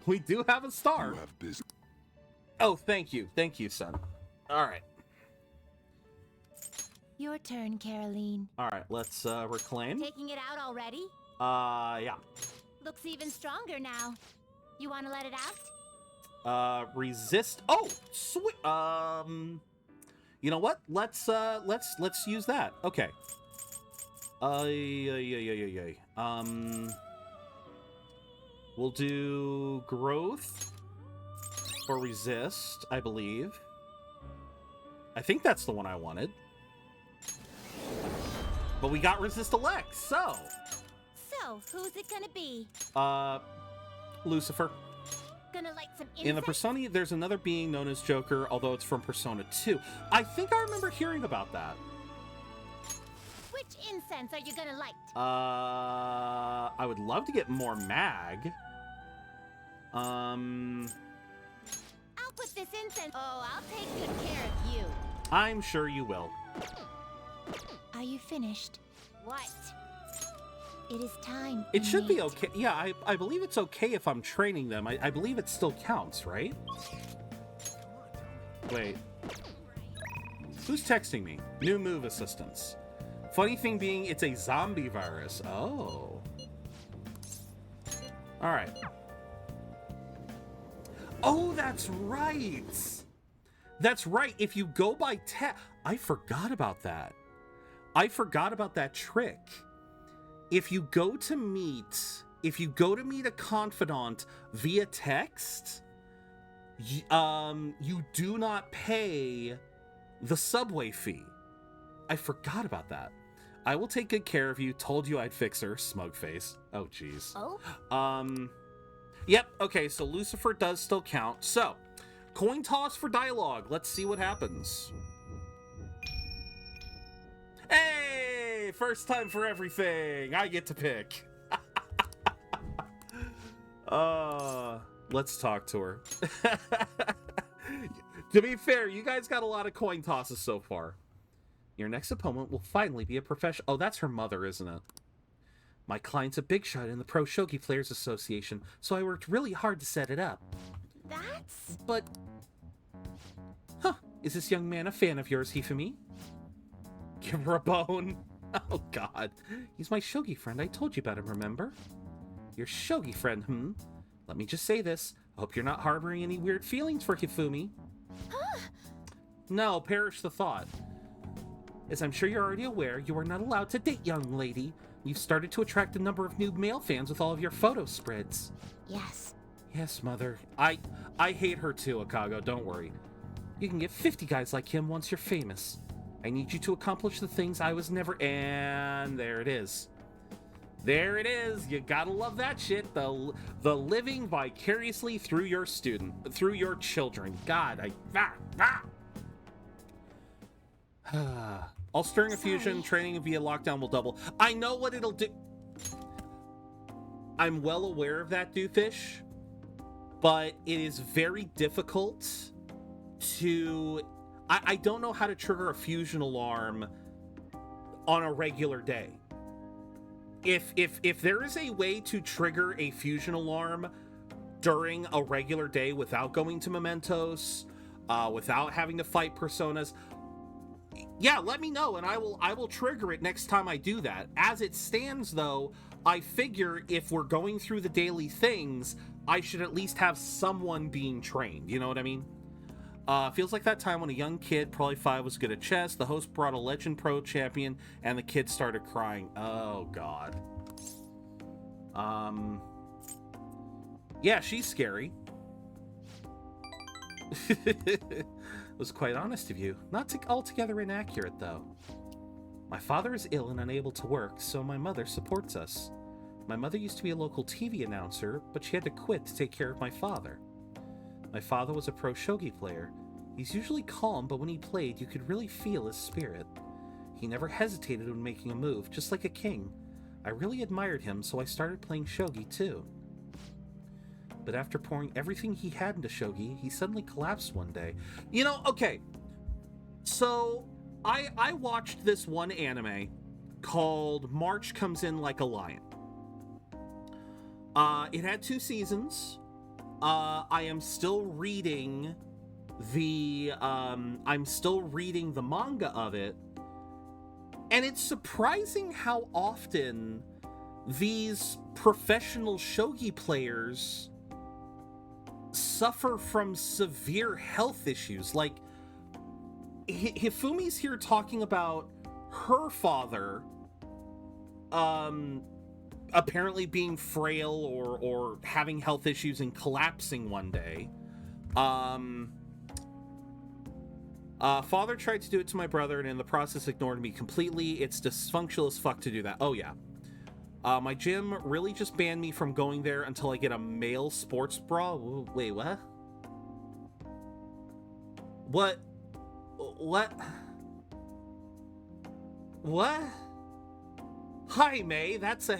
We do have a star. You have business. Oh, thank you, son. All right. Your turn, Caroline. All right, let's reclaim. Taking it out already? Yeah. Looks even stronger now. You want to let it out? Resist. Oh, sweet. You know what? Let's use that. Okay. We'll do growth or resist, I believe. I think that's the one I wanted. But we got resist elect, so. So, who's it gonna be? Lucifer. Gonna light some incense? In the Persona, there's another being known as Joker, although it's from Persona 2. I think I remember hearing about that. Which incense are you gonna light? I would love to get more mag. I'll put this incense. Oh, I'll take good care of you. I'm sure you will. Are you finished? What? It is time. It should be okay. Yeah, I believe it's okay if I'm training them. I believe it still counts, right? Wait. Who's texting me? New move assistance. Funny thing being, it's a zombie virus. Oh. Alright. Oh, that's right! That's right, if you go by text... I forgot about that. I forgot about that trick. If you go to meet a confidant via text, you do not pay the subway fee. I forgot about that. I will take good care of you. Told you I'd fix her. Smug face. Oh, jeez. Oh? Yep. Okay, so Lucifer does still count. So, coin toss for dialogue. Let's see what happens. Hey! First time for everything. I get to pick. Let's talk to her. To be fair, you guys got a lot of coin tosses so far. Your next opponent will finally be a professional. Oh, that's her mother, isn't it? My client's a big shot in the Pro Shogi Players Association, so I worked really hard to set it up. That's... But... Huh, is this young man a fan of yours, Hifumi? Give her a bone. Oh god. He's my shogi friend, I told you about him, remember? Your shogi friend, Let me just say this. I hope you're not harboring any weird feelings for Hifumi. Huh? No, perish the thought. As I'm sure you're already aware, you are not allowed to date, young lady. You've started to attract a number of new male fans with all of your photo spreads. Yes. Yes, mother. I hate her too, Akago, don't worry. You can get 50 guys like him once you're famous. I need you to accomplish the things I was never... And there it is. There it is. You gotta love that shit. The living vicariously through your children. God, All stirring a fusion, training via lockdown will double. I know what it'll do. I'm well aware of that, Doofus, but it is very difficult to... I don't know how to trigger a fusion alarm on a regular day. If there is a way to trigger a fusion alarm during a regular day without going to mementos, without having to fight personas, yeah, let me know and I will trigger it next time I do that. As it stands though, I figure if we're going through the daily things, I should at least have someone being trained, you know what I mean? Feels like that time when a young kid, probably 5, was good at chess. The host brought a legend pro champion, and the kid started crying. Oh, God. Yeah, she's scary. It was quite honest of you. Not altogether inaccurate, though. My father is ill and unable to work, so my mother supports us. My mother used to be a local TV announcer, but she had to quit to take care of my father. My father was a pro shogi player. He's usually calm, but when he played, you could really feel his spirit. He never hesitated when making a move, just like a king. I really admired him, so I started playing shogi too. But after pouring everything he had into shogi, he suddenly collapsed one day. You know, okay. So, I watched this one anime called March Comes In Like a Lion. It had 2 seasons. I am still reading the manga of it, and it's surprising how often these professional shogi players suffer from severe health issues. Like, Hifumi's here talking about her father apparently being frail or having health issues and collapsing one day. Father tried to do it to my brother and in the process ignored me completely. It's dysfunctional as fuck to do that. Oh yeah. My gym really just banned me from going there until I get a male sports bra. Wait, what? What? Hi, May. That is a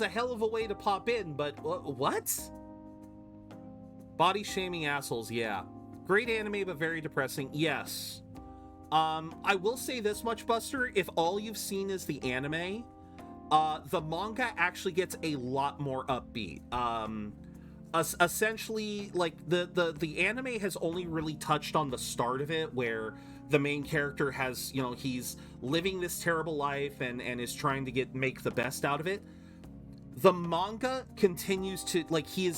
hell of a way to pop in, but what? Body shaming assholes, yeah. Great anime, but very depressing. Yes. I will say this much, Buster. If all you've seen is the anime, the manga actually gets a lot more upbeat. Essentially, like, the anime has only really touched on the start of it, where the main character has, you know, he's living this terrible life and is trying to make the best out of it. The manga continues to, like, he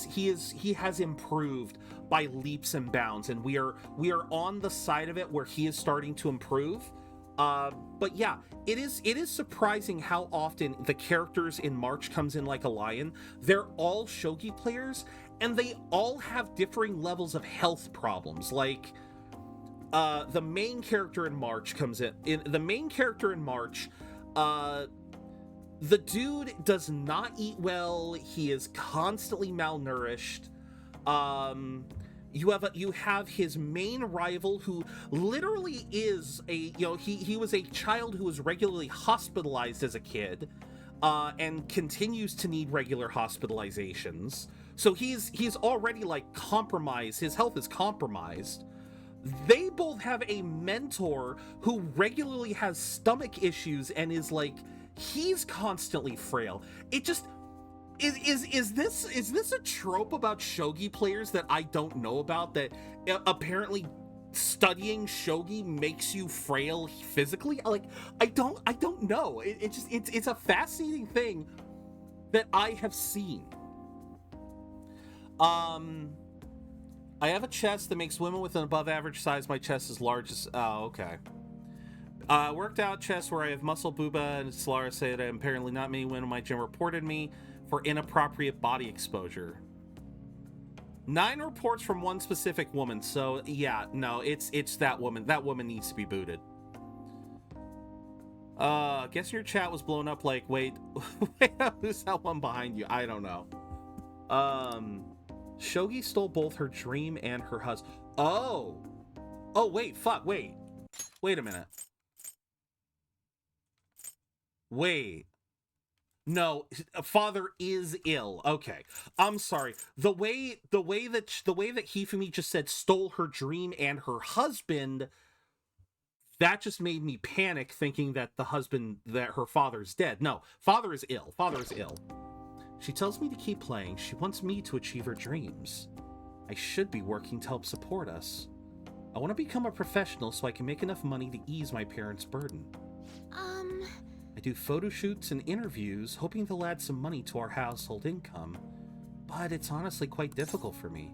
has improved by leaps and bounds, and we are on the side of it where he is starting to improve. But yeah, it is surprising how often the characters in March Comes In Like a Lion, they're all shogi players, and they all have differing levels of health problems. Like, the main character in March the dude does not eat well. He is constantly malnourished. You have his main rival, who literally is he was a child who was regularly hospitalized as a kid, and continues to need regular hospitalizations. So he's already, like, compromised. His health is compromised. They both have a mentor who regularly has stomach issues and is, like, he's constantly frail. It just is this a trope about shogi players that I don't know about, that apparently studying shogi makes you frail physically? Like, I don't know. It's a fascinating thing that I have seen. I have a chest that makes women with an above average size. My chest is large as... Oh, okay. Worked out chest where I have muscle booba, and Solara said that apparently not many women in my gym reported me for inappropriate body exposure. 9 reports from one specific woman, so yeah, no, it's that woman. That woman needs to be booted. Guess your chat was blown up like, wait, who's that one behind you? I don't know. Shogi stole both her dream and her husband. Oh, wait, fuck, wait a minute. Wait. No, father is ill. Okay, I'm sorry. The way that Hifumi just said stole her dream and her husband, that just made me panic, thinking that that her father's dead. No, father is ill. Father is ill. She tells me to keep playing. She wants me to achieve her dreams. I should be working to help support us. I want to become a professional so I can make enough money to ease my parents' burden. I do photo shoots and interviews, hoping they'll add some money to our household income, but it's honestly quite difficult for me.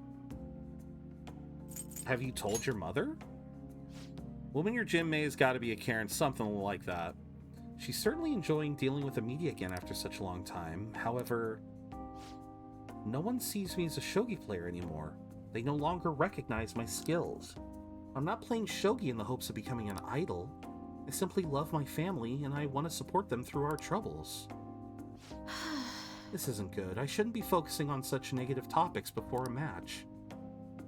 Have you told your mother? Woman your gym may has got to be a Karen, something like that. She's certainly enjoying dealing with the media again after such a long time. However, no one sees me as a shogi player anymore. They no longer recognize my skills. I'm not playing shogi in the hopes of becoming an idol. I simply love my family, and I want to support them through our troubles. This isn't good. I shouldn't be focusing on such negative topics before a match.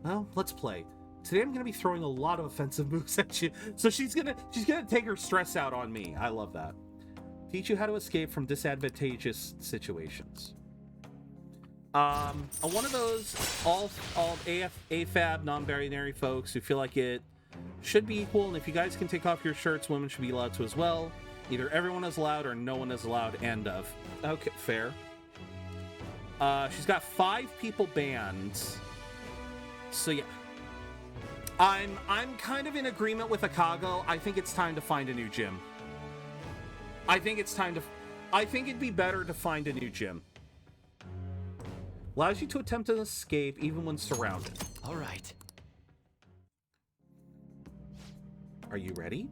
Well, let's play. Today I'm going to be throwing a lot of offensive moves at you, so she's gonna take her stress out on me. I love that. Teach you how to escape from disadvantageous situations. I'm one of those all AFAB non-binary folks who feel like it should be equal, and if you guys can take off your shirts, women should be allowed to as well. Either everyone is allowed or no one is allowed. End of. Okay, fair. She's got 5 people banned. So yeah. I'm kind of in agreement with Akago. I think it's time to find a new gym. I think it'd be better to find a new gym. Allows you to attempt an escape even when surrounded. All right. Are you ready?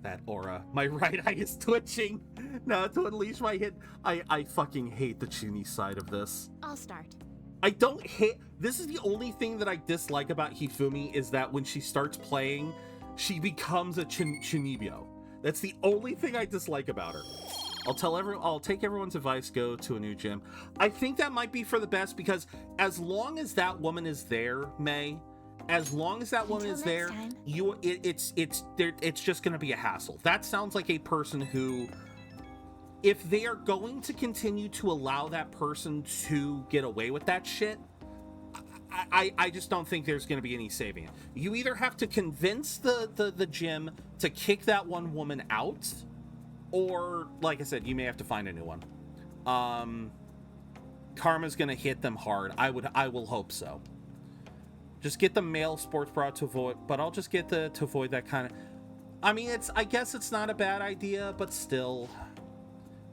That aura. My right eye is twitching. Now to unleash my hit. I fucking hate the Chuni side of this. I'll start. I don't hate... This is the only thing that I dislike about Hifumi, is that when she starts playing, she becomes a Chunibyo. That's the only thing I dislike about her. I'll take everyone's advice, go to a new gym. I think that might be for the best, because as long as that woman is there, May, as long as that woman is there, it's just gonna be a hassle. That sounds like a person who, if they are going to continue to allow that person to get away with that shit, I just don't think there's going to be any saving it. You either have to convince the gym to kick that one woman out, or, like I said, you may have to find a new one. Karma's going to hit them hard. I will hope so. Just get the male sports bra to avoid, but I'll just get to avoid that kind of... I mean, I guess it's not a bad idea, but still...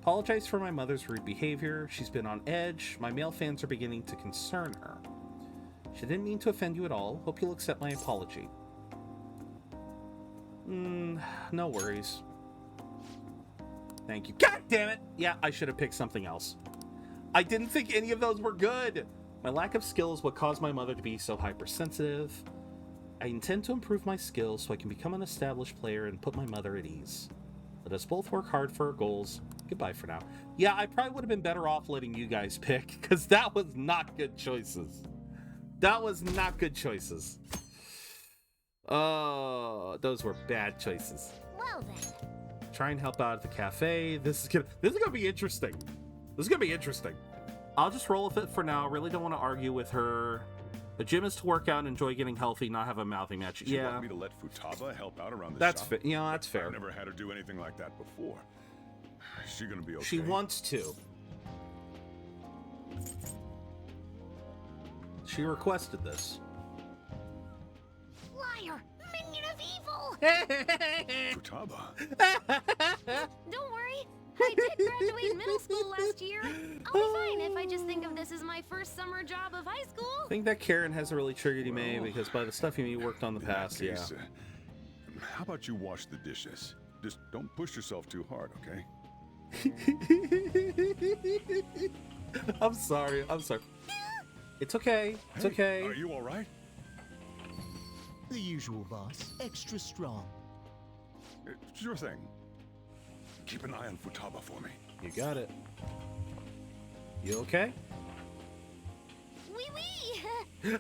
Apologize for my mother's rude behavior. She's been on edge. My male fans are beginning to concern her. She didn't mean to offend you at all. Hope you'll accept my apology. No worries. Thank you. God damn it! Yeah, I should have picked something else. I didn't think any of those were good. My lack of skill is what caused my mother to be so hypersensitive. I intend to improve my skills so I can become an established player and put my mother at ease. Let us both work hard for our goals. Goodbye for now. Yeah, I probably would have been better off letting you guys pick, because that was not good choices. That was not good choices. Oh, those were bad choices. Well then. Try and help out at the cafe. This is gonna be interesting. This is gonna be interesting. I'll just roll with it for now. Really don't want to argue with her. The gym is to work out and enjoy getting healthy, not have a mouthy match. You want me to let Futaba help out around the that's shop? that's fair. I've never had her do anything like that before. Is she gonna be okay? She wants to. She requested this. Liar! Minion of evil! Futaba. Don't worry. I did graduate middle school last year. I'll be fine if I just think of this as my first summer job of high school. I think that Karen hasn't really triggered you, May, because by the stuff you worked on the past, In that case, how about you wash the dishes? Just don't push yourself too hard, okay? I'm sorry. It's okay. It's okay. Are you all right? The usual, boss. Extra strong. Sure thing. Keep an eye on Futaba for me. You got it. You okay? Wee wee!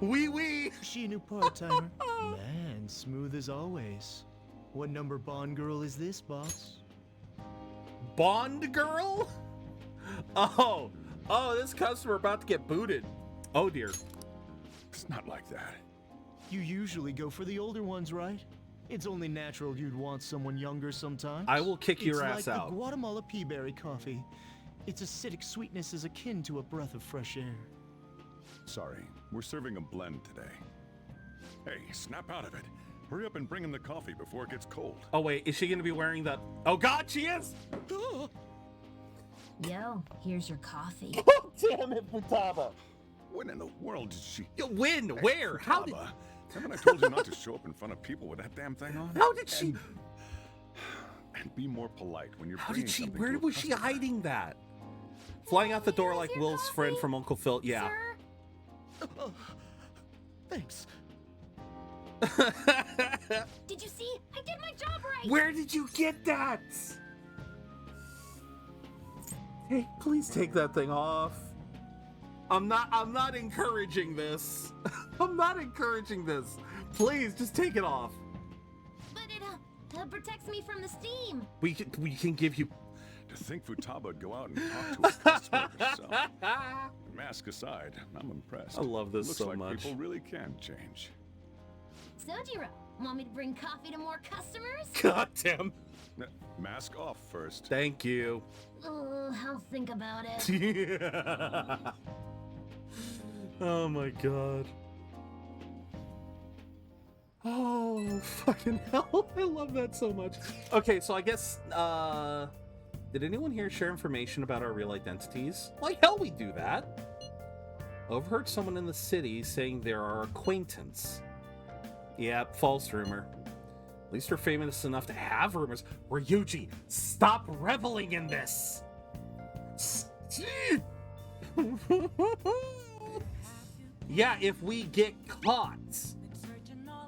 Wee wee! She a new part-timer? Man, smooth as always. What number Bond girl is this, boss? Bond girl? Oh, this customer about to get booted. Oh dear. It's not like that. You usually go for the older ones, right? It's only natural you'd want someone younger sometimes. I will kick your ass It's like out. the Guatemala peaberry coffee. Its acidic sweetness is akin to a breath of fresh air. Sorry, we're serving a blend today. Hey, snap out of it. Hurry up and bring him the coffee before it gets cold. Oh wait, is she gonna be wearing the... Oh god, she is! Yo, here's your coffee. Oh, damn it, Futaba. When in the world did she... When? Hey, Where? How did... Futaba, haven't I told you not to show up in front of people with that damn thing on? How did she... And be more polite when you're How bringing did she... something Where to a was she customer. hiding that? Flying out the door like Will's friend from Uncle Phil. Yeah. Thanks. Did you see? I did my job right! Where did you get that? Hey, please take that thing off. I'm not encouraging this. I'm not encouraging this. Please, just take it off. But it protects me from the steam. We can give you... To think Futaba would go out and talk to a customer herself. Mask aside, I'm impressed. I love this Looks so like much. People really can change. Sojiro, want me to bring coffee to more customers? God damn. Mask off first. Thank you. I'll think about it. Yeah. Oh my god. Oh, fucking hell. I love that so much. Okay, so I guess, did anyone here share information about our real identities? Like hell we do that. Overheard someone in the city saying they're our acquaintance. Yeah, false rumor. At least we're famous enough to have rumors. Ryuji, stop reveling in this! Yeah, if we get caught.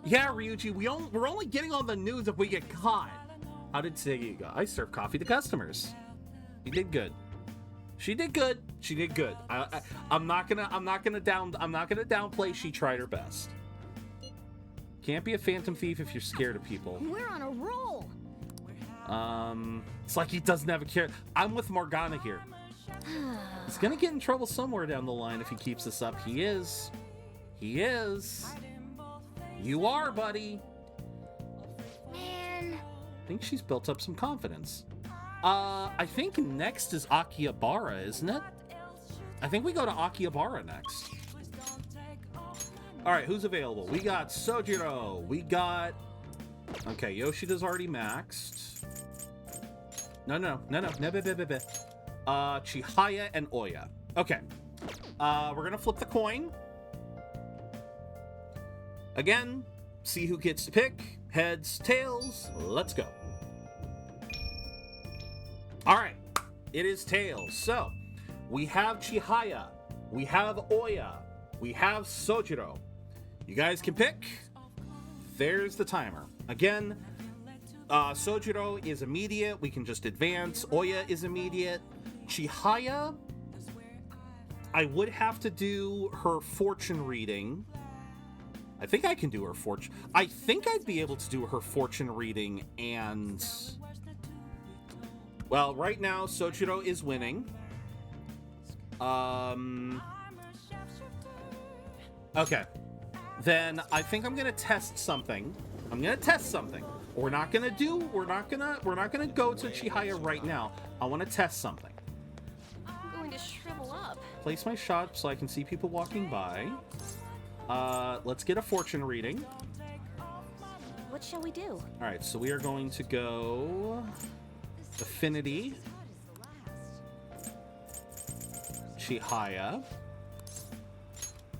Yeah, Ryuji, we're only getting on the news if we get caught. How did Segi go? I serve coffee to customers. You did good. She did good. She did good. I'm not gonna downplay. She tried her best. Can't be a phantom thief if you're scared of people. We're on a roll. It's like he doesn't have a care. I'm with Morgana here. He's gonna get in trouble somewhere down the line if he keeps this up. He is. He is. You are, buddy. Man. I think she's built up some confidence. I think next is Akihabara, isn't it? I think we go to Akihabara next. All right, who's available? We got Sojiro. We got... Okay, Yoshida's already maxed. No. Chihaya and Oya. Okay. We're gonna flip the coin. Again, see who gets to pick. Heads, tails, let's go. All right, it is tails. So, we have Chihaya, we have Oya, we have Sojiro. You guys can pick. There's the timer. Again, Sojiro is immediate. We can just advance. Oya is immediate. Chihaya, I would have to do her fortune reading. I think I can do her fortune. I think I'd be able to do her fortune reading and... Well, right now, Sojiro is winning. Okay. Then I think I'm going to test something. we're not gonna go to Chihaya right now. I want to test something. I'm going to shrivel up. Place my shot so I can see people walking by. Let's get a fortune reading. What shall we do? All right, so we are going to go Affinity, Chihaya,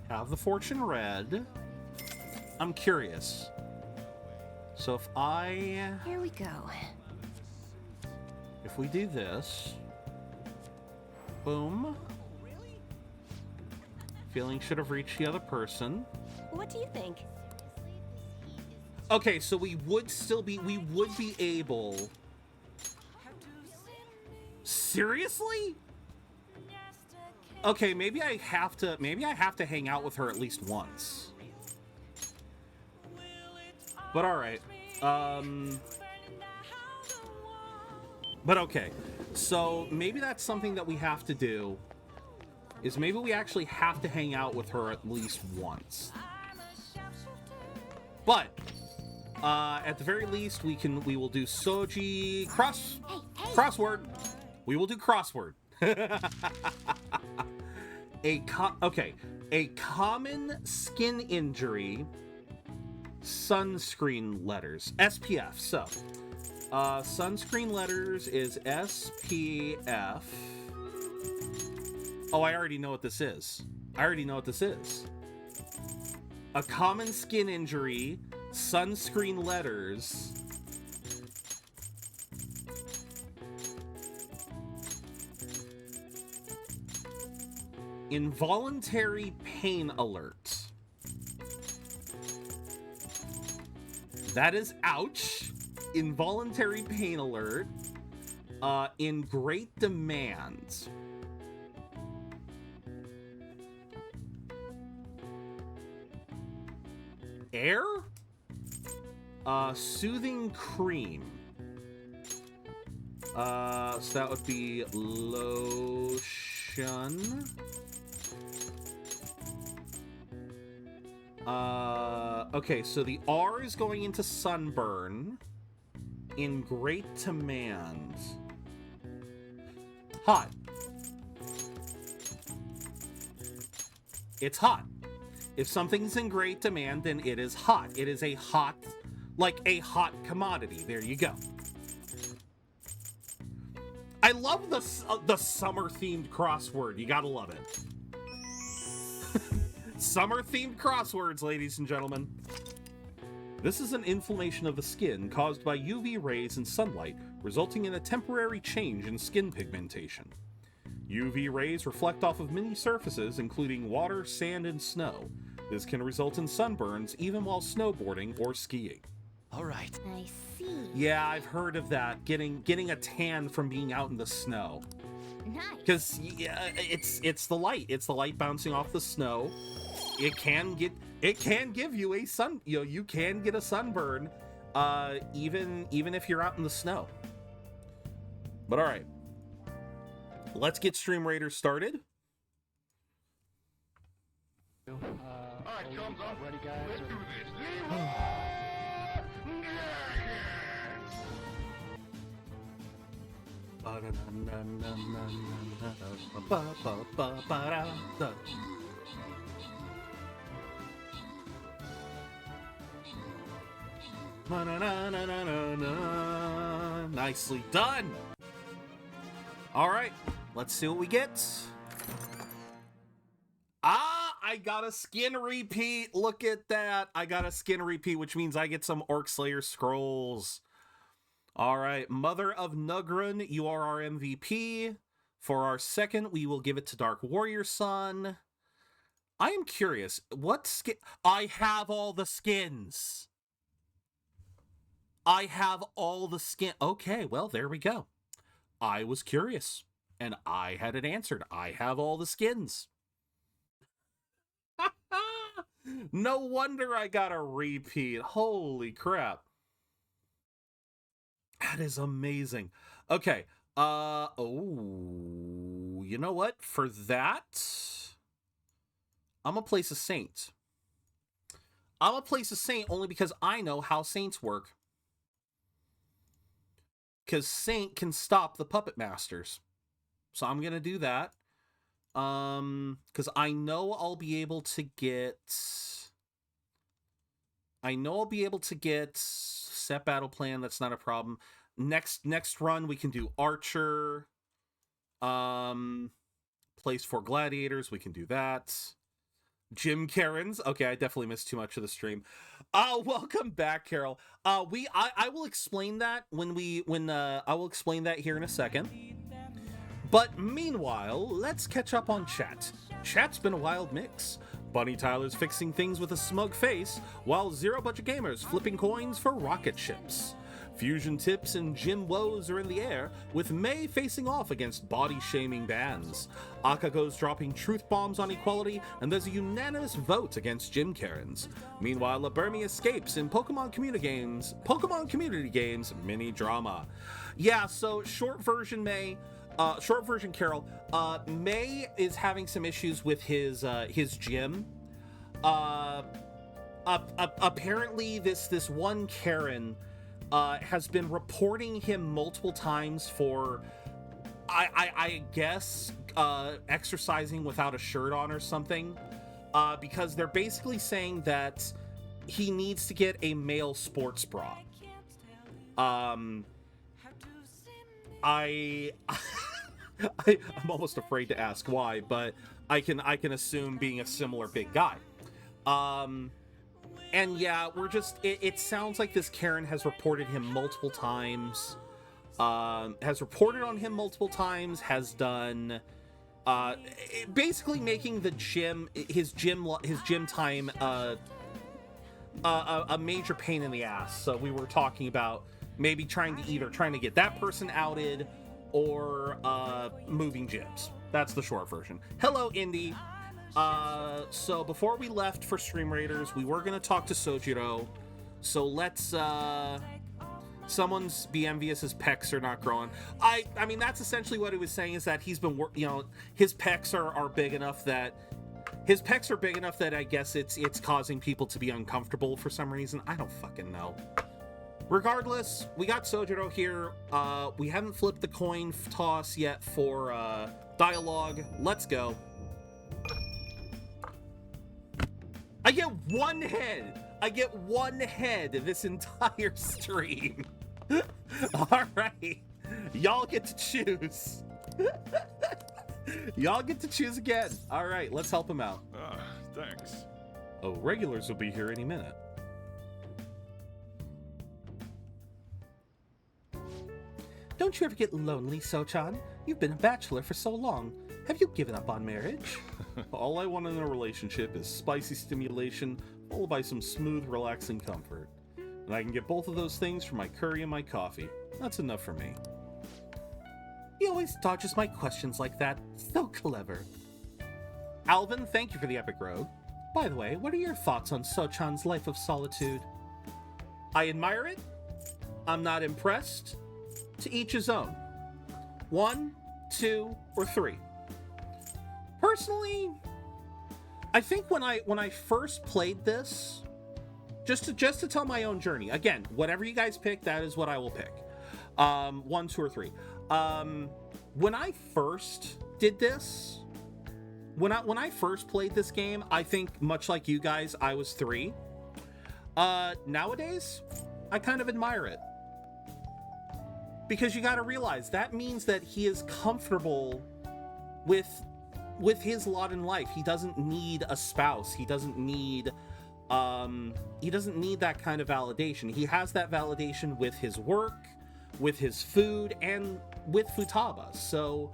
have the fortune read. I'm curious. So Here we go. If we do this, boom. Feeling should have reached the other person. What do you think? Okay, so we would be able. Seriously? Okay, maybe I have to hang out with her at least once. But all right. But okay. So maybe that's something that we have to do. Is maybe we actually have to hang out with her at least once. But at the very least, we will do Soji crossword. We will do crossword. A common skin injury, sunscreen letters, SPF. So, sunscreen letters is SPF. Oh, I already know what this is. A common skin injury, sunscreen letters. Involuntary pain alert. That is ouch. Involuntary pain alert. In great demand. Air? Soothing cream. So that would be lotion. Okay, so the R is going into sunburn. In great demand. Hot. It's hot. If something's in great demand, then it is hot. It is a hot, like a hot commodity. There you go. I love the summer-themed crossword. You gotta love it. Summer-themed crosswords, ladies and gentlemen. This is an inflammation of the skin caused by UV rays and sunlight, resulting in a temporary change in skin pigmentation. UV rays reflect off of many surfaces, including water, sand, and snow. This can result in sunburns even while snowboarding or skiing. All right. I see. Yeah, I've heard of that. Getting a tan from being out in the snow. Nice. Because it's the light. It's the light bouncing off the snow. It can give you a sun. You can get a sunburn, even if you're out in the snow. But all right, let's get Stream Raiders started. All right, thumbs up. Ready, guys? Let's do this. Nicely done. All right, let's see what we get. I got a skin repeat. Look at that. I got a skin repeat, which means I get some Orc Slayer scrolls. All right, Mother of Nugrun, you are our MVP. For our second, we will give it to Dark Warrior Son. I am curious, what skin? I have all the skins. I have all the skin. Okay, well, there we go. I was curious, and I had it answered. I have all the skins. No wonder I got a repeat. Holy crap. That is amazing. Okay. You know what? For that, I'm gonna place a saint. I'm gonna place a saint only because I know how saints work. because Saint can stop the puppet masters. So I'm gonna do that. Because I know I'll be able to get set battle plan. That's not a problem. Next run we can do Archer. Place for gladiators, we can do that. Jim Karens. Okay, I definitely missed too much of the stream. Welcome back, Carol. I will explain that I will explain that here in a second. But meanwhile, let's catch up on chat. Chat's been a wild mix. Bunny Tyler's fixing things with a smug face, while ZeroBudgetGamer's flipping coins for rocket ships. Fusion Tips and Jim Woes are in the air, with May facing off against body-shaming bans. Akago's dropping truth bombs on equality, and there's a unanimous vote against Jim Karens. Meanwhile, Labermi escapes in Pokemon Community Games mini drama. Yeah, so short version Carol, May is having some issues with his gym. Apparently this one Karen has been reporting him multiple times for, I guess, exercising without a shirt on or something, because they're basically saying that he needs to get a male sports bra. I'm almost afraid to ask why, but I can assume being a similar big guy. And yeah, it sounds like this Karen has reported him multiple times, has reported on him multiple times, has done, basically making his gym time, a major pain in the ass. So we were talking about maybe trying to get that person outed or, moving gyms. That's the short version. Hello, Indy. So before we left for Stream Raiders, we were going to talk to Sojiro. So let's, someone's be envious his pecs are not growing. I mean, that's essentially what he was saying, is that he's been, his pecs are big enough that, I guess it's causing people to be uncomfortable for some reason. I don't fucking know. Regardless, we got Sojiro here. We haven't flipped the coin toss yet for, dialogue. Let's go. I get one head this entire stream. All right, y'all get to choose. Y'all get to choose again. All right, let's help him out. Thanks. Oh, regulars will be here any minute. Don't you ever get lonely, So-chan? You've been a bachelor for so long. Have you given up on marriage? All I want in a relationship is spicy stimulation, followed by some smooth, relaxing comfort. And I can get both of those things from my curry and my coffee. That's enough for me. He always dodges my questions like that. So clever. Alvin, thank you for the epic road. By the way, what are your thoughts on So-chan's life of solitude? I admire it. I'm not impressed. To each his own. 1, 2, or 3. Personally, I think when I first played this, just to tell my own journey. Again, whatever you guys pick, that is what I will pick. 1, 2, or 3. When I first did this, when I first played this game, I think much like you guys, I was 3. Nowadays, I kind of admire it. Because you got to realize that means that he is comfortable with his lot in life. He doesn't need a spouse. He doesn't need that kind of validation. He has that validation with his work, with his food, and with Futaba. So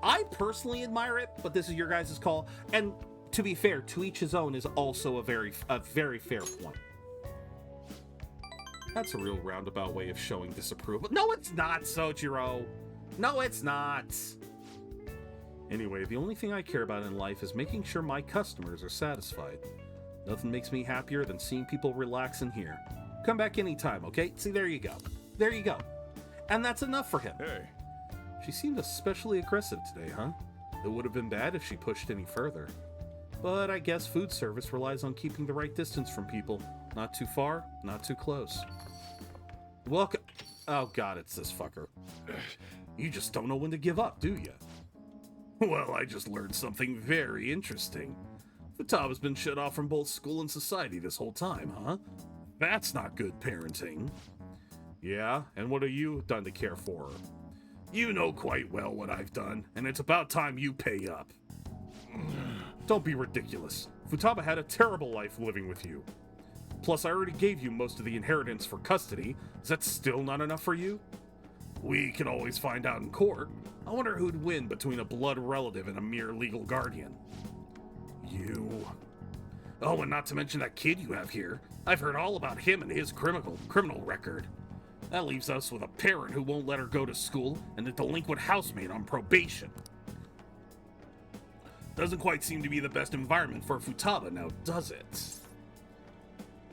I personally admire it, but this is your guys' call. And to be fair, to each his own is also a very fair point. That's a real roundabout way of showing disapproval. No, it's not, Sojiro. No, it's not. Anyway, the only thing I care about in life is making sure my customers are satisfied. Nothing makes me happier than seeing people relax in here. Come back anytime, okay? See, there you go. There you go. And that's enough for him. Hey. She seemed especially aggressive today, huh? It would have been bad if she pushed any further. But I guess food service relies on keeping the right distance from people. Not too far, not too close. Welcome. Oh god, it's this fucker. You just don't know when to give up, do you? Well, I just learned something very interesting. Futaba's been shut off from both school and society this whole time, huh? That's not good parenting. Yeah, and what have you done to care for her? You know quite well what I've done, and it's about time you pay up. Don't be ridiculous. Futaba had a terrible life living with you. Plus, I already gave you most of the inheritance for custody. Is that still not enough for you? We can always find out in court. I wonder who'd win between a blood relative and a mere legal guardian. You. Oh, and not to mention that kid you have here. I've heard all about him and his criminal record. That leaves us with a parent who won't let her go to school and a delinquent housemate on probation. Doesn't quite seem to be the best environment for Futaba now, does it?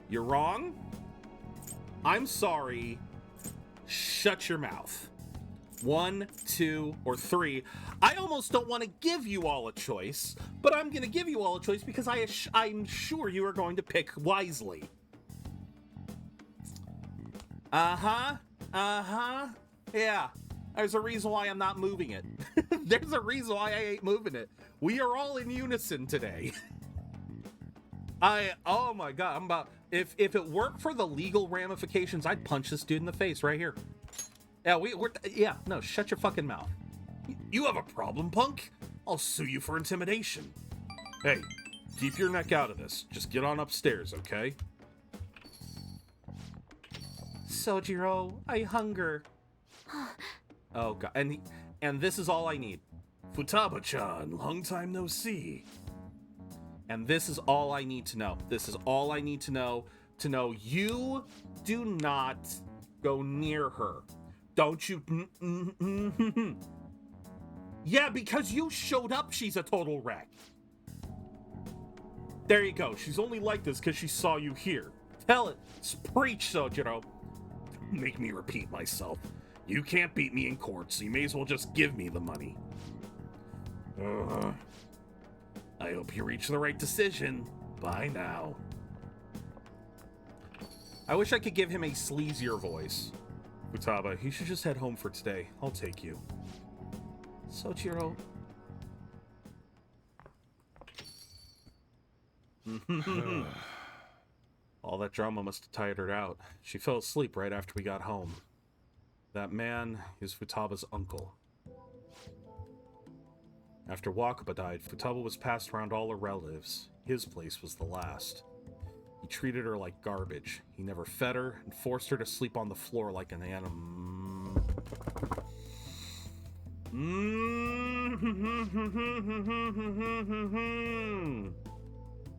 You're wrong? I'm sorry. Shut your mouth. 1, 2, or 3. I almost don't want to give you all a choice, but I'm going to give you all a choice because I'm sure you are going to pick wisely. Uh-huh. Yeah. There's a reason why I'm not moving it. There's a reason why I ain't moving it. We are all in unison today. Oh my god, I'm about, if it weren't for the legal ramifications, I'd punch this dude in the face right here. Yeah, no, shut your fucking mouth. You have a problem, punk? I'll sue you for intimidation. Hey, keep your neck out of this. Just get on upstairs, okay? Sojiro, I hunger. Oh god, and this is all I need. Futaba-chan, long time no see. And this is all I need to know. This is all I need to know you do not go near her. Don't you? Yeah, because you showed up, she's a total wreck. There you go. She's only like this because she saw you here. Tell it. Preach, Sojiro. Make me repeat myself. You can't beat me in court, so you may as well just give me the money. I hope you reach the right decision. Bye now. I wish I could give him a sleazier voice. Futaba, you should just head home for today. I'll take you. Sojiro. All that drama must have tired her out. She fell asleep right after we got home. That man is Futaba's uncle. After Wakaba died, Futaba was passed around all her relatives. His place was the last. He treated her like garbage. He never fed her and forced her to sleep on the floor like an animal.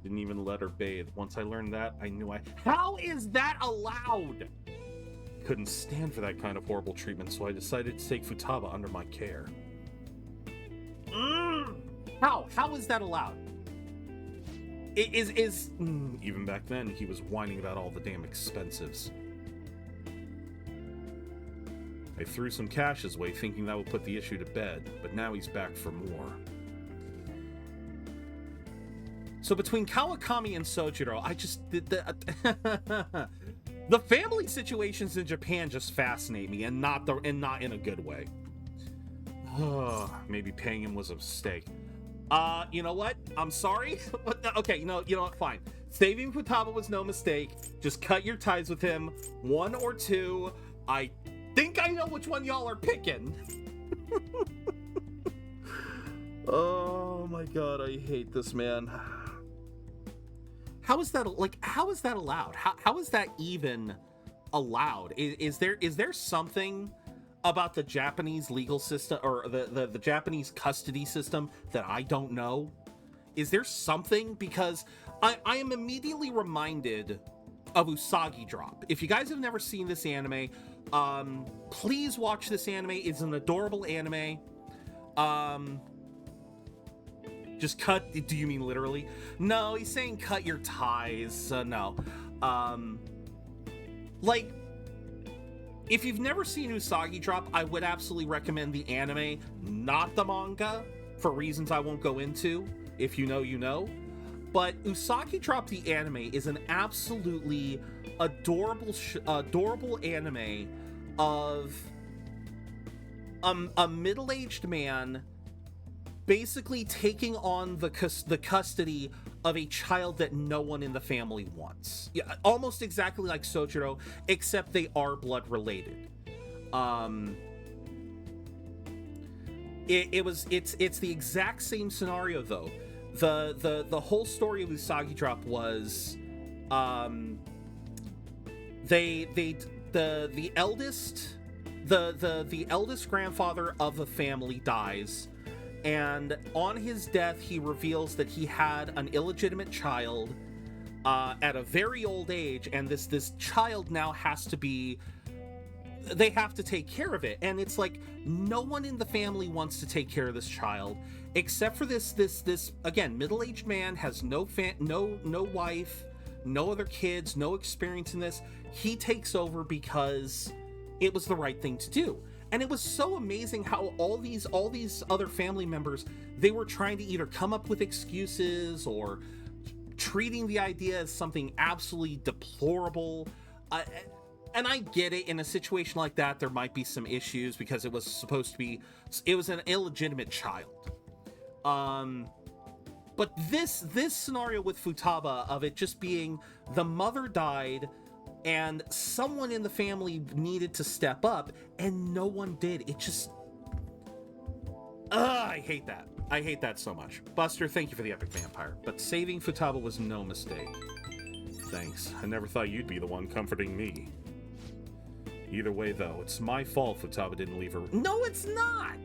Didn't even let her bathe. Once I learned that, I knew How is that allowed? Couldn't stand for that kind of horrible treatment, so I decided to take Futaba under my care. How? How is that allowed? Even back then, he was whining about all the damn expensives. I threw some cash his way, thinking that would put the issue to bed, but now he's back for more. So between Kawakami and Sojiro, I just... The family situations in Japan just fascinate me, and not in a good way. Maybe paying him was a mistake. You know what? I'm sorry. Okay, you know what? Fine. Saving Futaba was no mistake. Just cut your ties with him. 1 or 2. I think I know which one y'all are picking. Oh my god, I hate this man. How is that allowed? How is that even allowed? Is there something about the Japanese legal system or the Japanese custody system that I don't know? Is there something? Because I am immediately reminded of Usagi Drop. If you guys have never seen this anime, please watch this anime. It's an adorable anime. Just cut. Do you mean literally? No, he's saying cut your ties. No. Like, if you've never seen Usagi Drop, I would absolutely recommend the anime, not the manga, for reasons I won't go into. If you know, you know. But Usagi Drop the anime is an absolutely adorable anime of a middle-aged man basically taking on the custody of a child that no one in the family wants. Yeah, almost exactly like Sojiro, except they are blood related. It's the exact same scenario though. The whole story of Usagi Drop was the eldest grandfather of the family dies, and on his death he reveals that he had an illegitimate child at a very old age, and this child now has to be, they have to take care of it, and it's like no one in the family wants to take care of this child except for this again middle-aged man, has no wife, no other kids, no experience in this. He takes over because it was the right thing to do. And it was so amazing how all these other family members, they were trying to either come up with excuses or treating the idea as something absolutely deplorable. And I get it, in a situation like that, there might be some issues because it was an illegitimate child. But this scenario with Futaba of it just being the mother died and someone in the family needed to step up and no one did. It just, I hate that. I hate that so much. Buster, thank you for the epic vampire, but saving Futaba was no mistake. Thanks. I never thought you'd be the one comforting me. Either way, though, it's my fault Futaba didn't leave her. No, it's not!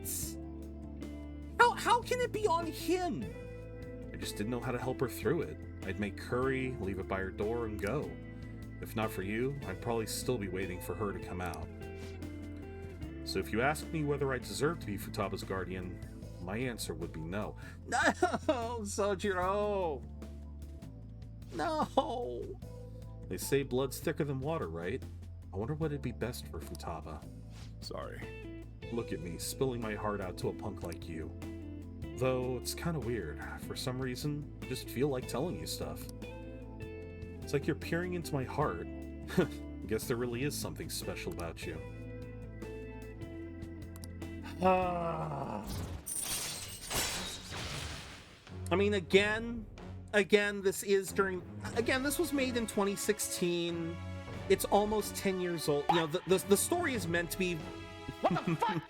How can it be on him? I just didn't know how to help her through it. I'd make curry, leave it by her door, and go. If not for you, I'd probably still be waiting for her to come out. So if you ask me whether I deserve to be Futaba's guardian, my answer would be no. No, Sojiro! No! They say blood's thicker than water, right? I wonder what it'd be best for Futaba. Sorry. Look at me, spilling my heart out to a punk like you. Though, it's kind of weird. For some reason, I just feel like telling you stuff. It's like you're peering into my heart. I guess there really is something special about you. I mean, again, this was made in 2016. It's almost 10 years old. You know, the story is meant to be... What the fuck?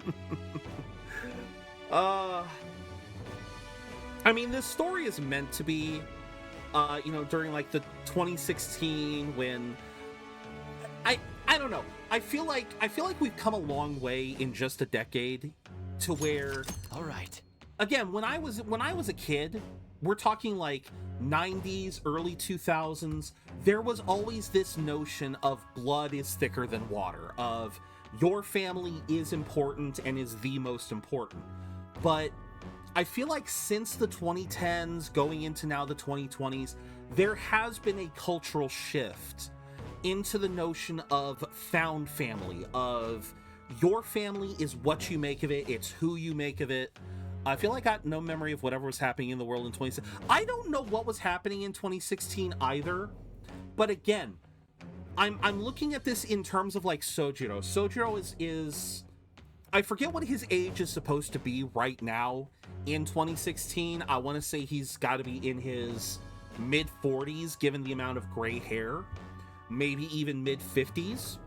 I mean, this story is meant to be, you know, during like the 2016 when... I don't know. I feel like we've come a long way in just a decade to where... All right. Again, when I was a kid, we're talking like 90s, early 2000s, there was always this notion of blood is thicker than water, of your family is important and is the most important. But I feel like since the 2010s, going into now the 2020s, there has been a cultural shift into the notion of found family, of your family is what you make of it, it's who you make of it. I feel like I got no memory of whatever was happening in the world in 2016. I don't know what was happening in 2016 either, but again, I'm looking at this in terms of like Sojiro. Sojiro is I forget what his age is supposed to be right now in 2016. I want to say he's got to be in his mid-40s given the amount of gray hair, maybe even mid-50s.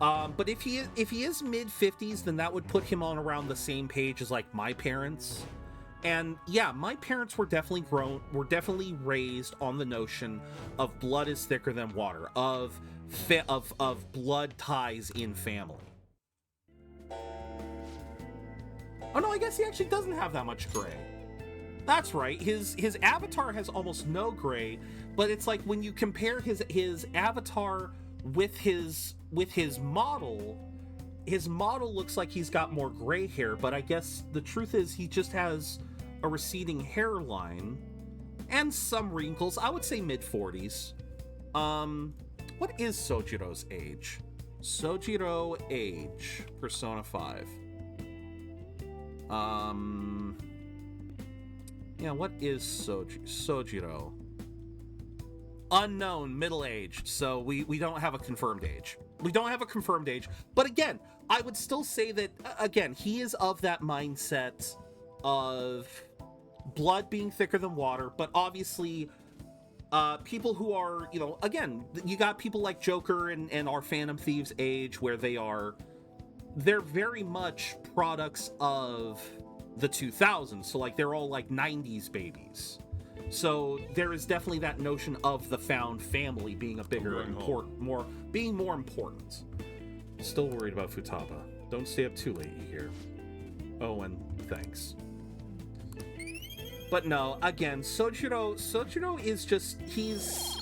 But if he is mid-50s, then that would put him on around the same page as like my parents. And yeah, my parents were definitely raised on the notion of blood is thicker than water, of blood ties in family. Oh no, I guess he actually doesn't have that much gray. That's right. His avatar has almost no gray, but it's like when you compare his avatar with his model, his model looks like he's got more gray hair, but I guess the truth is he just has a receding hairline and some wrinkles. I would say mid-40s. What is Sojiro's age? Sojiro age, Persona 5. Yeah, what is Sojiro? unknown, middle-aged, so we don't have a confirmed age. We don't have a confirmed age, but again, I would still say that, again, he is of that mindset of blood being thicker than water, but obviously people who are, you know, again, you got people like Joker and our Phantom Thieves age where they're very much products of the 2000s, so like they're all like 90s babies. So there is definitely that notion of the found family being a bigger more important. Still worried about Futaba. Don't stay up too late, you hear. Oh, and thanks. But no, again, Sojiro is just, he's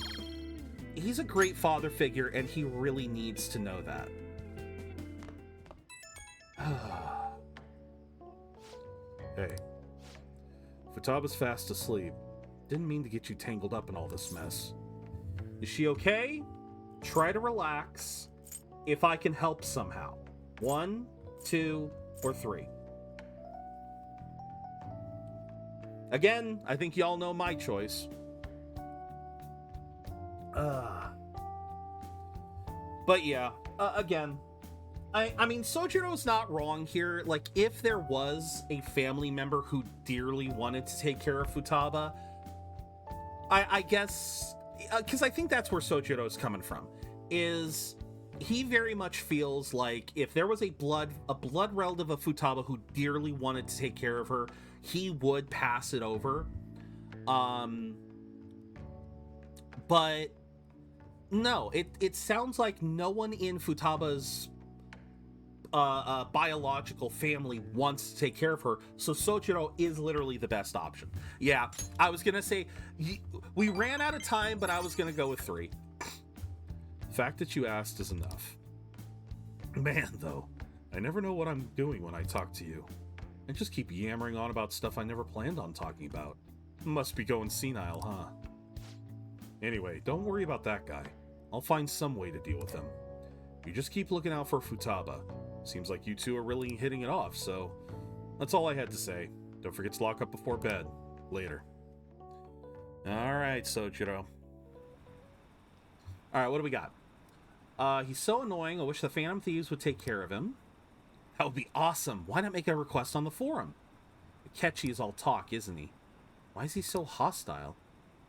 a great father figure, and he really needs to know that. Hey, Futaba's fast asleep. Didn't mean to get you tangled up in all this mess. Is she okay? Try to relax. If I can help somehow. 1, 2, or 3. Again, I think y'all know my choice. But yeah, again, I mean, Sojiro's not wrong here. Like, if there was a family member who dearly wanted to take care of Futaba, I guess, because I think that's where Sojiro's coming from, is he very much feels like if there was a blood relative of Futaba who dearly wanted to take care of her, he would pass it over. But no, it sounds like no one in Futaba's biological family wants to take care of her, so Sojiro is literally the best option. Yeah, I was gonna say we ran out of time, but I was gonna go with 3. The fact that you asked is enough. Man, though, I never know what I'm doing when I talk to you. I just keep yammering on about stuff I never planned on talking about. Must be going senile, huh? Anyway, don't worry about that guy. I'll find some way to deal with him. You just keep looking out for Futaba. Seems like you two are really hitting it off, so that's all I had to say. Don't forget to lock up before bed. Later. Alright, Sojiro. Alright, what do we got? He's so annoying, I wish the Phantom Thieves would take care of him. That would be awesome. Why not make a request on the forum? Akechi is all talk, isn't he? Why is he so hostile?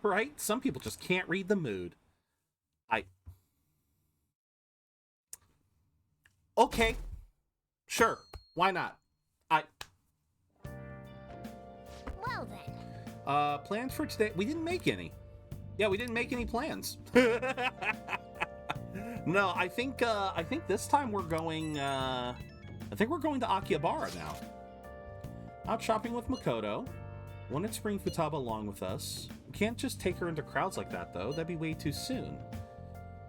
Right? Some people just can't read the mood. Okay. Sure. Why not? Well then. Plans for today? We didn't make any. Yeah, we didn't make any plans. No, I think this time we're going, I think we're going to Akihabara now. Out shopping with Makoto. Wanted to bring Futaba along with us. We can't just take her into crowds like that, though. That'd be way too soon.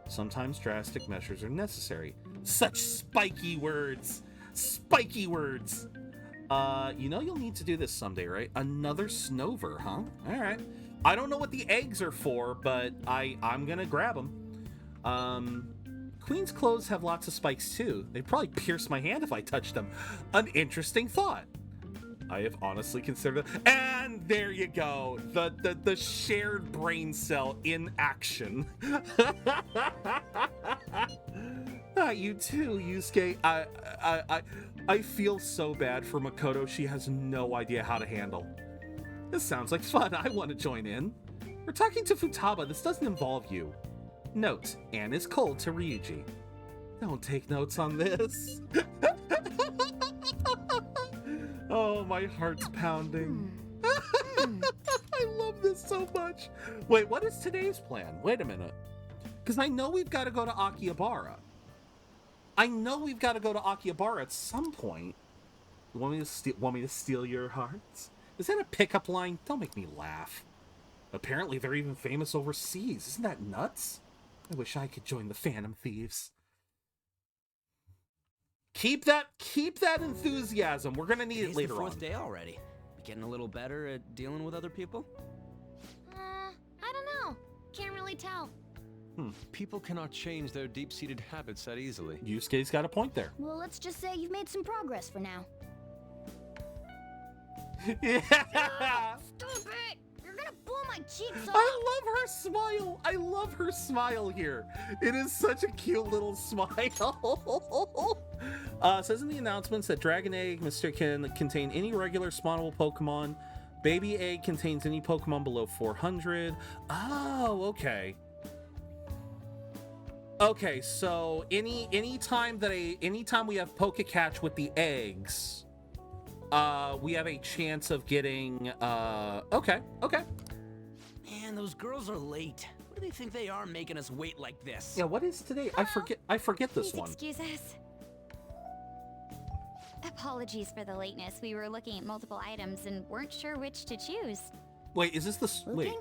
Sometimes drastic measures are necessary. Such spiky words! Spiky words! You know you'll need to do this someday, right? Another Snover, huh? Alright. I don't know what the eggs are for, but I'm gonna grab them. Queen's clothes have lots of spikes too. They'd probably pierce my hand if I touched them. An interesting thought. I have honestly considered it. And there you go. The shared brain cell in action. You too, Yusuke. I feel so bad for Makoto. She has no idea how to handle. This sounds like fun. I want to join in. We're talking to Futaba. This doesn't involve you. Note, Anne is cold to Ryuji. Don't take notes on this. Oh, my heart's pounding. I love this so much. Wait, what is today's plan? Wait a minute. Because I know we've got to go to Akihabara. At some point. You want me to steal your hearts? Is that a pickup line? Don't make me laugh. Apparently they're even famous overseas. Isn't that nuts? I wish I could join the Phantom Thieves. Keep that enthusiasm. We're gonna need it later on. Today's the 4th day already. You getting a little better at dealing with other people? I don't know. Can't really tell. People cannot change their deep-seated habits that easily. Yusuke's got a point there. Well, let's just say you've made some progress for now. Yeah. Stop it! You're gonna blow my cheeks off. I love her smile. I love her smile here. It is such a cute little smile. Says in the announcements that Dragon Egg Myster can contain any regular spawnable Pokemon. Baby Egg contains any Pokemon below 400. Oh, okay. Okay, so anytime we have Pokecatch with the eggs, we have a chance of getting okay. Man, those girls are late. What do they think they are making us wait like this? Yeah, what is today? I forget this one. Excuse us. Apologies for the lateness. We were looking at multiple items and weren't sure which to choose. Wait, is this the wait?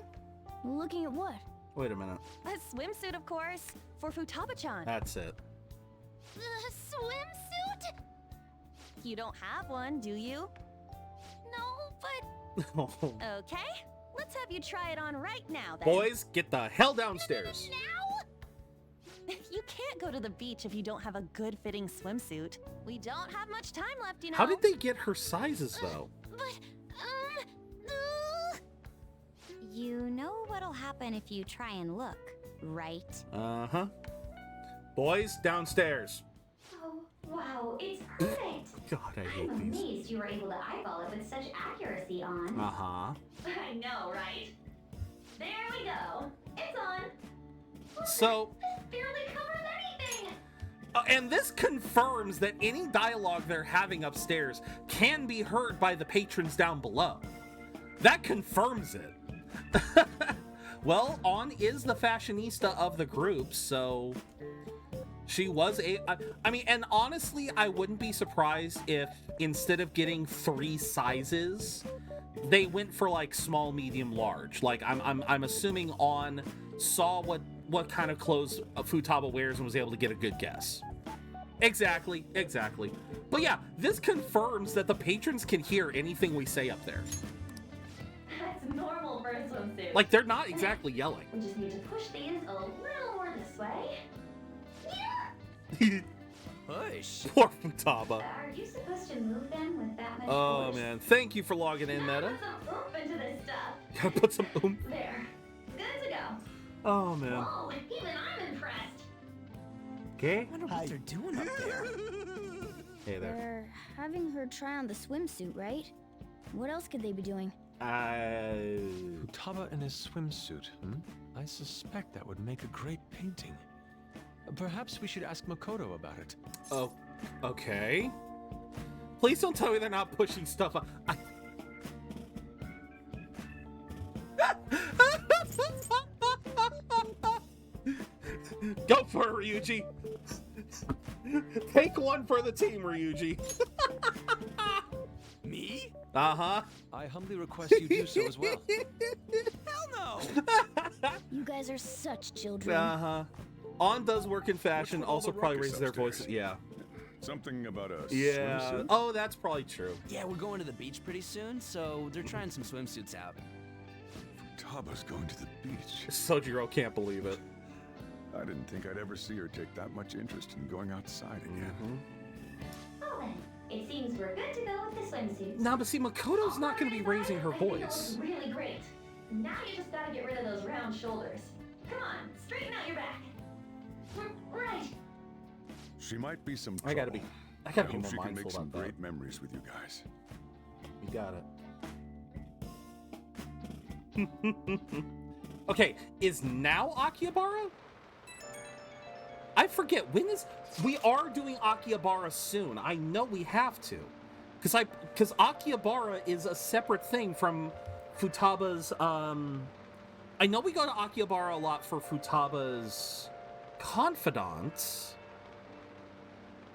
Looking at what? Wait a minute. A swimsuit, of course, for Futaba-chan. That's it. A swimsuit? You don't have one, do you? No, but... Okay, let's have you try it on right now, then. Boys, get the hell downstairs. You can't go to the beach if you don't have a good-fitting swimsuit. We don't have much time left, you know. How did they get her sizes, though? You know what'll happen if you try and look, right? Uh-huh. Boys, downstairs. Oh, wow, it's perfect. God, I hate I'm these. amazed you were able to eyeball it with such accuracy on. Uh-huh. I know, right? There we go. It's on. So... Barely covers anything. And this confirms that any dialogue they're having upstairs can be heard by the patrons down below. That confirms it. Well, On is the fashionista of the group, so she was I mean, and honestly, I wouldn't be surprised if instead of getting 3 sizes, they went for like small, medium, large. Like I'm assuming On saw what kind of clothes Futaba wears and was able to get a good guess. Exactly. But yeah, this confirms that the patrons can hear anything we say up there. That's normal for a swimsuit. Like, they're not exactly yelling. We just need to push these a little more this way. Yeah. Push. Poor Futaba. Are you supposed to move them with that much Oh force? man, thank you for logging in, Meta. Put some oomph into this stuff. Gotta put some oomph. There. Good to go. Oh man. Whoa, even I'm impressed. Okay. I wonder what they're doing up there. Hey there. They're having her try on the swimsuit, right? What else could they be doing? Futaba in his swimsuit, I suspect that would make a great painting. Perhaps we should ask Makoto about it. Oh, okay. Please don't tell me they're not pushing stuff up. Go for it, Ryuji. Take one for the team, Ryuji. Me? Uh-huh. I humbly request you do so as well. Hell no! You guys are such children. Uh-huh. On does work in fashion, also probably raises their voices. Yeah. Something about a Yeah. swimsuit? Oh, that's probably true. Yeah, we're going to the beach pretty soon, so they're trying some swimsuits out. Futaba's going to the beach. Sojiro can't believe it. I didn't think I'd ever see her take that much interest in going outside again. Well then, it seems we're good to go with the swimsuits. Now, but see, Makoto's not going to be raising her I think it voice. looks really great. Now you just gotta get rid of those round shoulders. Come on, straighten out your back. Right. She might be some I gotta trouble. be hope more she can mindful make some about that. great memories with you guys. You got it. Okay, is now Akihabara? I forget, when is... We are doing Akihabara soon. I know we have to. Because Akihabara is a separate thing from Futaba's... I know we go to Akihabara a lot for Futaba's Confidant,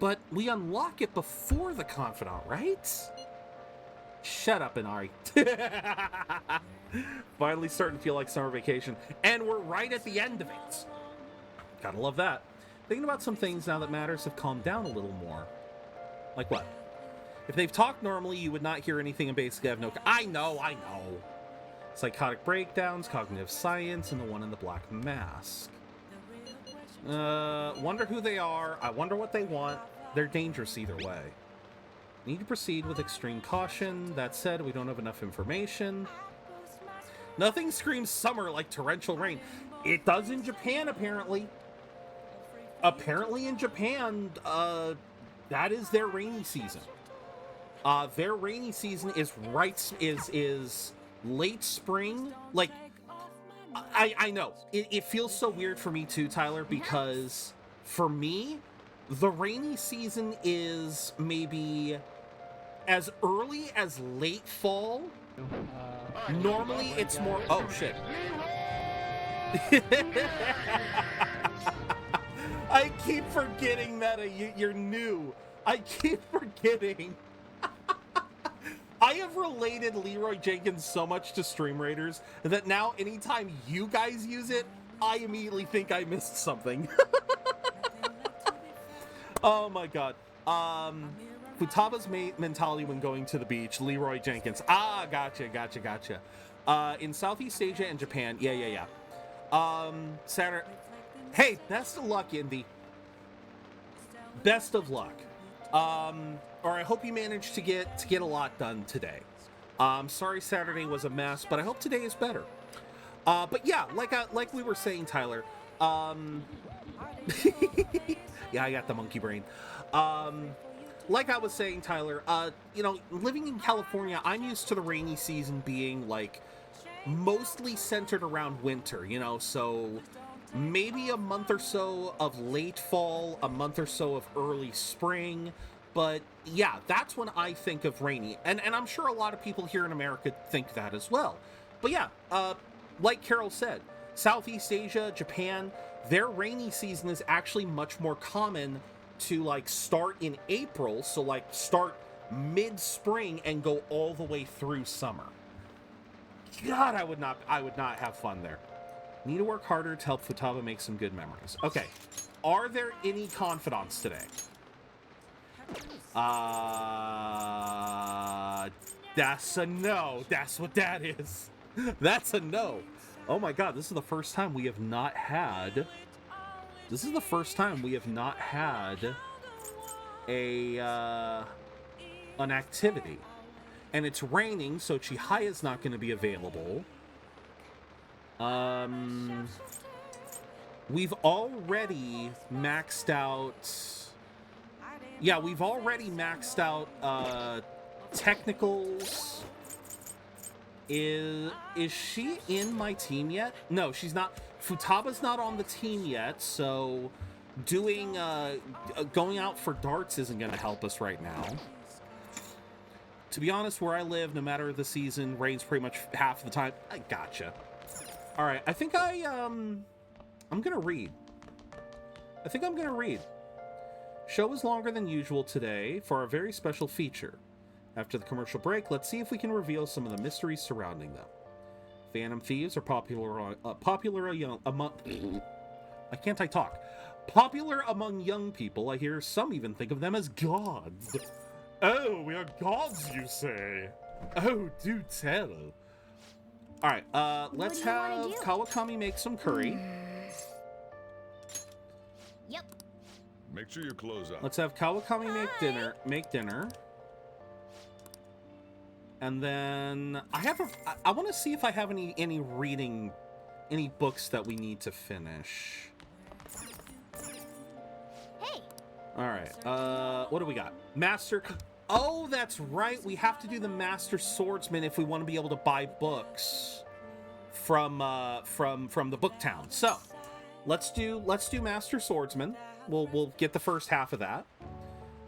but we unlock it before the Confidant, right? Shut up, Inari. Finally starting to feel like summer vacation. And we're right at the end of it. Gotta love that. Thinking about some things now that matters have calmed down a little more. Like what? If they've talked normally, you would not hear anything and basically have no... I know. Psychotic breakdowns, cognitive science, and the one in the black mask. Wonder who they are. I wonder what they want. They're dangerous either way. Need to proceed with extreme caution. That said, we don't have enough information. Nothing screams summer like torrential rain. It does in Japan, apparently. Apparently in Japan, that is their rainy season. Their rainy season is late spring. Like, I know. It feels so weird for me too, Tyler, because for me, the rainy season is maybe as early as late fall. Normally it's more... Oh, shit. I keep forgetting, Meta, you're new. I keep forgetting. I have related Leroy Jenkins so much to Stream Raiders that now anytime you guys use it, I immediately think I missed something. Oh my god. Futaba's mentality when going to the beach, Leroy Jenkins. Ah, gotcha. In Southeast Asia and Japan, yeah. Saturday. Hey, best of luck, Indy. Best of luck. Or I hope you managed to get a lot done today. Sorry Saturday was a mess, but I hope today is better. But yeah, like we were saying, Tyler. Yeah, I got the monkey brain. Like I was saying, Tyler, you know, living in California, I'm used to the rainy season being like mostly centered around winter, you know, so maybe a month or so of late fall, a month or so of early spring. But yeah, that's when I think of rainy. And I'm sure a lot of people here in America think that as well. But yeah, like Carol said, Southeast Asia, Japan, their rainy season is actually much more common to like start in April. So like start mid-spring and go all the way through summer. God, I would not have fun there. Need to work harder to help Futaba make some good memories. Okay, are there any confidants today? That's a no. That's what that is. That's a no. Oh my god, this is the first time we have not had... This is the first time we have not had an activity. And it's raining, so Chihiya's not going to be available. We've already maxed out... Yeah, we've already maxed out technicals. Is she in my team yet? No, she's not. Futaba's not on the team yet, so doing going out for darts isn't going to help us right now. To be honest, where I live, no matter the season, rains pretty much half the time. I gotcha. All right, I think I'm gonna read. I think I'm gonna read. Show is longer than usual today for our very special feature. After the commercial break, let's see if we can reveal some of the mysteries surrounding them. Phantom thieves are popular among young people. I hear some even think of them as gods. Oh, we are gods, you say? Oh, do tell. All right, let's have Kawakami make some curry. Yep. Make sure your clothes up. Let's have Kawakami make dinner. And then I want to see if I have any reading, any books that we need to finish. Hey. All right. What do we got? Master. Oh, that's right. We have to do the Master Swordsman if we want to be able to buy books from the book town. So, let's do Master Swordsman. We'll get the first half of that.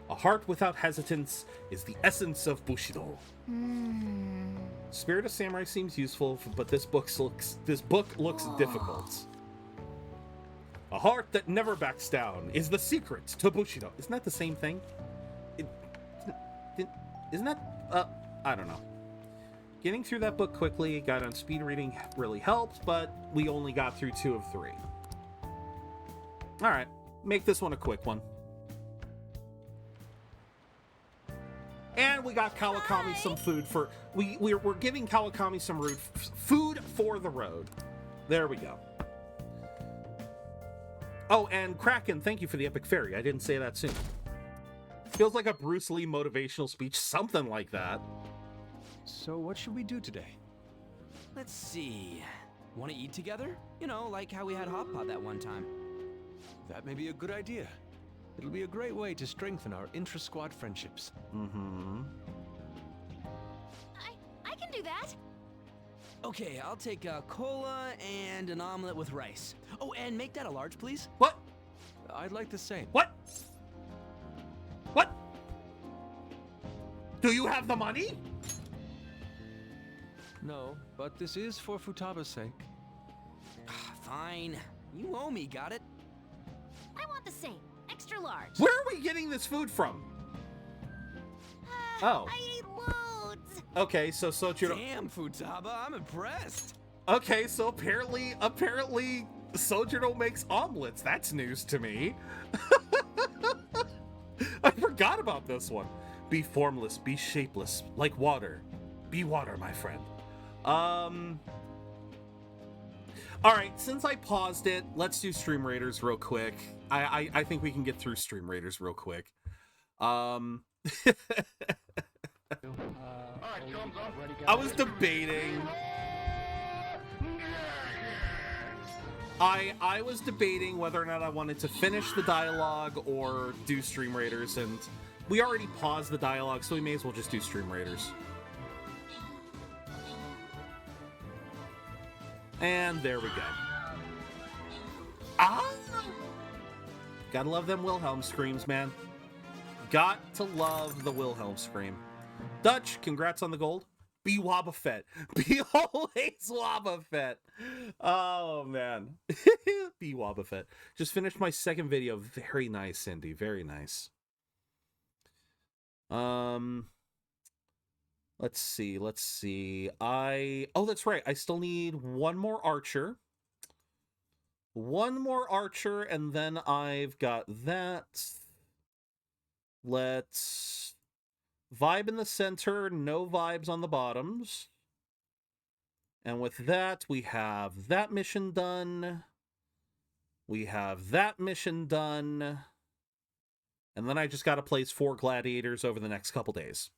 A heart without hesitance is the essence of Bushido. Spirit of Samurai seems useful, but this book looks difficult. A heart that never backs down is the secret to Bushido. Isn't that the same thing? Isn't that... I don't know. Getting through that book quickly, got on speed reading really helped, but we only got through 2 of 3. Alright, make this one a quick one. And we got Kawakami some food for... We're giving Kawakami some food for the road. There we go. Oh, and Kraken, thank you for the epic fairy. I didn't say that soon. Feels like a Bruce Lee motivational speech, something like that. So what should we do today? Let's see. Want to eat together? You know, like how we had hot pot that one time. That may be a good idea. It'll be a great way to strengthen our intra-squad friendships. Mm-hmm. I can do that. Okay, I'll take a cola and an omelet with rice. Oh, and make that a large, please. What? I'd like the same. What? What? Do you have the money? No, but this is for Futaba's sake. Fine. You owe me, got it? I want the same. Extra large. Where are we getting this food from? Oh. I ate loads. Okay, so Soichiro... Damn, Futaba, I'm impressed. Okay, so apparently Soichiro makes omelets. That's news to me. I forgot about this one. Be formless, be shapeless, like water. Be water, my friend. Alright, since I paused it, let's do Stream Raiders real quick. I think we can get through Stream Raiders real quick. I was debating. I was debating whether or not I wanted to finish the dialogue or do Stream Raiders, and we already paused the dialogue, so we may as well just do Stream Raiders. And there we go. Ah! Gotta love them Wilhelm screams, man. Got to love the Wilhelm scream. Dutch, congrats on the gold. Be Wobba Fett. Be always Wobba Fett. Oh, man. Be Wobba Fett. Just finished my second video. Very nice, Cindy. Very nice. Let's see. Oh, that's right. I still need one more archer. One more archer, and then I've got that. Let's vibe in the center, no vibes on the bottoms. And with that, we have that mission done. We have that mission done. And then I just got to place 4 gladiators over the next couple days.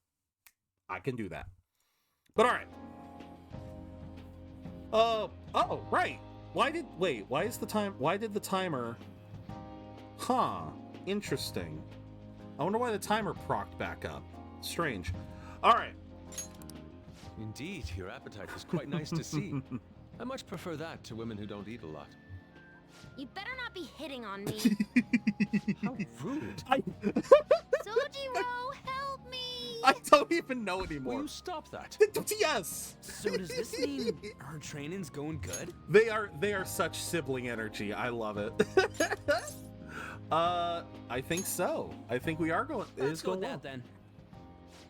I can do that. But all right. Oh, right. Why did the timer? Huh. Interesting. I wonder why the timer procced back up. Strange. All right. Indeed, your appetite is quite nice to see. I much prefer that to women who don't eat a lot. You better not be hitting on me. How rude. Sojiro, help me! I don't even know anymore. Will you stop that? Yes! So does this mean our training's going good? They are such sibling energy. I love it. I think so. I think we are going. Let's go with well. that then.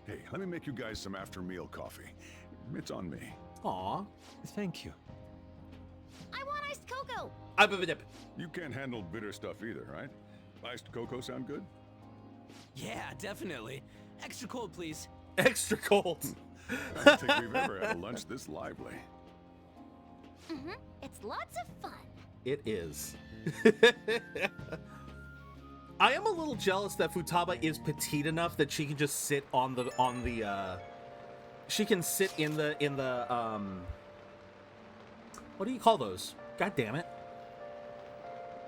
Hey, let me make you guys some after-meal coffee. It's on me. Aw. Thank you. I want iced cocoa. You can't handle bitter stuff either, right? Iced cocoa sound good? Yeah, definitely. Extra cold, please. Extra cold. I don't think we've ever had a lunch this lively. It's lots of fun. It is. I am a little jealous that Futaba is petite enough that she can just sit on the she can sit in the what do you call those? God damn it.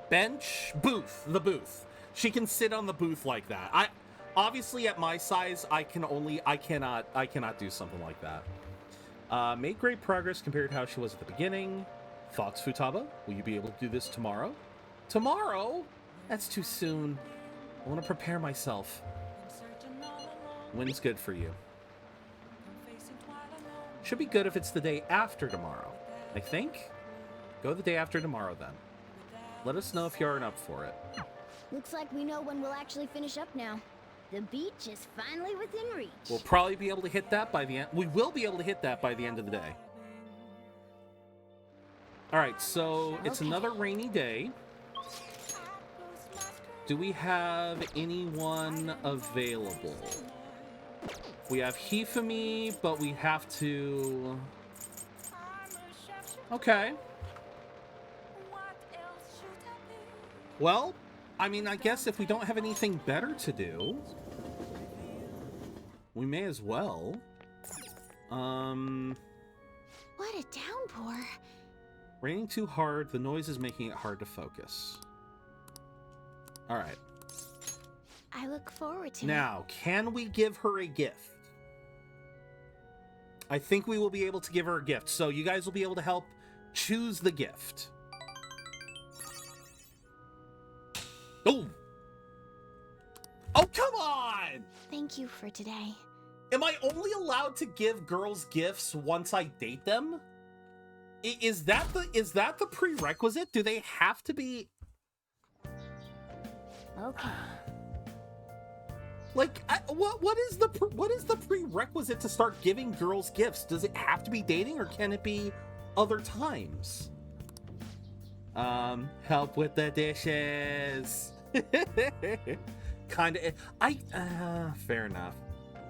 Bench? Booth. The booth. She can sit on the booth like that. Obviously at my size, I cannot do something like that. Made great progress compared to how she was at the beginning. Thoughts, Futaba? Will you be able to do this tomorrow? Tomorrow? That's too soon. I want to prepare myself. When's good for you? Should be good if it's the day after tomorrow, I think. Go the day after tomorrow then. Let us know if you aren't up for it. Looks like we know when we'll actually finish up now. The beach is finally within reach. We'll probably be able to hit that by the end. We will be able to hit that by the end of the day. All right, so it's another rainy day. Do we have anyone available? We have Hifumi, but we have to... Okay. Well, I mean, I guess if we don't have anything better to do, we may as well. What a downpour. Raining too hard. The noise is making it hard to focus. All right. I look forward to Now, can we give her a gift? I think we will be able to give her a gift. So you guys will be able to help choose the gift. Oh! Oh, come on! Thank you for today. Am I only allowed to give girls gifts once I date them? Is that the prerequisite? Do they have to be... Okay. Like, what is the prerequisite to start giving girls gifts? Does it have to be dating, or can it be other times? Help with the dishes. Kinda. Fair enough.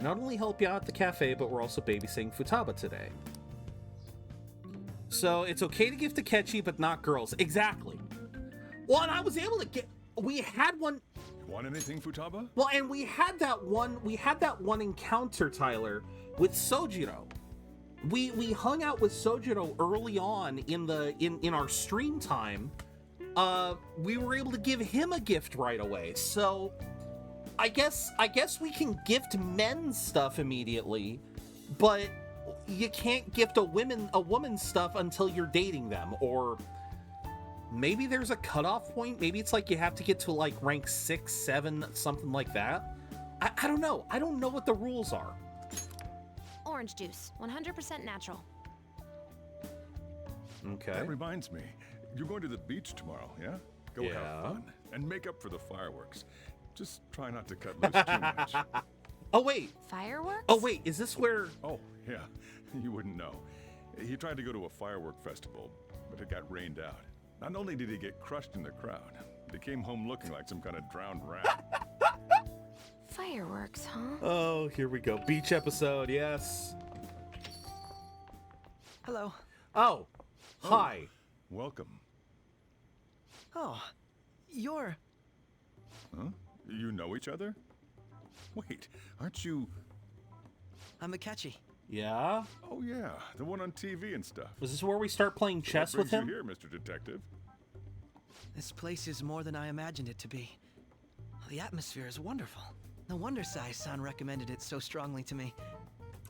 Not only help you out at the cafe, but we're also babysitting Futaba today. So it's okay to give Takechi, but not girls. Exactly. Well, and I was able to get. We had one. Want anything, Futaba? Well, and we had that one encounter, Tyler, with Sojiro. We hung out with Sojiro early on in our stream time. We were able to give him a gift right away. So I guess we can gift men stuff immediately, but you can't gift a woman stuff until you're dating them, or maybe there's a cutoff point. Maybe it's like you have to get to like rank 6, 7, something like that. I don't know. I don't know what the rules are. Orange juice, 100% natural. Okay. That reminds me, you're going to the beach tomorrow, yeah? Go have fun and make up for the fireworks. Just try not to cut loose too much. Oh wait. Fireworks? Oh wait, is this where... Oh, yeah. You wouldn't know. He tried to go to a firework festival, but it got rained out. Not only did he get crushed in the crowd, but he came home looking like some kind of drowned rat. Fireworks, huh? Oh, here we go. Beach episode, yes. Hello. Oh, hi. Welcome. Oh, you're... Huh? You know each other? Wait, aren't you... I'm Akechi. Yeah? Oh yeah, the one on TV and stuff. Is this where we start playing chess with him? What brings you here, Mr. Detective? This place is more than I imagined it to be. The atmosphere is wonderful. No wonder Sai-san recommended it so strongly to me.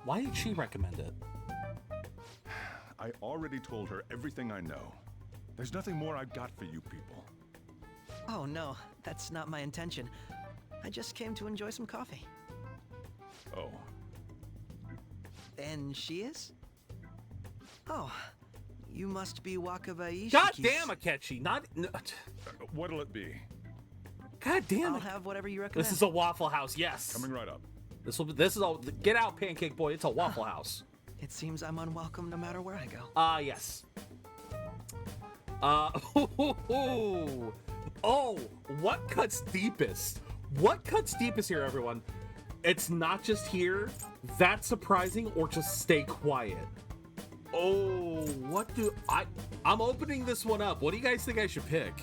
Why did she recommend it? I already told her everything I know. There's nothing more I've got for you people. Oh no, that's not my intention. I just came to enjoy some coffee. Oh. And she is? Oh, you must be Wakabayashi. God damn, Akechi! Not. No. What'll it be? God damn I'll it! have whatever you recommend. This is a Waffle House. Yes. Coming right up. This is all. Get out, Pancake Boy. It's a Waffle House. It seems I'm unwelcome no matter where I go. Yes. Oh, what cuts deepest? What cuts deepest here, everyone? It's not just here. That's surprising, or just stay quiet. Oh, what do I'm opening this one up. What do you guys think I should pick?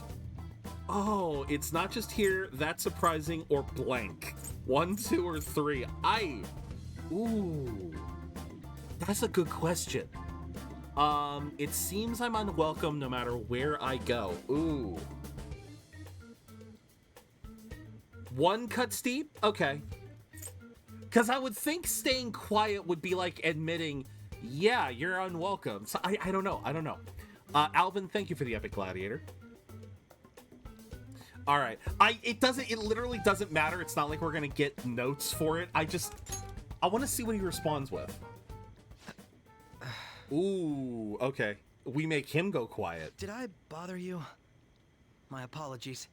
Oh, it's not just here. That's surprising, or blank. 1, 2, or 3. Ooh, that's a good question. It seems I'm unwelcome no matter where I go. Ooh. 1 cut steep? Okay. Because I would think staying quiet would be like admitting, yeah, you're unwelcome. So I don't know. I don't know. Alvin, thank you for the Epic Gladiator. All right. It literally doesn't matter. It's not like we're going to get notes for it. I want to see what he responds with. Ooh, okay. We make him go quiet. Did I bother you? My apologies.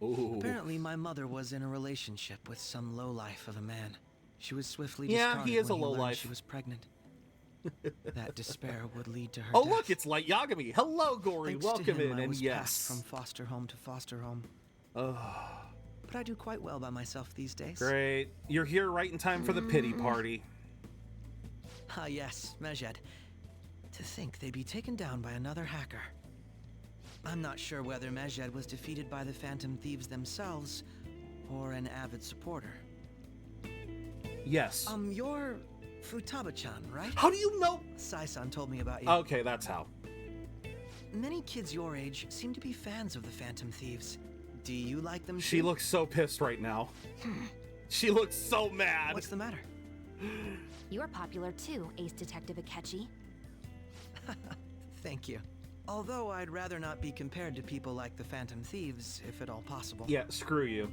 Ooh. Apparently, my mother was in a relationship with some lowlife of a man. She was swiftly Yeah, discarded he is when a learned lowlife. she was pregnant. That despair would lead to her Oh, death. look, it's Light Yagami. Hello, Gory. Thanks Welcome to him, in, I and was yes. passed from foster home to foster home. Oh. But I do quite well by myself these days. Great. You're here right in time for the pity party. Ah, yes, Mejed. To think they'd be taken down by another hacker. I'm not sure whether Mejed was defeated by the Phantom Thieves themselves, or an avid supporter. Yes. You're Futaba-chan, right? How do you know? Sai-san told me about you. Okay, that's how. Many kids your age seem to be fans of the Phantom Thieves. Do you like them She too? looks so pissed right now. She looks so mad. What's the matter? You're popular too, Ace Detective Akechi. Thank you. Although I'd rather not be compared to people like the Phantom Thieves, if at all possible. Yeah, screw you.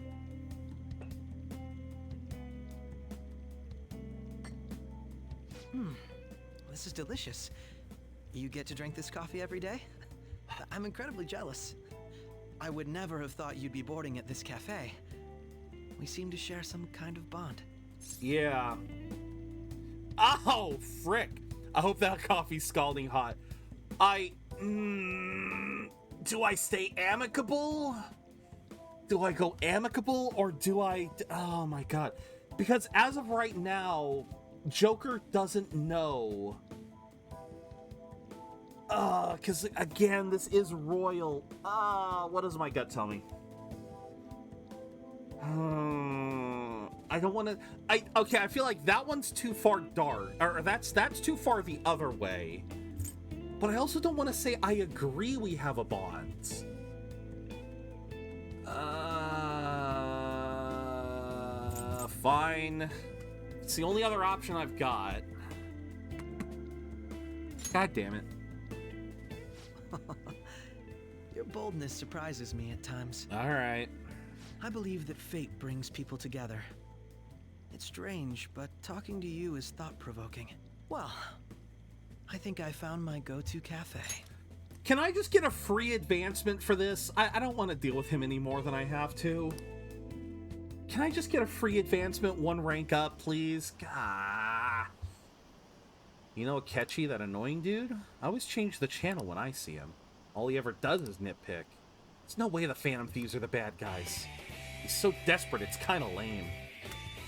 This is delicious. You get to drink this coffee every day? I'm incredibly jealous. I would never have thought you'd be boarding at this cafe. We seem to share some kind of bond. Yeah. Oh, frick. I hope that coffee's scalding hot. Do I stay amicable? Do I go amicable or do I... Oh my god. Because as of right now, Joker doesn't know. Because again, this is royal. What does my gut tell me? I don't want to... Okay, I feel like that one's too far dark. Or that's too far the other way. But I also don't want to say I agree we have a bond. Fine. It's the only other option I've got. God damn it. Your boldness surprises me at times. All right. I believe that fate brings people together. It's strange, but talking to you is thought-provoking. Well, I think I found my go-to cafe. Can I just get a free advancement for this? I don't want to deal with him any more than I have to. Can I just get a free advancement, one rank up, please? Gah. You know Akechi, that annoying dude? I always change the channel when I see him. All he ever does is nitpick. There's no way the Phantom Thieves are the bad guys. He's so desperate, it's kind of lame.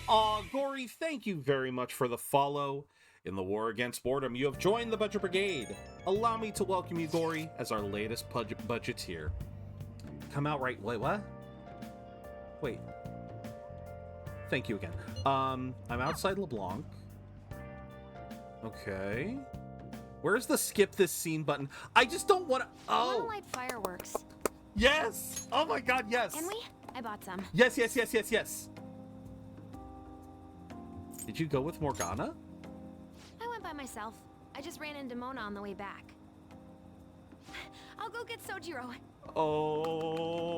Aw, Gory, thank you very much for the follow. In the war against boredom, you have joined the Budget Brigade. Allow me to welcome you, Gory, as our latest budgeteer. Come out right... Wait, what? Wait. Thank you again. I'm outside LeBlanc. Okay. Where's the skip this scene button? I just don't want to... I want to light fireworks. Yes! Oh my god, yes! Can we? I bought some. Yes. Did you go with Morgana? I went by myself. I just ran into Mona on the way back. I'll go get Sojiro. Oh,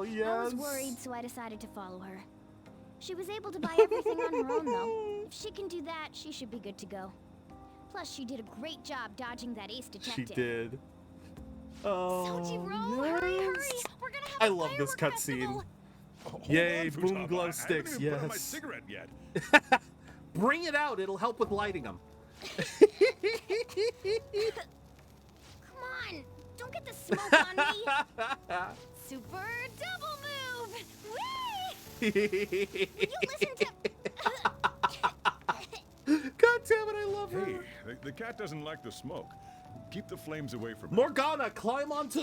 yes. I was worried, so I decided to follow her. She was able to buy everything on her own, though. If she can do that, she should be good to go. Plus, she did a great job dodging that ace detective. She did. Oh, Sojiro, yes. hurry! We're gonna have I love this cutscene. Yay, boom glow sticks, I haven't even put on my yes. cigarette yet. Bring it out, it'll help with lighting them. Come on, don't get the smoke on me. Super double move! Will you listen to... God damn it, I love her. Hey, the cat doesn't like the smoke. Keep the flames away from Morgana, climb onto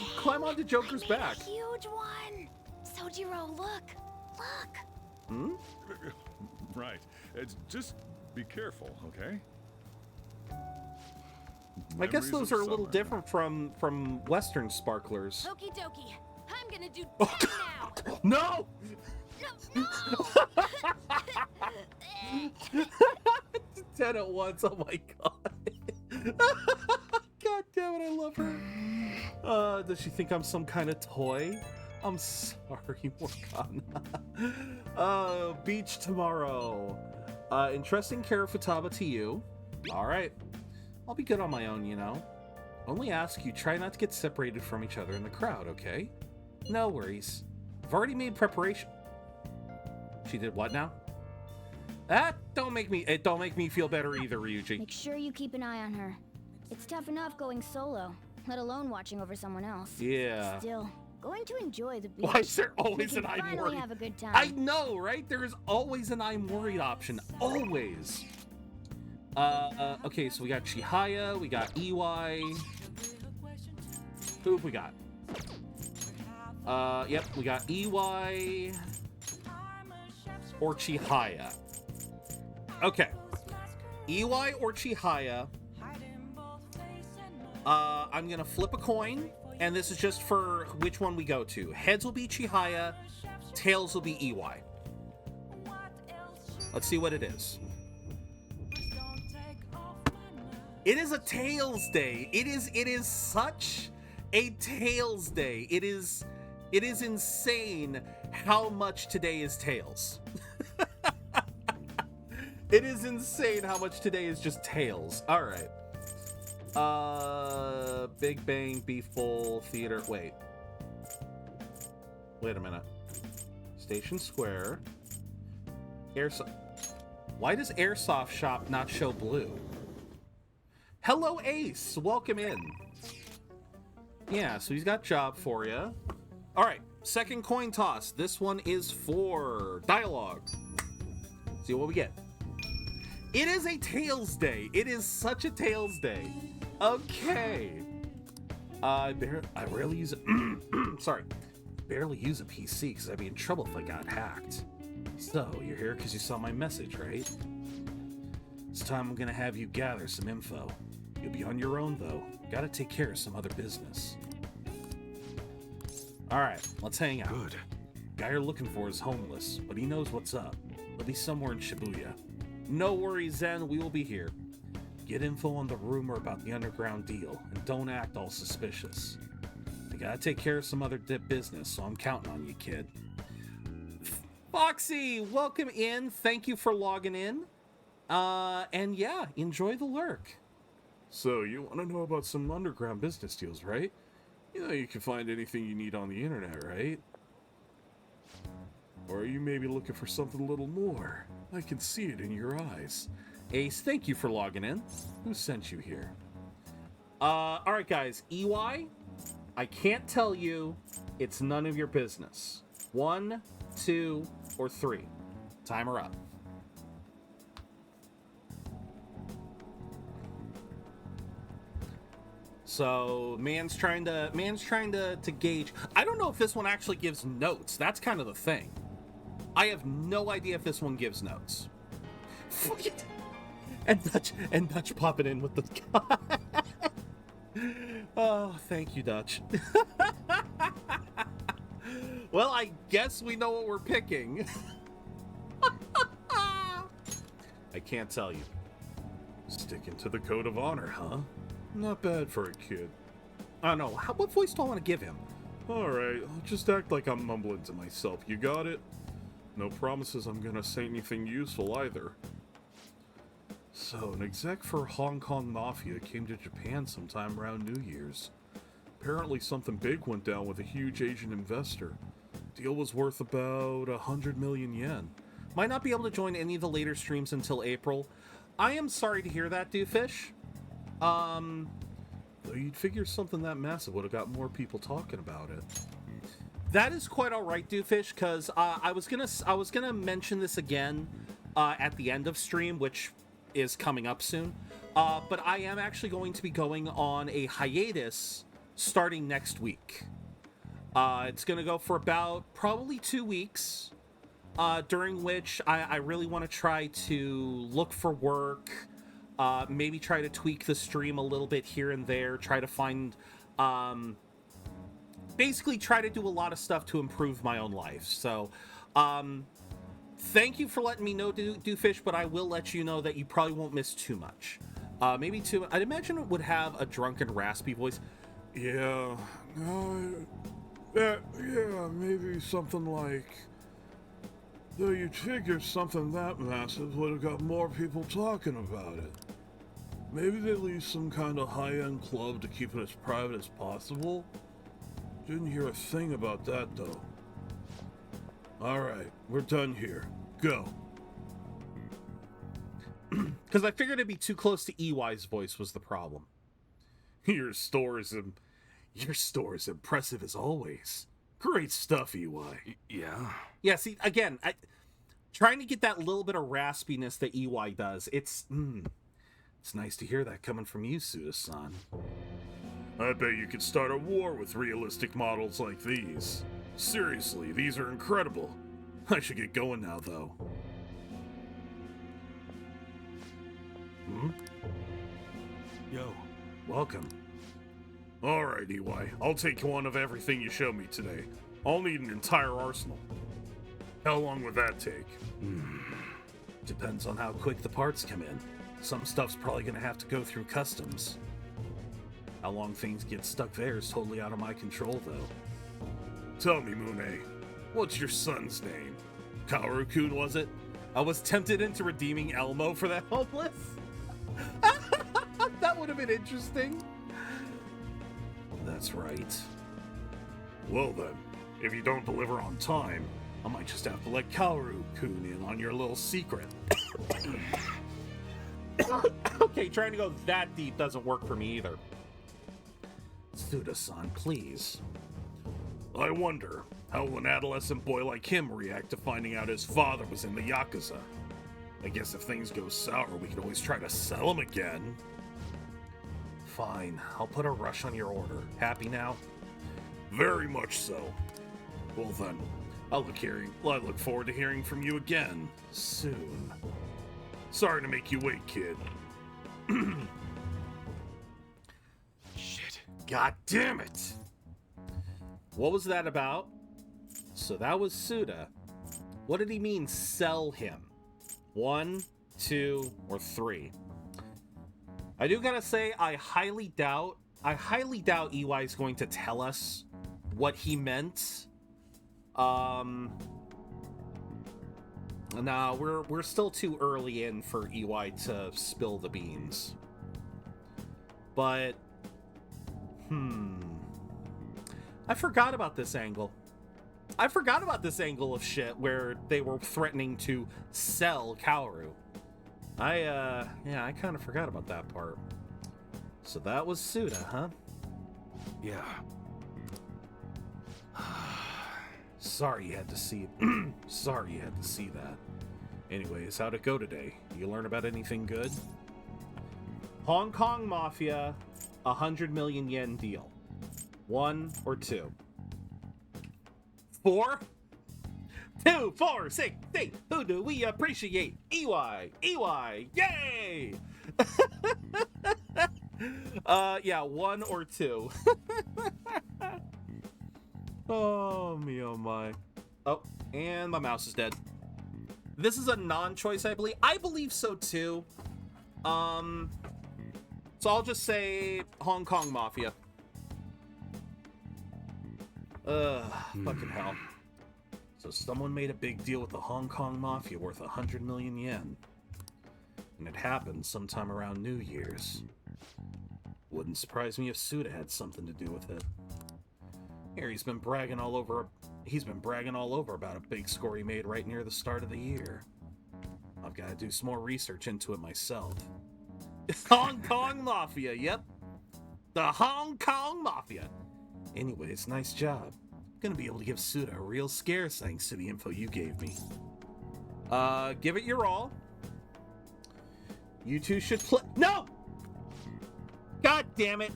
Joker's back. Huge one! Sojiro, look! Look! Hmm? Right. Just be careful, okay? I guess Memories those of are a little summer. different from Western sparklers. Okie dokie. I'm gonna do 10 now! No! No! 10 at once, oh my god. God damn it, I love her. Does she think I'm some kind of toy? I'm sorry, Morgana. Beach tomorrow. Interesting care Futaba to you. Alright. I'll be good on my own, you know. Only ask you try not to get separated from each other in the crowd, okay? No worries. I've already made preparation. She did what now? That don't make me feel better either, Ryuji. Make sure you keep an eye on her. It's tough enough going solo, let alone watching over someone else. Yeah. Still, going to enjoy the beach. Why is there always We an can I'm finally worried? have a good time. I know, right? There is always an I'm worried option. Always. Okay, so we got Chihaya, we got EY. Who have we got? Yep, we got EY or Chihaya. Okay. EY or Chihaya. I'm gonna flip a coin, and this is just for which one we go to. Heads will be Chihaya, tails will be EY. Let's see what it is. It is a Tails Day. It is such a Tails Day. It is insane how much today is Tails. It is insane how much today is just Tails. All right. Big Bang, Beef Bowl, Theater. Wait a minute. Station Square. Airsoft. Why does Airsoft Shop not show blue? Hello, Ace. Welcome in. Yeah, so he's got job for you. All right, second coin toss. This one is for dialogue. See what we get. It is a Tails Day. It is such a Tails Day. Okay. I rarely use sorry. Barely use a PC because I'd be in trouble if I got hacked. So, you're here because you saw my message, right? This time I'm gonna have you gather some info. You'll be on your own, though. Gotta take care of some other business. Alright, let's hang out. Good. Guy you're looking for is homeless, but he knows what's up. He'll be somewhere in Shibuya. No worries, Zen, we will be here. Get info on the rumor about the underground deal, and don't act all suspicious. I gotta take care of some other business, so I'm counting on you, kid. Foxy, welcome in. Thank you for logging in. And yeah, enjoy the lurk. So, you want to know about some underground business deals, right? You know you can find anything you need on the internet, right? Or are you maybe looking for something a little more? I can see it in your eyes. Ace, thank you for logging in. Who sent you here? Alright guys, EY, I can't tell you. It's none of your business. 1, 2, or 3. Timer up. So man's trying to gauge. I don't know if this one actually gives notes. That's kind of the thing. I have no idea if this one gives notes. And Dutch popping in with the oh, thank you, Dutch. Well, I guess we know what we're picking. I can't tell you. Sticking to the code of honor, huh? Not bad for a kid. I don't know. What voice do I want to give him? Alright, I'll just act like I'm mumbling to myself. You got it? No promises I'm gonna say anything useful either. So, an exec for Hong Kong Mafia came to Japan sometime around New Year's. Apparently something big went down with a huge Asian investor. Deal was worth about 100 million yen. Might not be able to join any of the later streams until April. I am sorry to hear that, Dooffish. Though you'd figure something that massive would have got more people talking about it. That is quite all right, Dooffish, because I was gonna mention this again at the end of stream, which is coming up soon. But I am actually going to be going on a hiatus starting next week. It's gonna go for about probably 2 weeks, during which I really want to try to look for work. Maybe try to tweak the stream a little bit here and there, try to find, basically try to do a lot of stuff to improve my own life. So, thank you for letting me know, Dooffish, but I will let you know that you probably won't miss too much. Maybe too, I'd imagine it would have a drunken, raspy voice. Yeah, maybe something like... Though you'd figure something that massive would have got more people talking about it. Maybe they leave some kind of high-end club to keep it as private as possible? Didn't hear a thing about that, though. Alright, we're done here. Go. Because I figured it'd be too close to EY's voice was the problem. Your store is impressive as always. Great stuff, EY. Yeah? Yeah, see, again, trying to get that little bit of raspiness that EY does, it's nice to hear that coming from you, Suda-san. I bet you could start a war with realistic models like these. Seriously, these are incredible. I should get going now, though. Hmm? Yo. Welcome. Alright, EY. I'll take one of everything you show me today. I'll need an entire arsenal. How long would that take? Depends on how quick the parts come in. Some stuff's probably gonna have to go through customs. How long things get stuck there is totally out of my control, though. Tell me, Moon, what's your son's name? Kaoru-kun, was it? I was tempted into redeeming Elmo for that homeless. That would have been interesting. That's right. Well then, if you don't deliver on time, I might just have to let Kaoru-kun in on your little secret. Okay, trying to go that deep doesn't work for me either. Suda-san, please. I wonder, how will an adolescent boy like him react to finding out his father was in the Yakuza? I guess if things go sour, we can always try to sell him again. Fine, I'll put a rush on your order. Happy now? Very much so. Well then, I look forward to hearing from you again soon. Sorry to make you wait, kid. Shit. God damn it! What was that about? So that was Suda. What did he mean, sell him? 1, 2, or 3? I do gotta say, I highly doubt EY is going to tell us what he meant. No, we're still too early in for EY to spill the beans. But, I forgot about this angle. I forgot about this angle of shit where they were threatening to sell Kaoru. I kind of forgot about that part. So that was Suda, huh? Yeah. Sorry you had to see Sorry you had to see that. Anyways, how'd it go today? You learn about anything good? Hong Kong Mafia, 100 million yen deal. 1 or 2? 4? 2, 4, 6, 8. Who do we appreciate? EY! EY! Yay! Yeah, 1 or 2. Oh, me, oh my. Oh, and my mouse is dead. This is a non-choice, I believe. I believe so, too. So I'll just say Hong Kong Mafia. Fucking hell. So someone made a big deal with the Hong Kong Mafia worth 100 million yen. And it happened sometime around New Year's. Wouldn't surprise me if Suda had something to do with it. Here, he's been bragging all over about a big score he made right near the start of the year. I've got to do some more research into it myself. Hong Kong Mafia, yep. The Hong Kong Mafia. Anyways, nice job. Gonna be able to give Suda a real scare thanks to the info you gave me. Give it your all. You two should play. No! God damn it.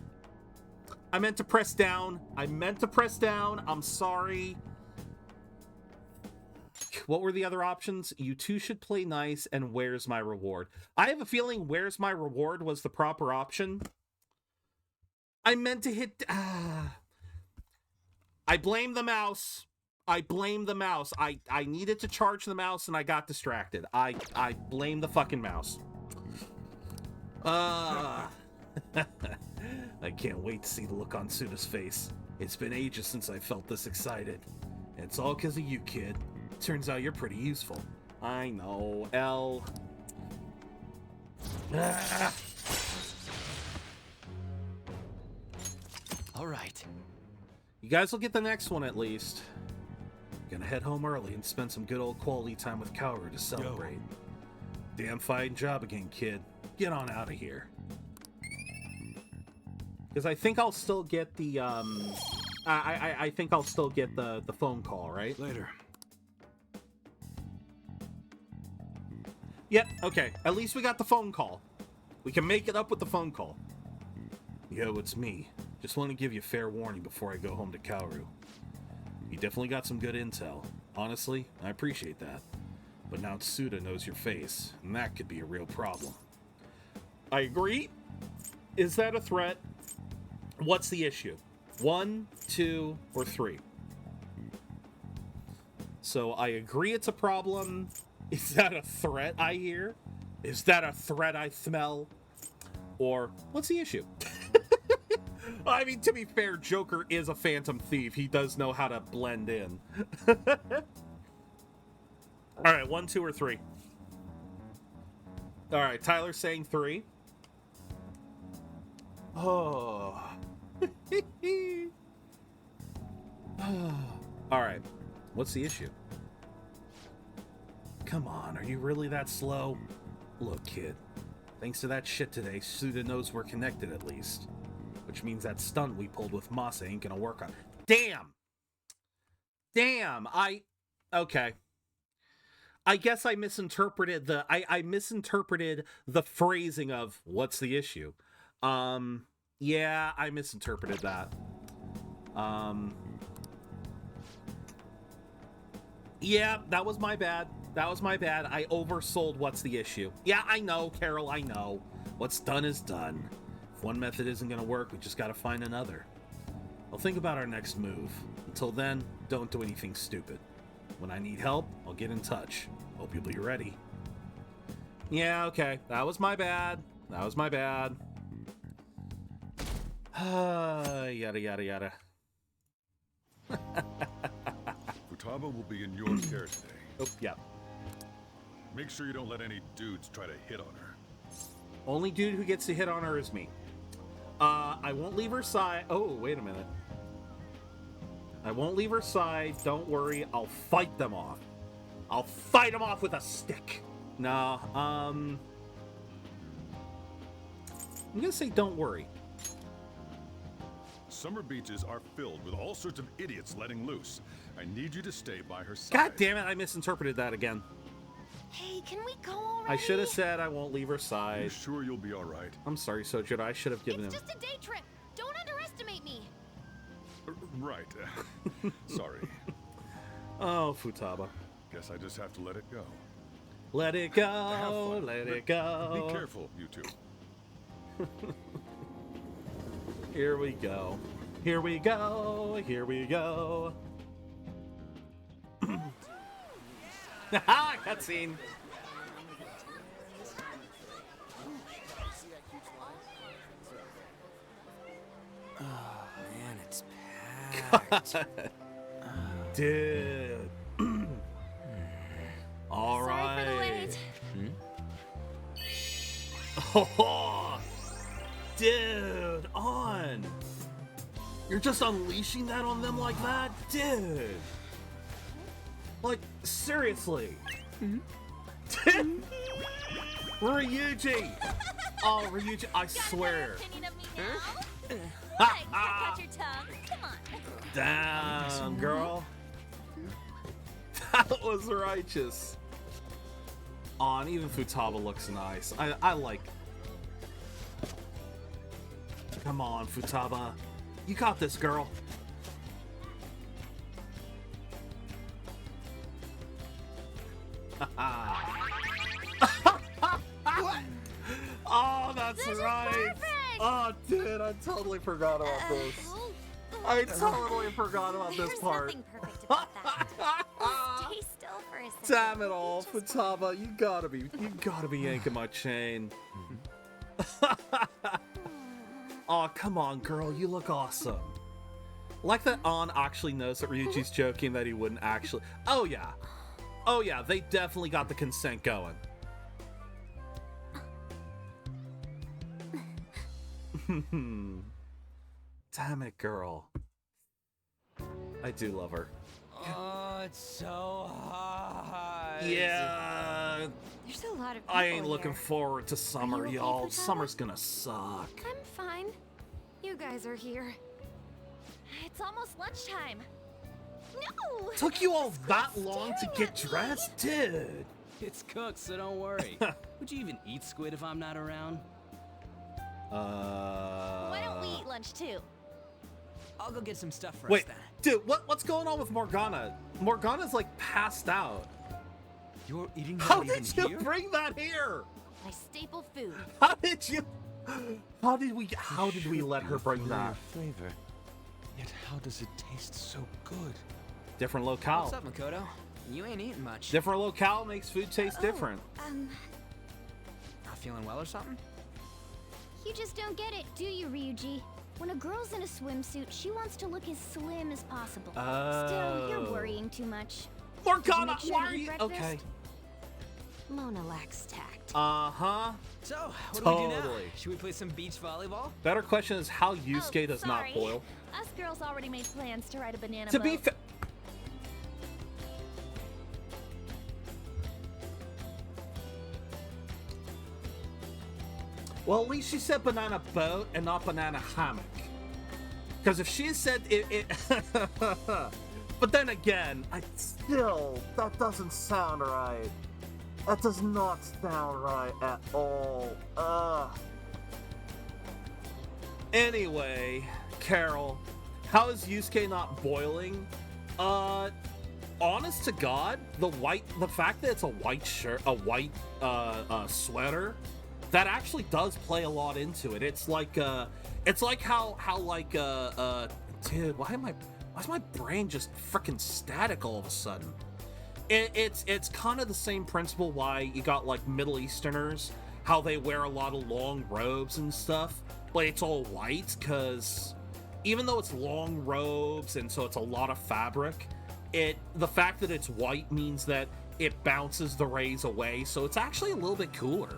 I meant to press down. I'm sorry. What were the other options? You two should play nice and where's my reward? I have a feeling where's my reward was the proper option. I meant to hit... I blame the mouse. I needed to charge the mouse and I got distracted. I blame the fucking mouse. I can't wait to see the look on Suda's face. It's been ages since I felt this excited. And it's all because of you, kid. Turns out you're pretty useful. I know, L. All right. You guys will get the next one at least. Gonna head home early and spend some good old quality time with Kaoru to celebrate. Yo. Damn fine job again, kid. Get on out of here. Because I think I'll still get the, I think I'll still get the phone call, right? Later. Yep, okay. At least we got the phone call. We can make it up with the phone call. Yo, it's me. Just want to give you fair warning before I go home to Kaoru. You definitely got some good intel. Honestly, I appreciate that. But now Suda knows your face, and that could be a real problem. I agree. Is that a threat? What's the issue? 1, 2, or 3? So I agree it's a problem. Is that a threat I hear? Is that a threat I smell? Or what's the issue? I mean, to be fair, Joker is a phantom thief. He does know how to blend in. All right, 1, 2, or 3? All right, Tyler's saying 3. Oh. All right, what's the issue? Come on, are you really that slow? Look, kid, thanks to that shit today, Suda knows we're connected at least. Which means that stunt we pulled with Masa ain't gonna work on. Damn! Damn, okay. I guess I misinterpreted I misinterpreted the phrasing of what's the issue. Yeah, I misinterpreted that. Yeah, that was my bad. That was my bad. I oversold what's the issue. Yeah, I know, Carol, I know. What's done is done. If one method isn't gonna work, we just gotta find another. I'll think about our next move. Until then, don't do anything stupid. When I need help, I'll get in touch. Hope you'll be ready. Yeah, okay. That was my bad. That was my bad. Yada, yada, yada. Futaba will be in your care today. Oh, yeah. Make sure you don't let any dudes try to hit on her. Only dude who gets to hit on her is me. I won't leave her side. Oh, wait a minute. I won't leave her side. Don't worry. I'll fight them off. I'll fight them off with a stick. Nah, I'm gonna say don't worry. Summer beaches are filled with all sorts of idiots letting loose. I need you to stay by her side. God damn it, I misinterpreted that again. Hey, can we go already? I should have said I won't leave her side. You sure you'll be all right? I'm sorry, Sojoda. I should have given him... It's just a day trip. Don't underestimate me. Right. Sorry. Oh, Futaba. Guess I just have to let it go. Let it go. Let it go. Be careful, you two. Here we go. Here we go. Here we go. Haha, cutscene. Oh, man, it's packed. Dude. All right. Sorry for the wait. Oh, dude, on. You're just unleashing that on them like that? Dude. Like, seriously. Ryuji. Oh, Ryuji, I swear. What? Check out your tongue. Come on. Damn, girl. That was righteous. Oh, and even Futaba looks nice. I like... Come on, Futaba. You got this, girl. What? Oh, that's right. Oh, dude, I totally forgot about this. I totally forgot about this part. Nothing perfect about that. Stay still for a second. Damn it all, Futaba, you gotta be yanking my chain. Oh, come on, girl, you look awesome. Like that An actually knows that Ryuji's joking, that he wouldn't actually. Oh yeah, they definitely got the consent going. Damn it, girl. I do love her. Oh, it's so hot. Yeah. There's a lot of people I ain't looking here. forward to summer, okay, y'all. Futaba? Summer's gonna suck. I'm fine. You guys are here. It's almost lunchtime. No! Took you all that long to get dressed? Dude. It's cooked, so don't worry. Would you even eat squid if I'm not around? Why don't we eat lunch too? I'll go get some stuff for Wait, us then. dude, what's going on with Morgana? Morgana's like passed out. You're eating How that did you here? bring that here? My staple food. How did we let her bring that? Flavor. Yet how does it taste so good? Different locale. What's up, Makoto? You ain't eating much. Different locale makes food taste different. Not feeling well or something? You just don't get it, do you, Ryuji? When a girl's in a swimsuit, she wants to look as slim as possible. Still, you're worrying too much. Morgana, Sure why are you... breakfast? Okay. Mona lacks tact. Uh-huh. So, what do we do now? Totally. Should we play some beach volleyball? Better question is how Yusuke does not sorry. boil. Us girls already made plans to ride a banana To boat. be fair... Well, at least she said banana boat and not banana hammock. Because if she said it... But then again, that doesn't sound right. That does not sound right at all. Anyway, Carol, how is Yusuke not boiling? Honest to God, the fact that it's a white shirt, a white sweater, that actually does play a lot into it. It's like how dude, why's my brain just freaking static all of a sudden? It's kind of the same principle why you got like Middle Easterners, how they wear a lot of long robes and stuff, but it's all white, because even though it's long robes and so it's a lot of fabric, the fact that it's white means that it bounces the rays away, so it's actually a little bit cooler.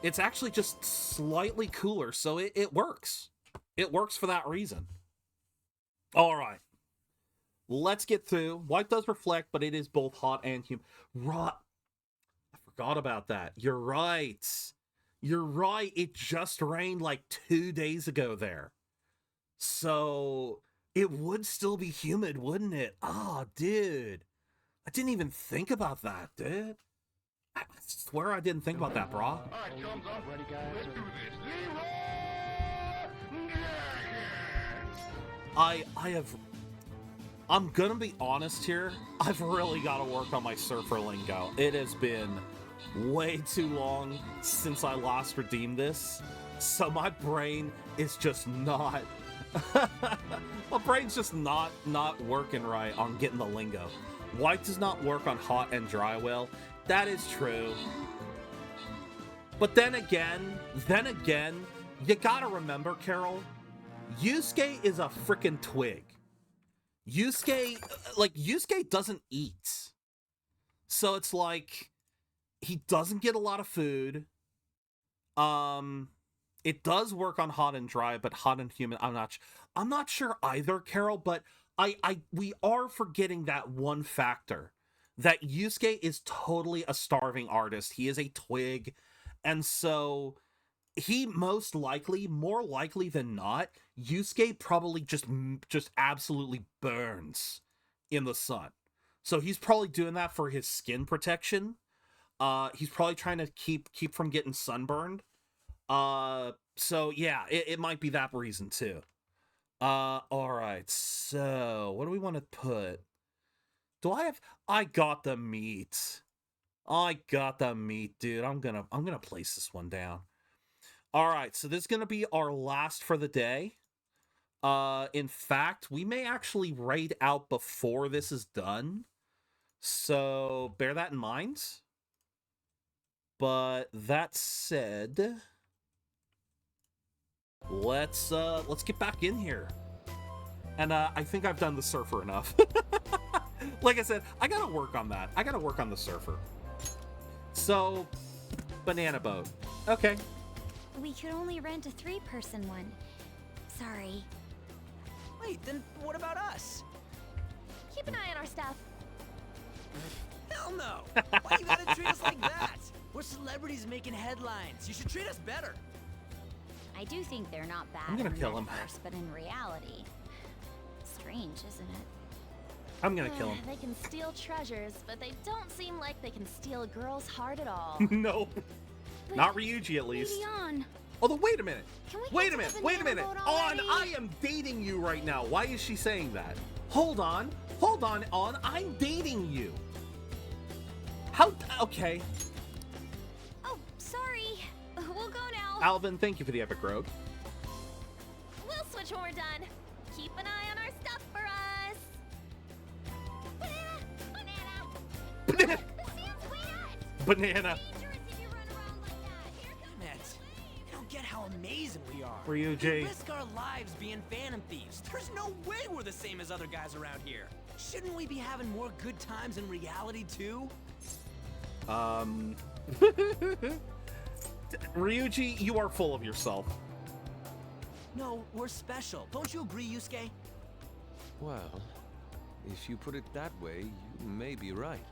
It's actually just slightly cooler, so it works. It works for that reason. All right. Let's get through. White does reflect, but it is both hot and humid. Right. I forgot about that. You're right. You're right. It just rained like 2 days ago there. So it would still be humid, wouldn't it? Oh, dude. I didn't even think about that, dude. I swear I didn't think about that, brah. All right, thumbs up. Ready, guys? Let's do this. I'm gonna be honest here. I've really got to work on my surfer lingo. It has been way too long since I last redeemed this, so my brain is just not. My brain's just not working right on getting the lingo. White does not work on hot and dry well. That is true. But then again, you gotta remember, Carol, Yusuke is a freaking twig. Yusuke doesn't eat. So it's like, he doesn't get a lot of food. It does work on hot and dry, but hot and humid, I'm not sure either, Carol, but we are forgetting that one factor. That Yusuke is totally a starving artist. He is a twig. And so he more likely than not, Yusuke probably just absolutely burns in the sun. So he's probably doing that for his skin protection. He's probably trying to keep from getting sunburned. So yeah, it might be that reason too. All right. So what do we want to put? I got the meat. Dude. I'm gonna place this one down. All right, so this is gonna be our last for the day. In fact, we may actually raid out before this is done. So bear that in mind. But that said, let's get back in here. And I think I've done the surfer enough. Like I said, I gotta work on that. I gotta work on the surfer. So, banana boat. Okay. We could only rent a 3-person one. Sorry. Wait, then what about us? Keep an eye on our stuff. Hell no! Why you gotta treat us like that? We're celebrities making headlines. You should treat us better. I do think they're not bad I'm gonna in kill him. metaverse, but in reality, strange, isn't it? I'm gonna kill him. They can steal treasures, but they don't seem like they can steal a girl's heart at all. Nope. Not Ryuji, at least. On. Although, wait a minute. Wait a minute. On, I am dating you right now. Why is she saying that? Hold on, On. I'm dating you. How? Okay. Alvin, thank you for the epic rogue. We'll switch when we're done. Keep an eye on our stuff for us. Banana! Banana. Damn it. I don't get how amazing we are. Ryuji. We risk our lives being phantom thieves. There's no way we're the same as other guys around here. Shouldn't we be having more good times in reality too? Ryuji, you are full of yourself. No, we're special. Don't you agree, Yusuke? Well, if you put it that way, you may be right.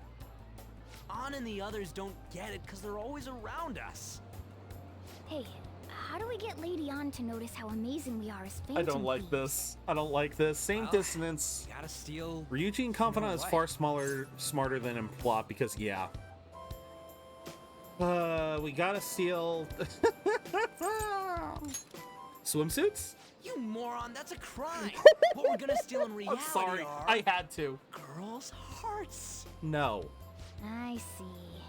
An and the others don't get it because they're always around us. Hey, how do we get Lady An to notice how amazing we are as Phantom I don't like this. I don't like this. Same dissonance. Gotta steal. Ryuji and Confidant is far smarter than in plot because, yeah. We gotta steal swimsuits? You moron, that's a crime. What we're gonna steal in reality I'm sorry, are I had to. girls' hearts. No. I see.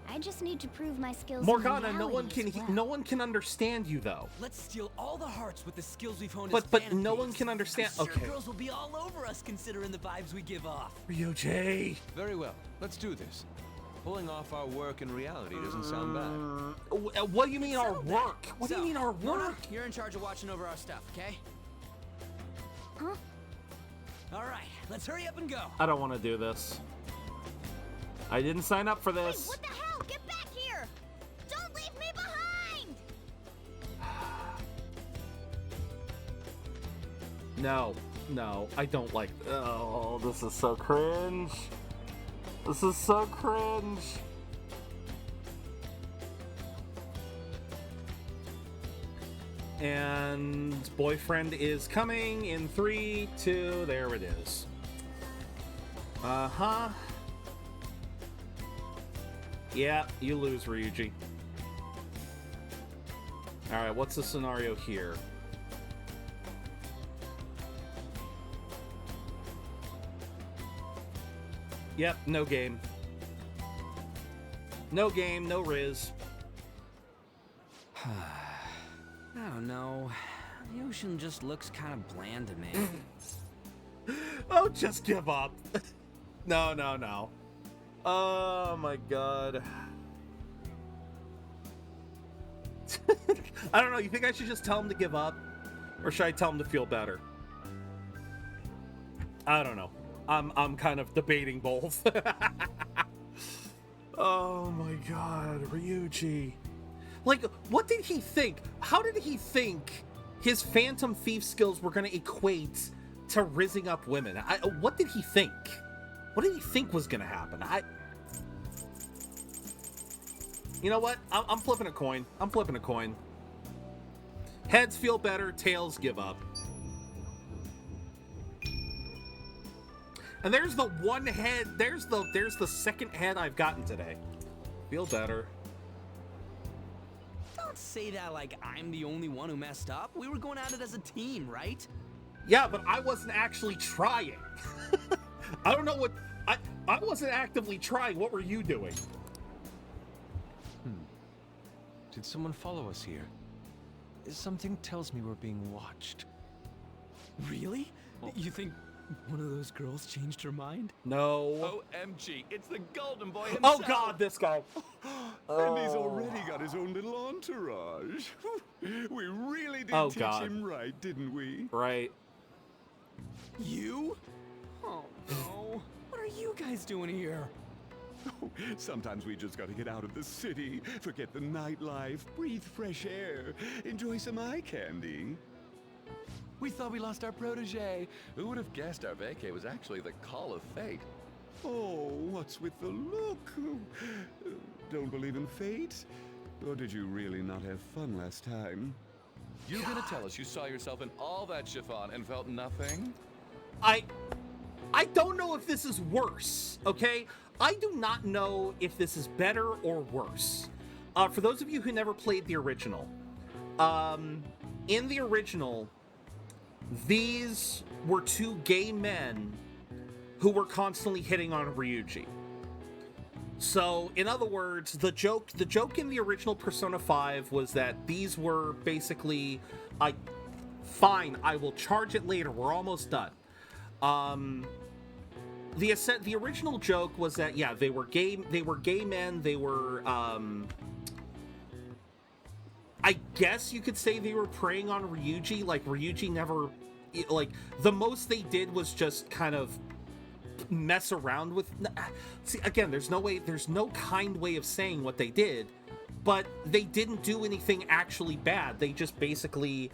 I just need to prove my skills. Morgana, in no one can reality as well. no one can understand you though. Let's steal all the hearts with the skills we've honed. But as no Phantom one Thieves. can understand. I'm sure Okay. girls will be all over us considering the vibes we give off. Ryuji. Very well, let's do this. Pulling off our work in reality doesn't sound bad. What do you mean our work? What do you mean our Mona, work? you're in charge of watching over our stuff, okay? Huh? All right, let's hurry up and go. I don't want to do this. I didn't sign up for this. What the hell? Get back here! Don't leave me behind! No, I don't like. Oh, this is so cringe. This is so cringe. And boyfriend is coming in 3, 2, there it is. Uh-huh. Yeah, you lose, Ryuji. Alright, what's the scenario here? Yep, no game. No game, no Riz. I don't know. The ocean just looks kind of bland to me. Oh, just give up. No. Oh my god. I don't know, you think I should just tell him to give up? Or should I tell him to feel better? I don't know. I'm kind of debating both. Oh my god, Ryuji. Like, what did he think? How did he think his Phantom Thief skills were gonna equate to rizzing up women? What did he think? What did he think was gonna happen? You know what? I'm flipping a coin. I'm flipping a coin. Heads feel better, tails give up. And there's the one head, there's the second head I've gotten today. Feel better. Don't say that like I'm the only one who messed up. We were going at it as a team, right? Yeah, but I wasn't actually trying. I don't know what... I wasn't actively trying. What were you doing? Did someone follow us here? Something tells me we're being watched. Really? You think one of those girls changed her mind? No. OMG, it's the Golden Boy himself. Oh god, this guy. And he's already got his own little entourage. We really did teach him right, didn't we? Right. You? Oh no. What are you guys doing here? Sometimes we just gotta get out of the city, forget the nightlife, breathe fresh air, enjoy some eye candy. We thought we lost our protege. Who would have guessed our vacay was actually the call of fate? Oh, what's with the look? Don't believe in fate? Or did you really not have fun last time? You're gonna tell us you saw yourself in all that chiffon and felt nothing? I don't know if this is worse, okay? I do not know if this is better or worse. For those of you who never played the original, in the original, these were two gay men who were constantly hitting on Ryuji. So, in other words, the joke in the original Persona 5 was that these were basically like, fine, I will charge it later. We're almost done. The original joke was that, yeah, they were gay men. They were, I guess you could say they were preying on Ryuji. Like, Ryuji never, like, the most they did was just kind of mess around with. See, again, there's no kind way of saying what they did, but they didn't do anything actually bad. They just basically,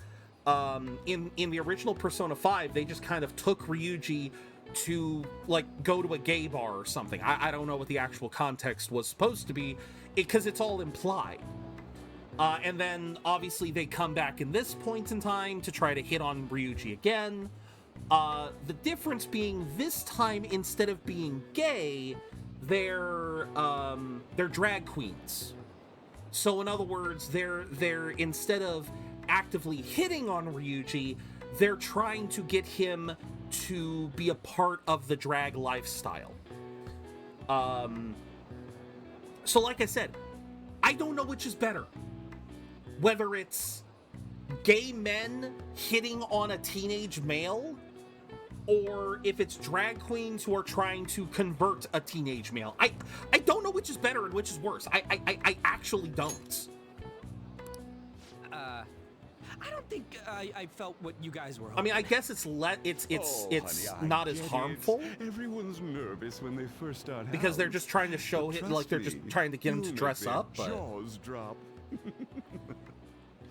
in the original Persona 5, they just kind of took Ryuji to, like, go to a gay bar or something. I don't know what the actual context was supposed to be, because it's all implied. And then, obviously, they come back in this point in time to try to hit on Ryuji again. The difference being, this time, instead of being gay, they're drag queens. So, in other words, they're instead of actively hitting on Ryuji, they're trying to get him to be a part of the drag lifestyle. So like I said, I don't know which is better. Whether it's gay men hitting on a teenage male, or if it's drag queens who are trying to convert a teenage male. I don't know which is better and which is worse. I actually don't. I don't think I felt what you guys were hoping. I mean, I guess it's honey, not as harmful. Everyone's nervous when they first start because they're just trying to show it, like they're just trying to get him to dress up. But jaws drop.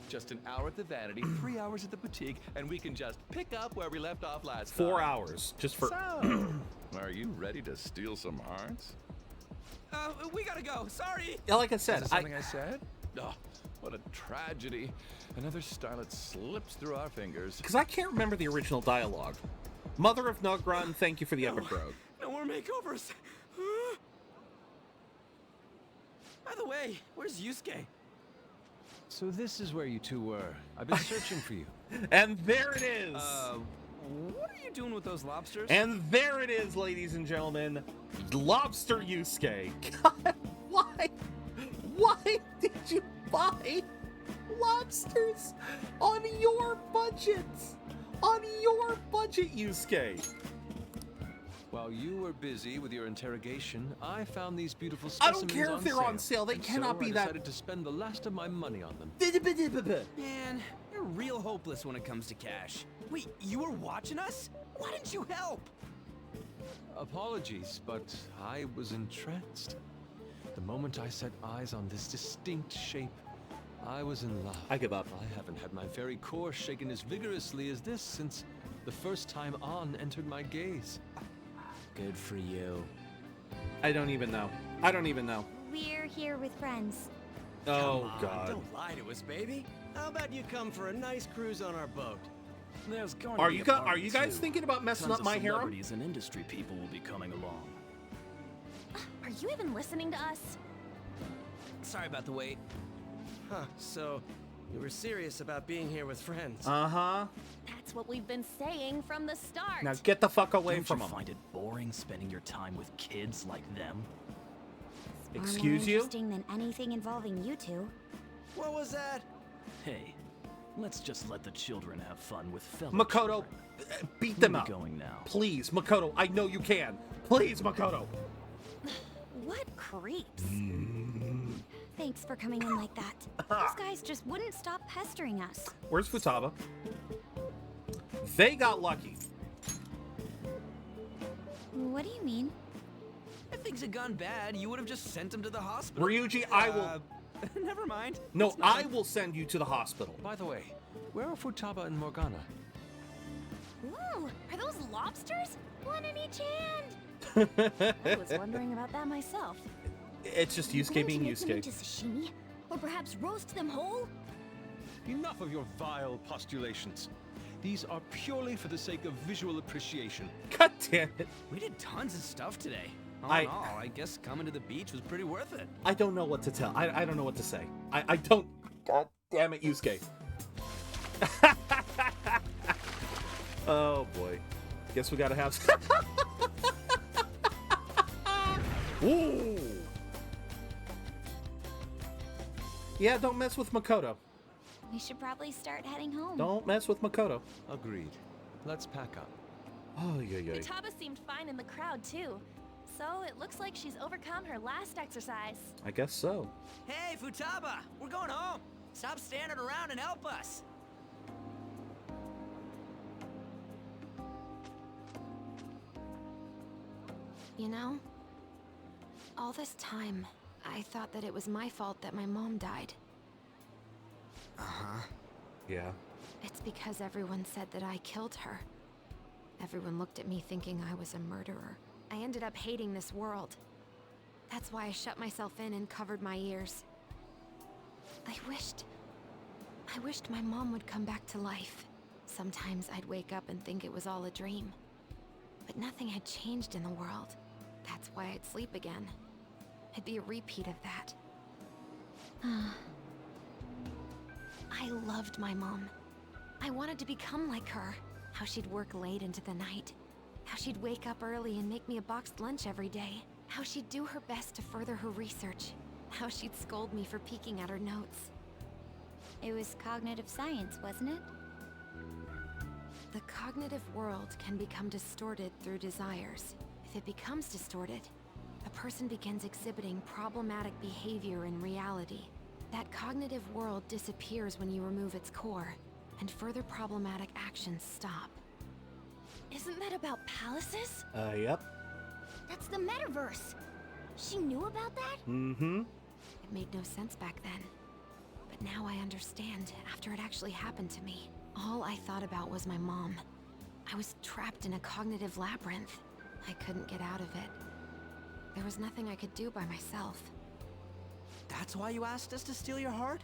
Just an hour at the Vanity, 3 hours at the boutique, and we can just pick up where we left off last time. 4 hours, just for. So, are you ready to steal some hearts? We gotta go. Sorry. Yeah, like I said, Is that something I said? Oh, what a tragedy. Another starlet slips through our fingers. Because I can't remember the original dialogue. Mother of Nugron, thank you for the epic road. No more makeovers. By the way, where's Yusuke? So this is where you two were. I've been searching for you. And there it is. What are you doing with those lobsters? And there it is, ladies and gentlemen. Lobster Yusuke. God, why? Why did you buy lobsters on your budget? On your budget, Yusuke. While you were busy with your interrogation, I found these beautiful I specimens don't care if they're on sale. They cannot be that. I decided to spend the last of my money on them. Man, you're real hopeless when it comes to cash. Wait, you were watching us? Why didn't you help? Apologies, but I was entranced. The moment I set eyes on this distinct shape, I was in love. I give up. I haven't had my very core shaken as vigorously as this since the first time An entered my gaze. Good for you. I don't even know. I don't even know. We're here with friends. Oh, Come on, God. Don't lie to us, baby. How about you come for a nice cruise on our boat? There's going Are to you be a are party you guys too. thinking about messing Tons up my of harem? celebrities and industry people will be coming along. Are you even listening to us? Sorry about the wait. Huh, so you were serious about being here with friends. Uh-huh. That's what we've been saying from the start. Now get the fuck away Don't from you them. find it boring spending your time with kids like them? Far Excuse more you? interesting than anything involving you two. What was that? Hey, let's just let the children have fun with fellow Makoto, beat them We'll up. be going now. Please, Makoto, I know you can. Please, Makoto. What creeps. Thanks for coming in like that. Those guys just wouldn't stop pestering us. Where's Futaba? They got lucky. What do you mean? If things had gone bad, you would have just sent him to the hospital. Ryuji, I will... Never mind. No, I will send you to the hospital. By the way, where are Futaba and Morgana? Ooh, are those lobsters? One in each hand. I was wondering about that myself. It's just Are you Yusuke going being to make them Yusuke. into sashimi? Or perhaps roast them whole? Enough of your vile postulations. These are purely for the sake of visual appreciation. God damn it. We did tons of stuff today. All I- in all, I guess coming to the beach was pretty worth it. I don't know what to tell. I don't know what to say. I don't... God damn it, Yusuke. Oh, boy. Guess we gotta have... Ooh! Yeah, don't mess with Makoto. We should probably start heading home. Don't mess with Makoto. Agreed. Let's pack up. Oh, yeah. Futaba seemed fine in the crowd, too. So it looks like she's overcome her last exercise. I guess so. Hey, Futaba! We're going home! Stop standing around and help us! You know, all this time, I thought that it was my fault that my mom died. Uh-huh. Yeah. It's because everyone said that I killed her. Everyone looked at me thinking I was a murderer. I ended up hating this world. That's why I shut myself in and covered my ears. I wished my mom would come back to life. Sometimes I'd wake up and think it was all a dream. But nothing had changed in the world. That's why I'd sleep again. It'd be a repeat of that. I loved my mom. I wanted to become like her. How she'd work late into the night. How she'd wake up early and make me a boxed lunch every day. How she'd do her best to further her research. How she'd scold me for peeking at her notes. It was cognitive science, wasn't it? The cognitive world can become distorted through desires. If it becomes distorted, a person begins exhibiting problematic behavior in reality. That cognitive world disappears when you remove its core, and further problematic actions stop. Isn't that about palaces? Yep. That's the metaverse. She knew about that? Mm-hmm. It made no sense back then. But now I understand, after it actually happened to me. All I thought about was my mom. I was trapped in a cognitive labyrinth. I couldn't get out of it. There was nothing I could do by myself. That's why you asked us to steal your heart?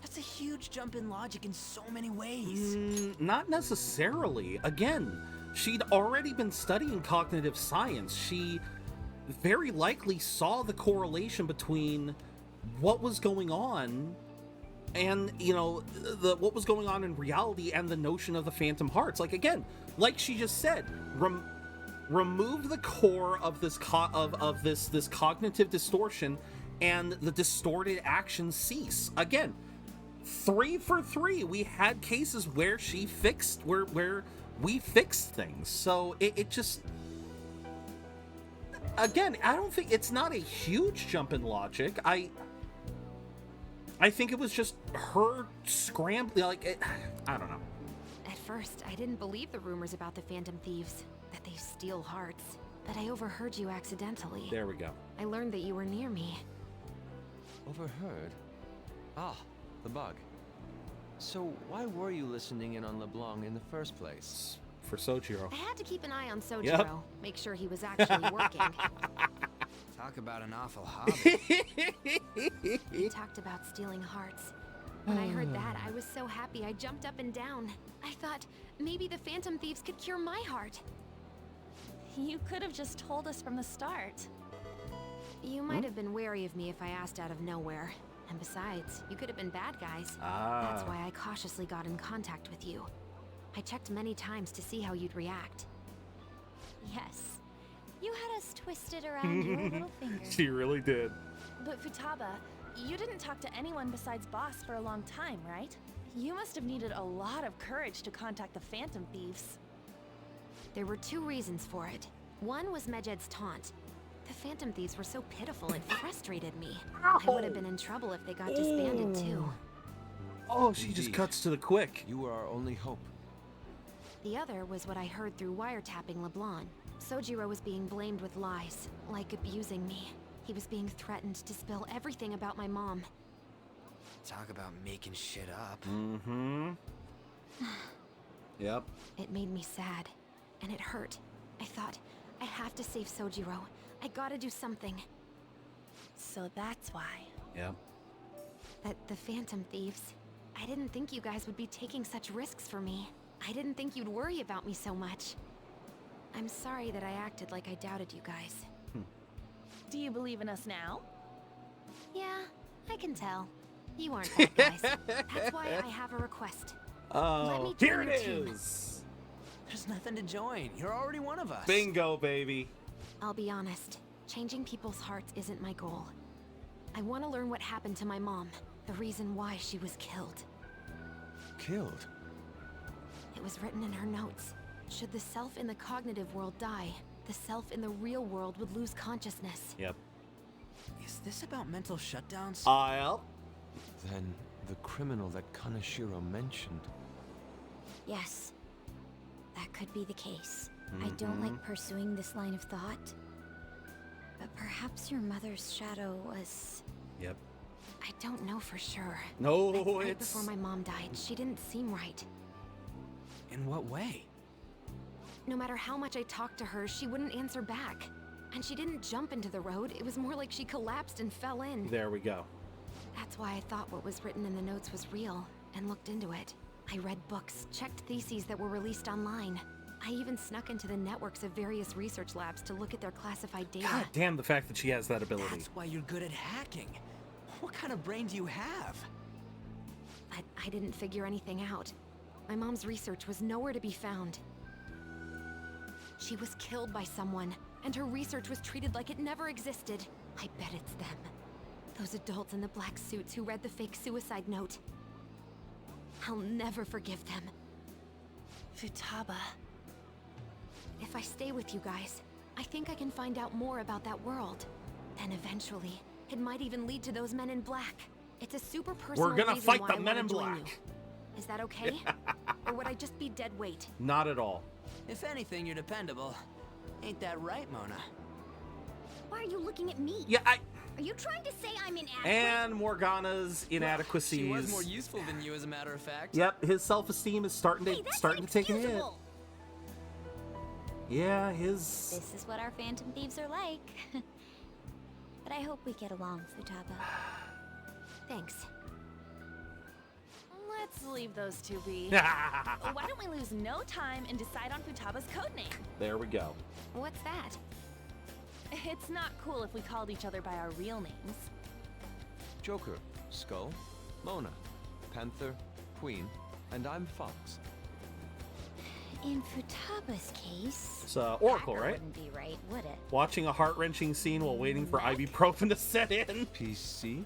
That's a huge jump in logic in so many ways. Not necessarily. Again, she'd already been studying cognitive science. She very likely saw the correlation between what was going on and, you know, what was going on in reality and the notion of the phantom hearts. Like, again, like she just said, remove the core of this this cognitive distortion and the distorted actions cease. Again, 3 for 3. We had cases where she fixed, where we fixed things. So it just, again, I don't think it's not a huge jump in logic. I think it was just her scrambling, like, I don't know. At first, I didn't believe the rumors about the Phantom Thieves, that they steal hearts. But I overheard you accidentally. There we go. I learned that you were near me. Overheard? Ah, the bug. So why were you listening in on LeBlanc in the first place? For Sojiro. I had to keep an eye on Sojiro, Yep. make sure he was actually working. Talk about an awful hobby. He talked about stealing hearts. When I heard that, I was so happy I jumped up and down. I thought, maybe the Phantom Thieves could cure my heart. You could have just told us from the start. You might have been wary of me if I asked out of nowhere. And besides, you could have been bad guys. That's why I cautiously got in contact with you. I checked many times to see how you'd react. Yes. You had us twisted around your little finger. She really did. But Futaba, you didn't talk to anyone besides Boss for a long time, right? You must have needed a lot of courage to contact the Phantom Thieves. There were 2 reasons for it. One was Medjed's taunt. The Phantom Thieves were so pitiful it frustrated me. I would have been in trouble if they got disbanded too. Oh, she just cuts to the quick. You were our only hope. The other was what I heard through wiretapping LeBlanc. Sojiro was being blamed with lies, like abusing me. He was being threatened to spill everything about my mom. Talk about making shit up. Mm-hmm. Yep. It made me sad, and it hurt. I thought, I have to save Sojiro. I gotta do something. So that's why. Yep. But the Phantom Thieves, I didn't think you guys would be taking such risks for me. I didn't think you'd worry about me so much. I'm sorry that I acted like I doubted you guys. Do you believe in us now? Yeah, I can tell. You aren't bad guys. That's why I have a request. Let me Oh, join here your it team. is. There's nothing to join. You're already one of us. Bingo, baby. I'll be honest. Changing people's hearts isn't my goal. I want to learn what happened to my mom. The reason why she was killed. Killed? It was written in her notes. Should the self in the cognitive world die, the self in the real world would lose consciousness. Yep. Is this about mental shutdowns? Yep. Then the criminal that Kaneshiro mentioned. Yes. That could be the case. I don't like pursuing this line of thought. But perhaps your mother's shadow was... Yep. I don't know for sure. No, Right it's... before my mom died, she didn't seem right. In what way? No matter how much I talked to her, she wouldn't answer back. And she didn't jump into the road, it was more like she collapsed and fell in. There we go. That's why I thought what was written in the notes was real, and looked into it. I read books, checked theses that were released online. I even snuck into the networks of various research labs to look at their classified data. God damn the fact that she has that ability. That's why you're good at hacking. What kind of brain do you have? I didn't figure anything out. My mom's research was nowhere to be found. She was killed by someone, and her research was treated like it never existed. I bet it's them. Those adults in the black suits who read the fake suicide note. I'll never forgive them. Futaba. If I stay with you guys, I think I can find out more about that world. Then eventually, it might even lead to those men in black. It's a super personal We're gonna reason fight why the I men in wanna join black. you. Is that okay? Or would I just be dead weight? Not at all. If anything, you're dependable. Ain't that right, Mona? Why are you looking at me? Yeah, Are you trying to say I'm inadequate? And Morgana's inadequacies. She was more useful than you, as a matter of fact. Yep, his self-esteem is starting to take a hit. Yeah, his... This is what our Phantom Thieves are like. But I hope we get along, Futaba. Thanks. Let's leave those two be. Why don't we lose no time and decide on Futaba's codename? There we go. What's that? It's not cool if we called each other by our real names. Joker, Skull, Mona, Panther, Queen, and I'm Fox. In Futaba's case... It's Oracle, that right? Wouldn't be right, would it? Watching a heart-wrenching scene while waiting for ibuprofen to set in. PC?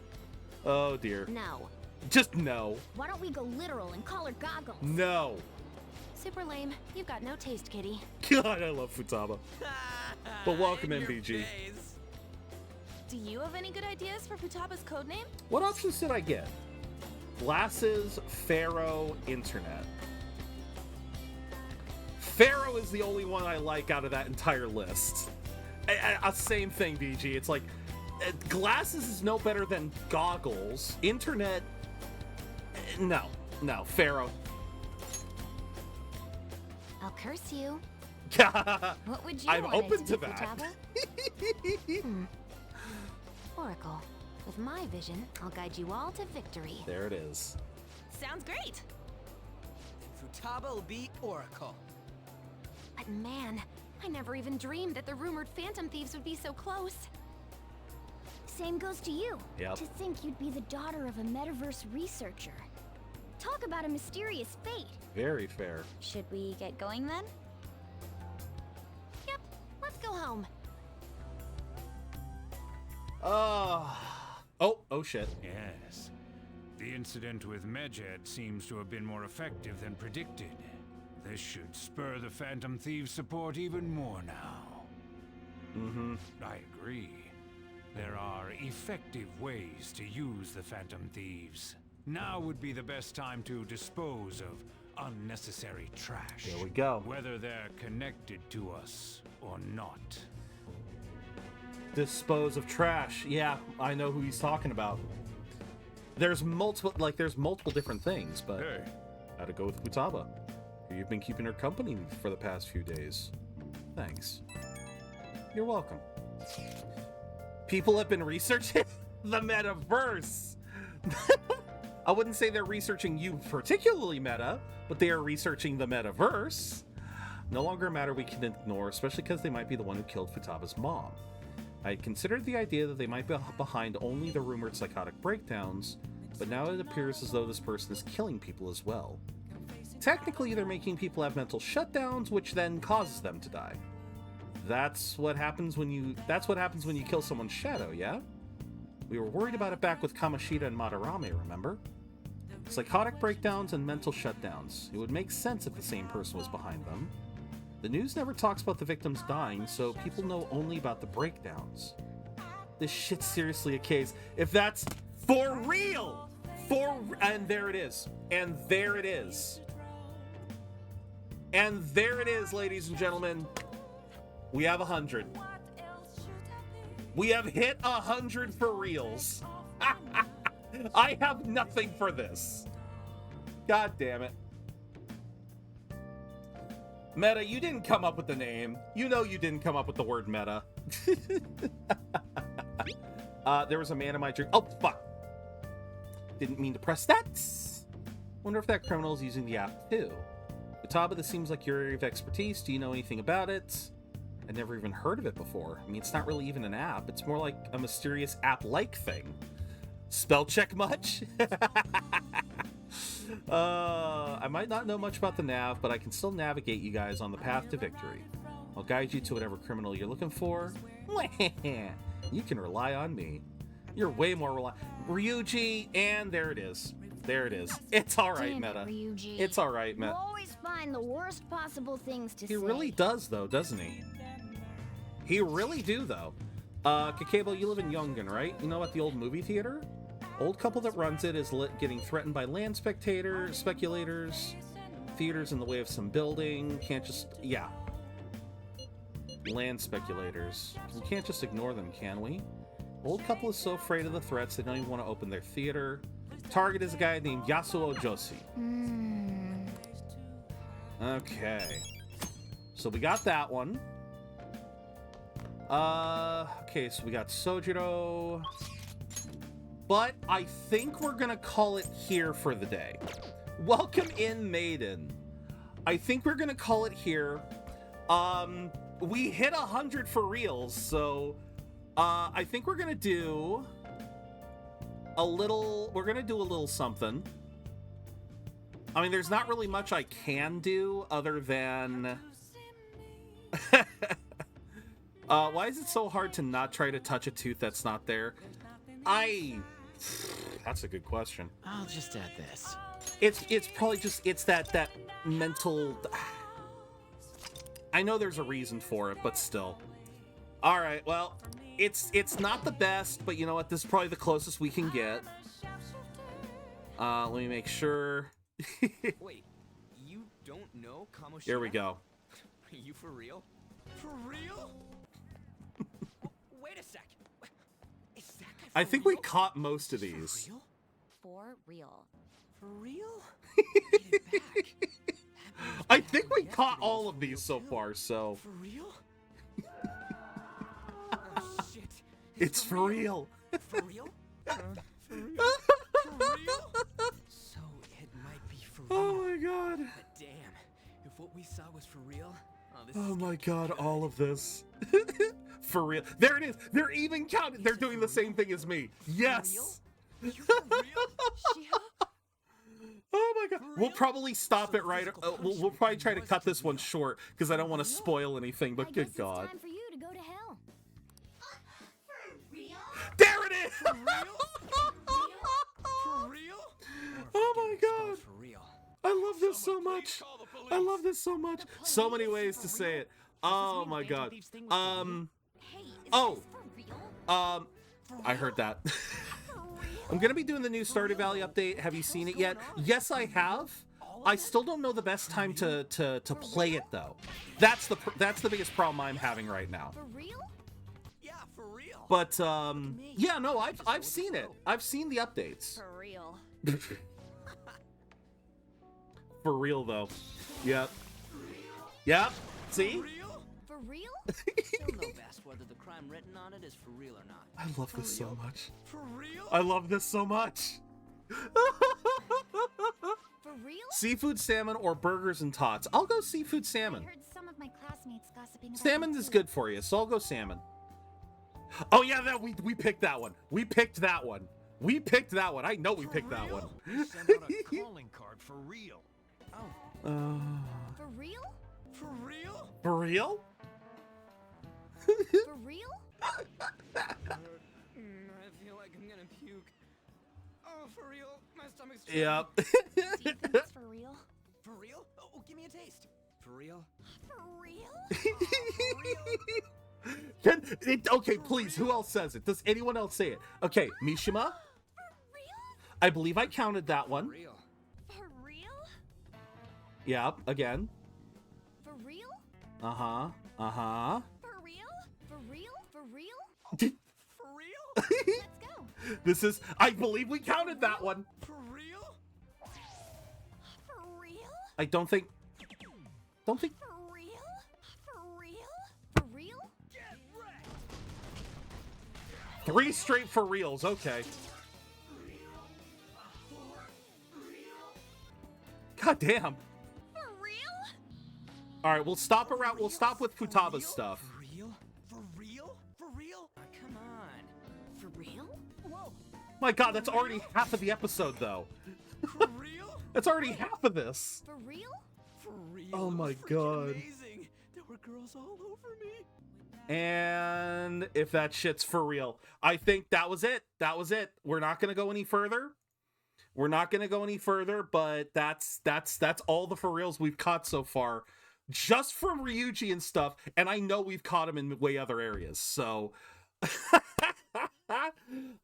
Oh dear. No. Just no. Why don't we go literal and call her Goggles? No. Super lame. You've got no taste, kitty. God, I love Futaba. But welcome, MBG. Do you have any good ideas for Futaba's codename? What options did I get? Glasses, Pharaoh, Internet. Pharaoh is the only one I like out of that entire list. Same thing, BG. It's like, Glasses is no better than Goggles. Internet, no, Pharaoh. I'll curse you. What would you I'm want open it to be, that. Futaba? Oracle, with my vision, I'll guide you all to victory. There it is. Sounds great. Futaba will be Oracle. But man, I never even dreamed that the rumored Phantom Thieves would be so close. Same goes to you. Yep. To think you'd be the daughter of a metaverse researcher. Talk about a mysterious fate. Very fair. Should we get going then? Yep, let's go home. Oh shit. Yes. The incident with Medjed seems to have been more effective than predicted. This should spur the Phantom Thieves' support even more now. Mm-hmm. I agree. There are effective ways to use the Phantom Thieves. Now would be the best time to dispose of unnecessary trash. There we go. Whether they're connected to us or not. Dispose of trash. Yeah, I know who he's talking about. There's multiple different things, but Hey. Had to go with Futaba. You've been keeping her company for the past few days. Thanks. You're welcome. People have been researching the metaverse. I wouldn't say they're researching you particularly, Meta, but they are researching the metaverse. No longer a matter we can ignore, especially because they might be the one who killed Futaba's mom. I had considered the idea that they might be behind only the rumored psychotic breakdowns, but now it appears as though this person is killing people as well. Technically, they're making people have mental shutdowns, which then causes them to die. That's what happens when you kill someone's shadow, yeah? We were worried about it back with Kamoshida and Madarame, remember? Psychotic breakdowns and mental shutdowns. It would make sense if the same person was behind them. The news never talks about the victims dying, so people know only about the breakdowns. This shit's seriously a case. If that's for real! And there it is. And there it is. And there it is, ladies and gentlemen. We have 100. We have hit 100 for reals. I have nothing for this. God damn it. Meta, you didn't come up with the name. You know you didn't come up with the word meta. There was a man in my dream. Oh, fuck. Didn't mean to press that. Wonder if that criminal is using the app too. Futaba, this seems like your area of expertise. Do you know anything about it? I'd never even heard of it before. I mean, it's not really even an app. It's more like a mysterious app-like thing. Spell check much? I might not know much about the nav, but I can still navigate you guys on the path to victory. I'll guide you to whatever criminal you're looking for. You can rely on me. You're way more reliable. Ryuji, and there it is. There it is. It's alright, Meta. It's alright, Meta. You always find the worst possible things to say. He really does, though, doesn't he? He really do, though. Kakebo, you live in Yongan, right? You know about the old movie theater? Old couple that runs it is getting threatened by land speculators. Theater's in the way of some building. Can't just... Yeah. Land speculators. We can't just ignore them, can we? Old couple is so afraid of the threats they don't even want to open their theater. Target is a guy named Yasuo Joshi. Okay. So we got that one. Okay, so we got Sojiro. But I think we're gonna call it here for the day. Welcome in, Maiden. I think we're gonna call it here. We hit 100 for reals, so I think we're gonna do a little something. I mean, there's not really much I can do other than why is it so hard to not try to touch a tooth that's not there? That's a good question. I'll just add this. It's probably just that mental. I know there's a reason for it, but still. All right, well, it's not the best, but you know what? This is probably the closest we can get. Let me make sure. Wait, you don't know Kamoshida? Here we go. Are you for real? For real? Wait a sec. Is that guy for I think real? we caught most of these. For real. For real? I think we caught all of these so far, so. For real? Oh shit. It's for real. For real? For real? For real? So it might be for real. Oh my god. But damn, if what we saw was for real, Oh my god, all of this. For real. There it is. They're even counting. They're doing the same thing as me. Yes. Oh my god. We'll probably stop it right. We'll probably try to cut this one short because I don't want to spoil anything, but good god. Time for you to go to hell. There it is! For real? Oh my god. I love this so much. I love this so much. So many ways to say it. Oh my god. I heard that. I'm gonna be doing the new Stardew Valley update. Have you seen it yet? Yes, I have. I still don't know the best time to play it though. That's the biggest problem I'm having right now. For real? Yeah, for real. But yeah, no, I've seen it. I've seen the updates. For real. For real though. Yep. Yep. See? For real? Still know best whether the crime written on it is for real or not. I love this so much. For real? I love this so much. For real? Seafood salmon or burgers and tots? I'll go seafood salmon. I heard some of my classmates gossiping about Salmon is good for you, so I'll go salmon. Oh yeah, we picked that one. We picked that one. We picked that one. I know we picked that one. Send out a calling card for real. For real? For real? For real? For real? I feel like I'm puke. Oh, for real? My stomach's Yep. Do you think it's for real? For real? Oh, give me a taste. For real? For real? Okay, please, who else says it? Does anyone else say it? Okay, Mishima? I believe I counted that one. For real? For real? Yep, again. For real? Uh-huh. Uh-huh. For real? For real? For real? For real? Let's go. This is, I believe we counted that one. For real? For real? I don't think. For real? For real? For real? Get wrecked! 3 straight for reals, okay. God damn. For real? Alright, we'll stop around, we'll stop with Futaba's stuff. For real? For real? For real? Come on. For real? Whoa. My god, that's already half of the episode, though. For real? That's already half of this. For real? For real? Oh my Freaking god. Amazing. There were girls all over me. And if that shit's for real, I think that was it. That was it. We're not gonna go any further. We're not gonna go any further, but that's all the for reals we've caught so far, just from Ryuji and stuff. And I know we've caught him in way other areas. So,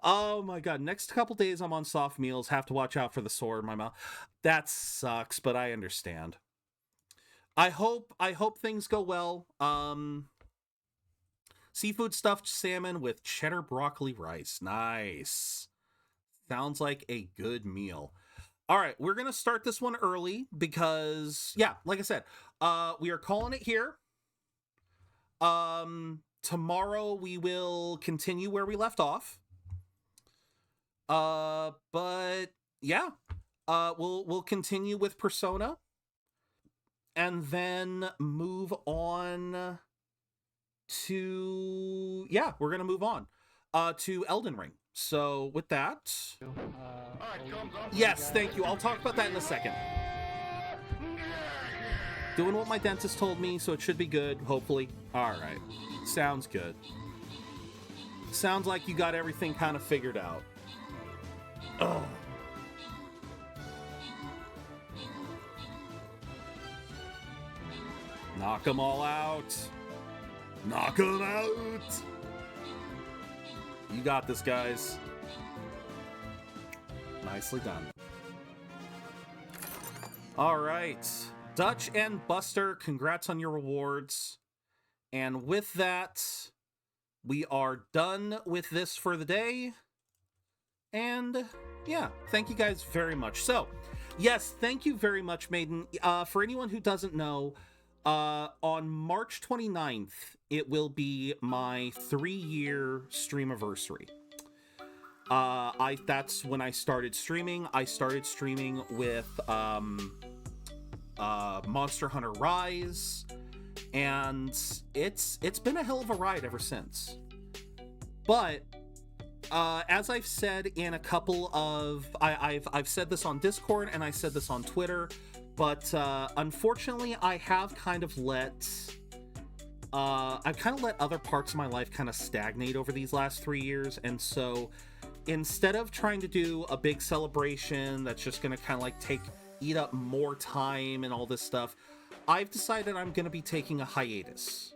oh my god! Next couple days I'm on soft meals. Have to watch out for the sore in my mouth. That sucks, but I understand. I hope things go well. Seafood stuffed salmon with cheddar broccoli rice. Nice. Sounds like a good meal. All right, we're going to start this one early because, yeah, like I said, we are calling it here. Tomorrow we will continue where we left off. But yeah, we'll continue with Persona and then move on to, yeah, we're going to move on to Elden Ring. So with that, yes, thank you. I'll talk about that in a second. Doing what my dentist told me, so it should be good, hopefully. All right, sounds good. Sounds like you got everything kind of figured out. Ugh. Knock them all out. Knock them out. You got this, guys. Nicely done. All right. Dutch and Buster, congrats on your rewards. And with that, we are done with this for the day. And yeah, thank you guys very much. So, yes, thank you very much, Maiden. For anyone who doesn't know, on March 29th, it will be my 3-year streamiversary. That's when I started streaming. I started streaming with Monster Hunter Rise, and it's been a hell of a ride ever since. But as I've said in a couple of, I've said this on Discord and I said this on Twitter, but unfortunately I have kind of let other parts of my life kind of stagnate over these last 3 years, and so instead of trying to do a big celebration that's just gonna kind of like eat up more time and all this stuff, I've decided I'm gonna be taking a hiatus,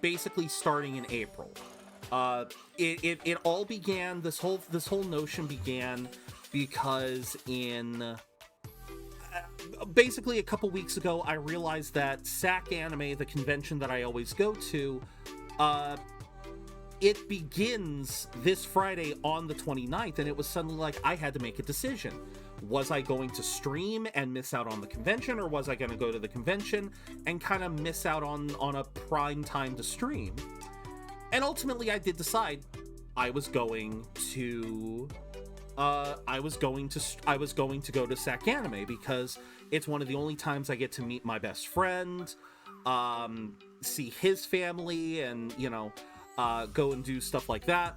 basically starting in April. It all began, this whole notion began because in basically a couple weeks ago I realized that SAC Anime, the convention that I always go to, it begins this Friday on the 29th, and it was suddenly like I had to make a decision. Was I going to stream and miss out on the convention, or was I going to go to the convention and kind of miss out on a prime time to stream? And ultimately I did decide I was going to go to SAC Anime because it's one of the only times I get to meet my best friend, see his family, and go and do stuff like that.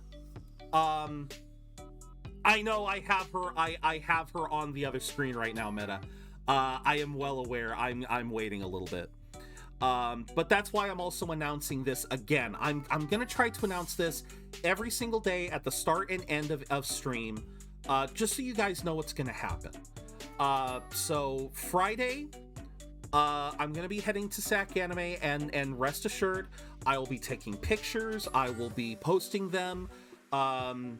I know I have her on the other screen right now, Meta. I am well aware. I'm waiting a little bit. But that's why I'm also announcing this again. I'm gonna try to announce this every single day at the start and end of stream, just so you guys know what's going to happen. So Friday, I'm going to be heading to SAC Anime, and rest assured, I will be taking pictures. I will be posting them. I'll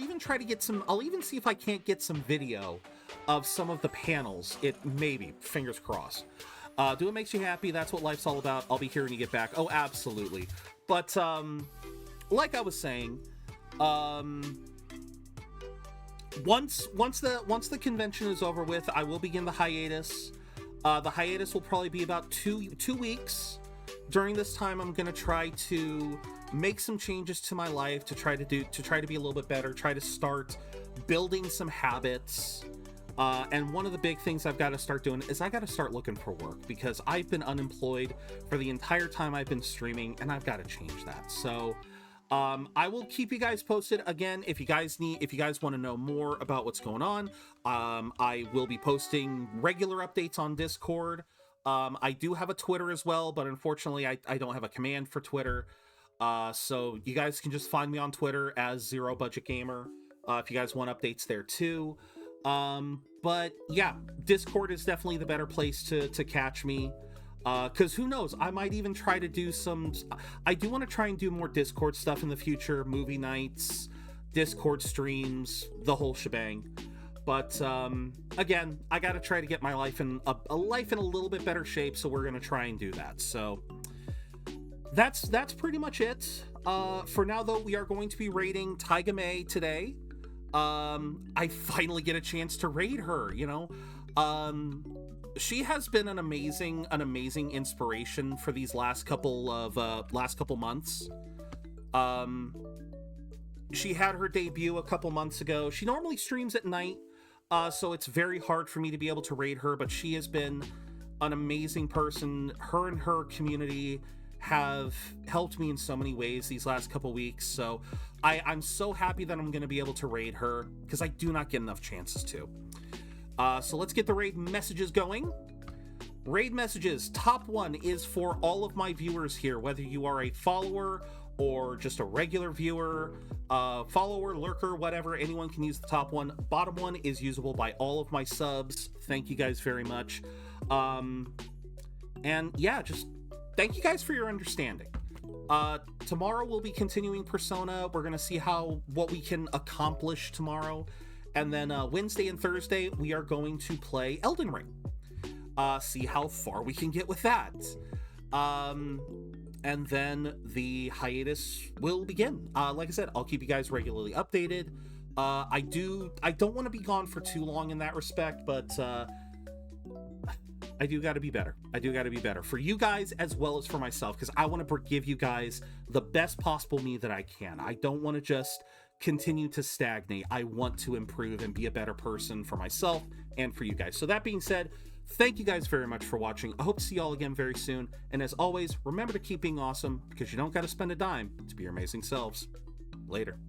even try to get some. I'll even see if I can't get some video of some of the panels. Maybe, fingers crossed. Do what makes you happy. That's what life's all about. I'll be here when you get back. Oh, absolutely. But like I was saying, once the convention is over with, I will begin the hiatus. The hiatus will probably be about two weeks. During this time, I'm gonna try to make some changes to my life to try to be a little bit better. Try to start building some habits. And one of the big things I've got to start doing is I got to start looking for work, because I've been unemployed for the entire time I've been streaming, and I've got to change that. So I will keep you guys posted. Again, if you guys want to know more about what's going on, I will be posting regular updates on Discord. I do have a Twitter as well, but unfortunately I don't have a command for Twitter. So you guys can just find me on Twitter as ZeroBudgetGamer if you guys want updates there too. But yeah, Discord is definitely the better place to catch me. Because who knows, I might even try to do I do want to try and do more Discord stuff in the future, movie nights, Discord streams, the whole shebang. But again, I got to try to get my life in a little bit better shape, so we're going to try and do that. So that's pretty much it. For now, though, we are going to be raiding Taiga Mei today. I finally get a chance to raid her, you know. She has been an amazing inspiration for these last couple months. She had her debut a couple months ago. She normally streams at night, so it's very hard for me to be able to raid her, but she has been an amazing person. Her and her community have helped me in so many ways these last couple weeks, so I'm so happy that I'm going to be able to raid her, because I do not get enough chances to. So let's get the raid messages going. Raid messages, top one is for all of my viewers here, whether you are a follower or just a regular viewer, follower, lurker, whatever, anyone can use the top one. Bottom one is usable by all of my subs. Thank you guys very much. And yeah, just thank you guys for your understanding. Tomorrow we'll be continuing Persona. We're gonna see what we can accomplish tomorrow. And then Wednesday and Thursday, we are going to play Elden Ring. See how far we can get with that. And then the hiatus will begin. Like I said, I'll keep you guys regularly updated. I don't want to be gone for too long in that respect, but I do got to be better. I do got to be better for you guys as well as for myself, because I want to give you guys the best possible me that I can. I don't want to just continue to stagnate. I want to improve and be a better person for myself and for you guys. So that being said, thank you guys very much for watching. I hope to see y'all again very soon. And as always, remember to keep being awesome, because you don't got to spend a dime to be your amazing selves. Later.